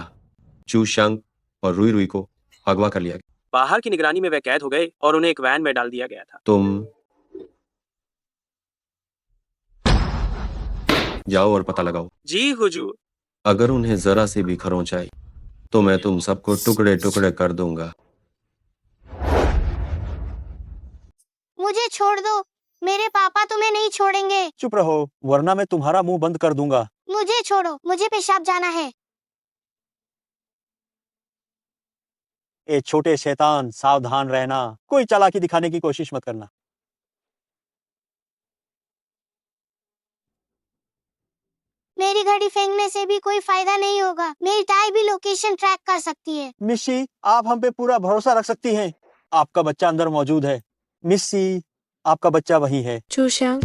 चूशांग और रुई रुई को अगवा कर लिया गया? बाहर की निगरानी में वे कैद हो गए और उन्हें एक वैन में डाल दिया गया था। तुम जाओ और पता लगाओ। जी हुजूर। अगर उन्हें जरा सी भी खरोंच आई तो मैं तुम सबको टुकड़े टुकड़े कर दूंगा। मुझे छोड़ दो। मेरे पापा तुम्हें नहीं छोड़ेंगे। चुप रहो, वरना मैं तुम्हारा मुंह बंद कर दूंगा। मुझे छोड़ो, मुझे पेशाब जाना है। ए छोटे शैतान, सावधान रहना। कोई चालाकी दिखाने की कोशिश मत करना। मेरी घड़ी फेंकने से भी कोई फायदा नहीं होगा। मेरी टाई भी लोकेशन ट्रैक कर सकती है। मिस्सी, आप हम पे पूरा भरोसा रख सकती हैं। आपका बच्चा अंदर मौजूद है। मिस्सी, आपका बच्चा वही है। चूशांग,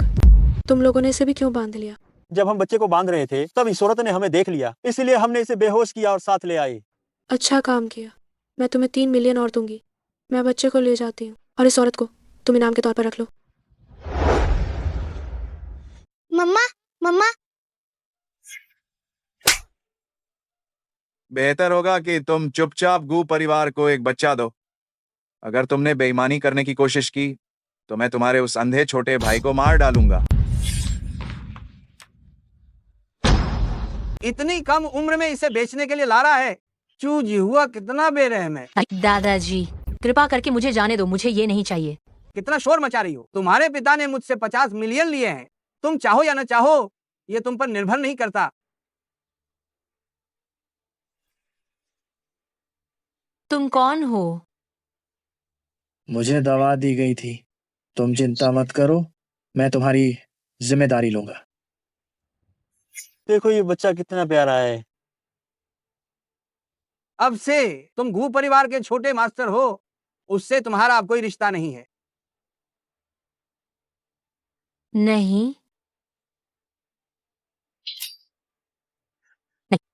तुम लोगों ने इसे भी क्यों बांध लिया? जब हम बच्चे को बांध रहे थे तब इस औरत ने हमें देख लिया, इसलिए हमने इसे बेहोश किया और साथ ले आए। अच्छा काम किया। मैं तुम्हें 3 मिलियन और दूंगी। मैं बच्चे को ले जाती हूँ और इस औरत को तुम इनाम के तौर पर रख लो। मम्मा, मम्मा। बेहतर होगा कि तुम चुपचाप गू परिवार को एक बच्चा दो। अगर तुमने बेईमानी करने की कोशिश की तो मैं तुम्हारे उस अंधे छोटे भाई को मार डालूंगा। इतनी कम उम्र में इसे बेचने के लिए ला रहा है। चू जिहुआ कितना बेरहम है। दादाजी, कृपा करके मुझे जाने दो। मुझे ये नहीं चाहिए। कितना शोर मचा रही हो? तुम्हारे पिता ने मुझसे 50 मिलियन लिए हैं। तुम चाहो या न चाहो, ये तुम पर निर्भर नहीं करता। तुम कौन हो? मुझे दवा दी गई थी। तुम चिंता मत करो, मैं तुम्हारी जिम्मेदारी लूंगा। देखो ये बच्चा कितना प्यारा है। अब से तुम गू परिवार के छोटे मास्टर हो। उससे तुम्हारा अब कोई रिश्ता नहीं है। नहीं,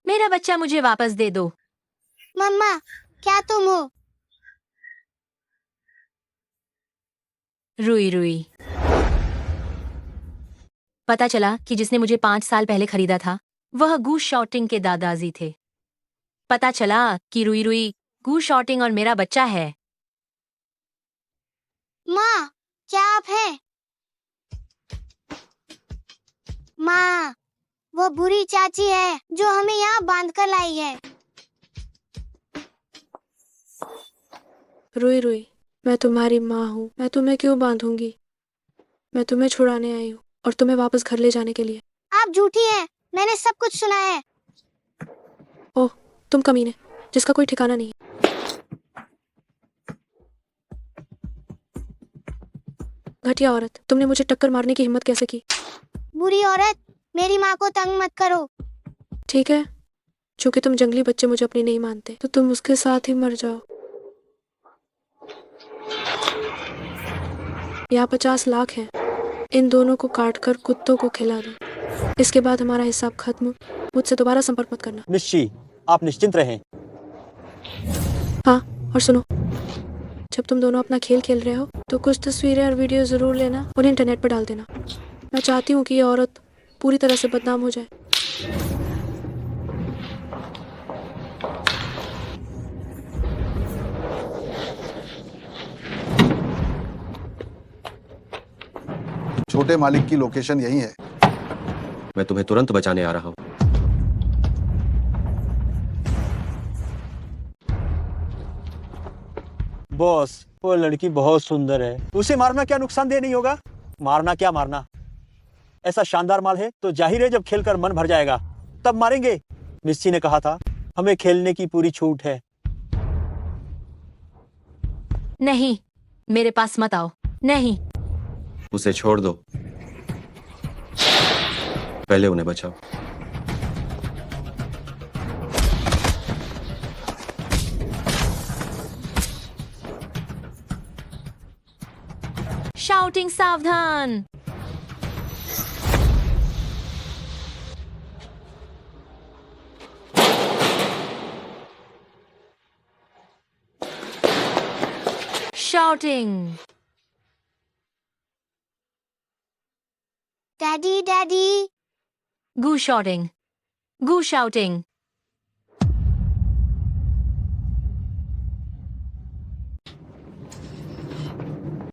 मेरा बच्चा मुझे वापस दे दो। मम्मा, क्या तुम हो? रुई रुई। पता चला कि जिसने मुझे 5 साल पहले खरीदा था वह गू शॉटिंग के दादाजी थे। पता चला कि रुई रुई गू शॉटिंग और मेरा बच्चा है। माँ, क्या आप हैं? माँ, वो बुरी चाची है जो हमें यहाँ बांध कर लाई है। रुई रुई, मैं तुम्हारी माँ हूँ, मैं तुम्हें क्यों बांधूंगी? मैं तुम्हें छुड़ाने आई हूँ और तुम्हें वापस घर ले जाने के लिए। आप झूठी हैं, मैंने सब कुछ सुना है। ओह, तुम कमीने, जिसका कोई ठिकाना नहीं। घटिया औरत, तुमने मुझे टक्कर मारने की हिम्मत कैसे की? बुरी औरत, मेरी माँ को तंग मत करो। ठीक है, चूंकि तुम जंगली बच्चे मुझे अपनी नहीं मानते, तो तुम उसके साथ ही मर जाओ। यहाँ 50 लाख है, इन दोनों को काट कर कुत्तों को खिला दो। इसके बाद हमारा हिसाब खत्म। मुझसे दोबारा संपर्क मत करना। निश्ची, आप निश्चिंत रहें। हाँ, और सुनो, जब तुम दोनों अपना खेल खेल रहे हो तो कुछ तस्वीरें और वीडियो जरूर लेना, उन्हें इंटरनेट पर डाल देना। मैं चाहती हूँ कि ये औरत पूरी तरह से बदनाम हो जाए। छोटे मालिक की लोकेशन यही है। मैं तुम्हें तुरंत बचाने आ रहा हूँ। बॉस, वो लड़की बहुत सुंदर है, उसे मारना क्या नुकसानदेह नहीं होगा? मारना क्या मारना, ऐसा शानदार माल है तो जाहिर है जब खेलकर मन भर जाएगा तब मारेंगे। निश्ची ने कहा था हमें खेलने की पूरी छूट है। नहीं, मेरे पास मत आओ। नहीं। उसे छोड़ दो, पहले उन्हें बचाओ। शाउटिंग सावधान। शाउटिंग। Daddy daddy. गू शॉटिंग। गू शाउटिंग।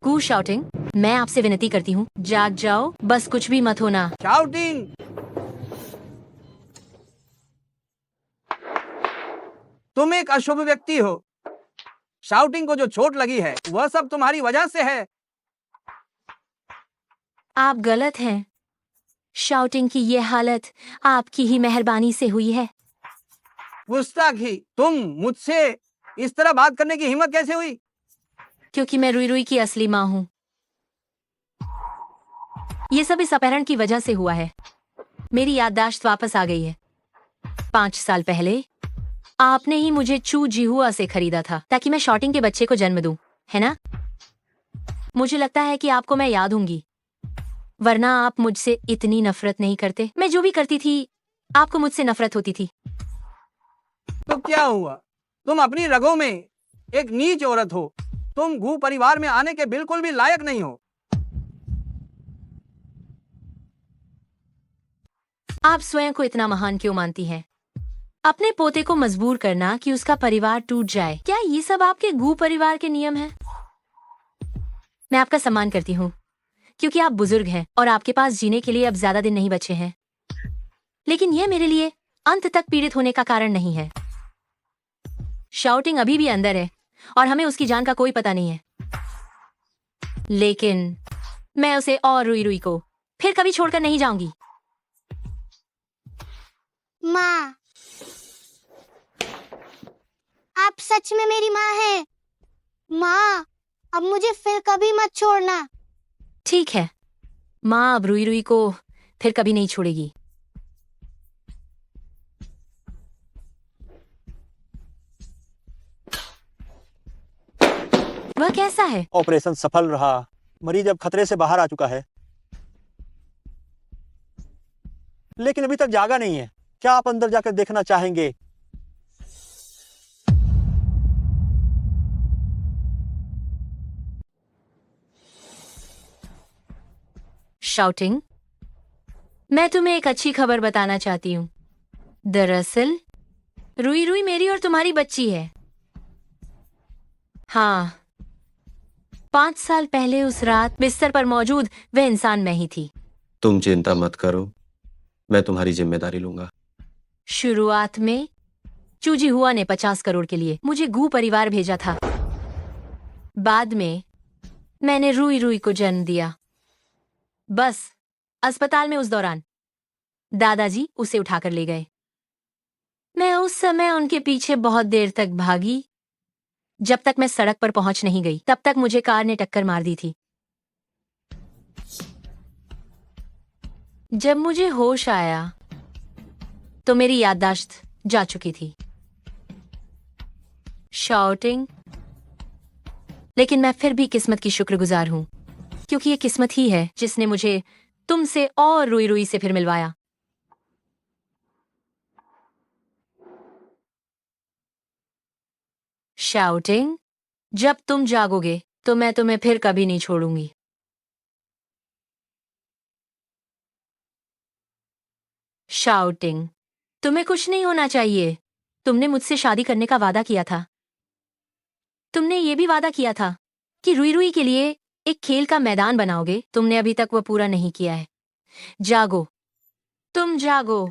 गू शाउटिंग, मैं आपसे विनती करती हूँ, जाग जाओ, बस कुछ भी मत होना। शाउटिंग। तुम एक अशुभ व्यक्ति हो। शाउटिंग को जो चोट लगी है वह सब तुम्हारी वजह से है। आप गलत हैं। शाउटिंग की ये हालत आपकी ही मेहरबानी से हुई है। गुस्ताखी, तुम मुझसे इस तरह बात करने की हिम्मत कैसे हुई? क्योंकि मैं रुई रुई की असली माँ हूँ। ये सब इस अपहरण की वजह से हुआ है। मेरी याददाश्त वापस आ गई है। 5 साल पहले आपने ही मुझे चू जिहुआ से खरीदा था ताकि मैं शॉटिंग के बच्चे को जन्म दूं, है ना? मुझे लगता है कि आपको मैं याद हूंगी, वरना आप मुझसे इतनी नफरत नहीं करते। मैं जो भी करती थी आपको मुझसे नफरत होती थी। तो क्या हुआ? तुम अपनी रगों में एक नीच औरत हो। तुम गू परिवार में आने के बिल्कुल भी लायक नहीं हो। आप स्वयं को इतना महान क्यों मानती हैं? अपने पोते को मजबूर करना कि उसका परिवार टूट जाए, क्या ये सब आपके गू परिवार के नियम हैं? मैं आपका सम्मान करती हूँ क्योंकि आप बुजुर्ग हैं और आपके पास जीने के लिए अब ज्यादा दिन नहीं बचे हैं, लेकिन यह मेरे लिए अंत तक पीड़ित होने का कारण नहीं है। शाउटिंग अभी भी अंदर है और हमें उसकी जान का कोई पता नहीं है, लेकिन मैं उसे और रुई रुई को फिर कभी छोड़कर नहीं जाऊंगी। माँ, आप सच में मेरी माँ हैं। माँ, अब मुझे फिर कभी मत छोड़ना। ठीक है, माँ अब रुई रुई को फिर कभी नहीं छोड़ेगी। वह कैसा है? ऑपरेशन सफल रहा, मरीज अब खतरे से बाहर आ चुका है, लेकिन अभी तक जागा नहीं है। क्या आप अंदर जाकर देखना चाहेंगे? शाउटिंग, मैं तुम्हें एक अच्छी खबर बताना चाहती हूँ। दरअसल रुई रुई मेरी और तुम्हारी बच्ची है। हाँ, 5 साल पहले उस रात बिस्तर पर मौजूद वह इंसान मैं ही थी। तुम चिंता मत करो, मैं तुम्हारी जिम्मेदारी लूंगा। शुरुआत में चूजी हुआ ने 50 करोड़ के लिए मुझे गू परिवार भेजा था। बाद में मैंने रुई रुई को जन्म दिया। बस अस्पताल में उस दौरान दादाजी उसे उठाकर ले गए। मैं उस समय उनके पीछे बहुत देर तक भागी। जब तक मैं सड़क पर पहुंच नहीं गई तब तक मुझे कार ने टक्कर मार दी थी। जब मुझे होश आया तो मेरी याददाश्त जा चुकी थी। शाउटिंग, लेकिन मैं फिर भी किस्मत की शुक्रगुजार हूं, क्योंकि ये किस्मत ही है जिसने मुझे तुमसे और रुई रुई से फिर मिलवाया। शाउटिंग, जब तुम जागोगे तो मैं तुम्हें फिर कभी नहीं छोड़ूंगी। शाउटिंग, तुम्हें कुछ नहीं होना चाहिए। तुमने मुझसे शादी करने का वादा किया था। तुमने ये भी वादा किया था कि रुई रुई के लिए एक खेल का मैदान बनाओगे। तुमने अभी तक वह पूरा नहीं किया है। जागो, तुम जागो।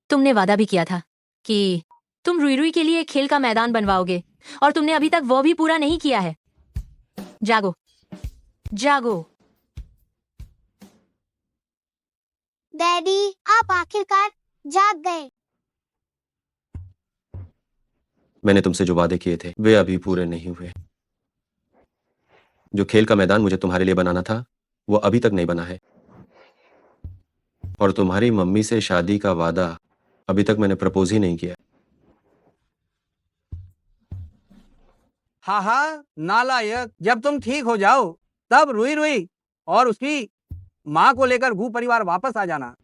तुमने वादा भी किया था कि तुम रुई रुई के लिए एक खेल का मैदान बनवाओगे, और तुमने अभी तक वो भी पूरा नहीं किया है। जागो, जागो। डैडी, आप आखिरकार जाग गए। मैंने तुमसे जो वादे किए थे वे अभी पूरे नहीं हुए। जो खेल का मैदान मुझे तुम्हारे लिए बनाना था वो अभी तक नहीं बना है, और तुम्हारी मम्मी से शादी का वादा अभी तक मैंने प्रपोज ही नहीं किया। हाँ हाँ नालायक, जब तुम ठीक हो जाओ तब रुई रुई और उसकी माँ को लेकर गू परिवार वापस आ जाना।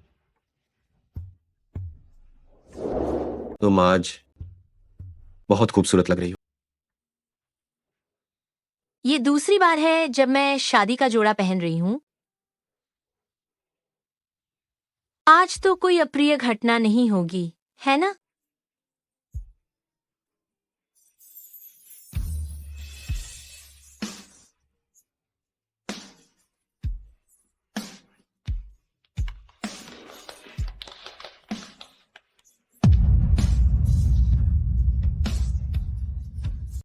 तुम आज बहुत खूबसूरत लग रही हो। ये दूसरी बार है जब मैं शादी का जोड़ा पहन रही हूं। आज तो कोई अप्रिय घटना नहीं होगी, है ना?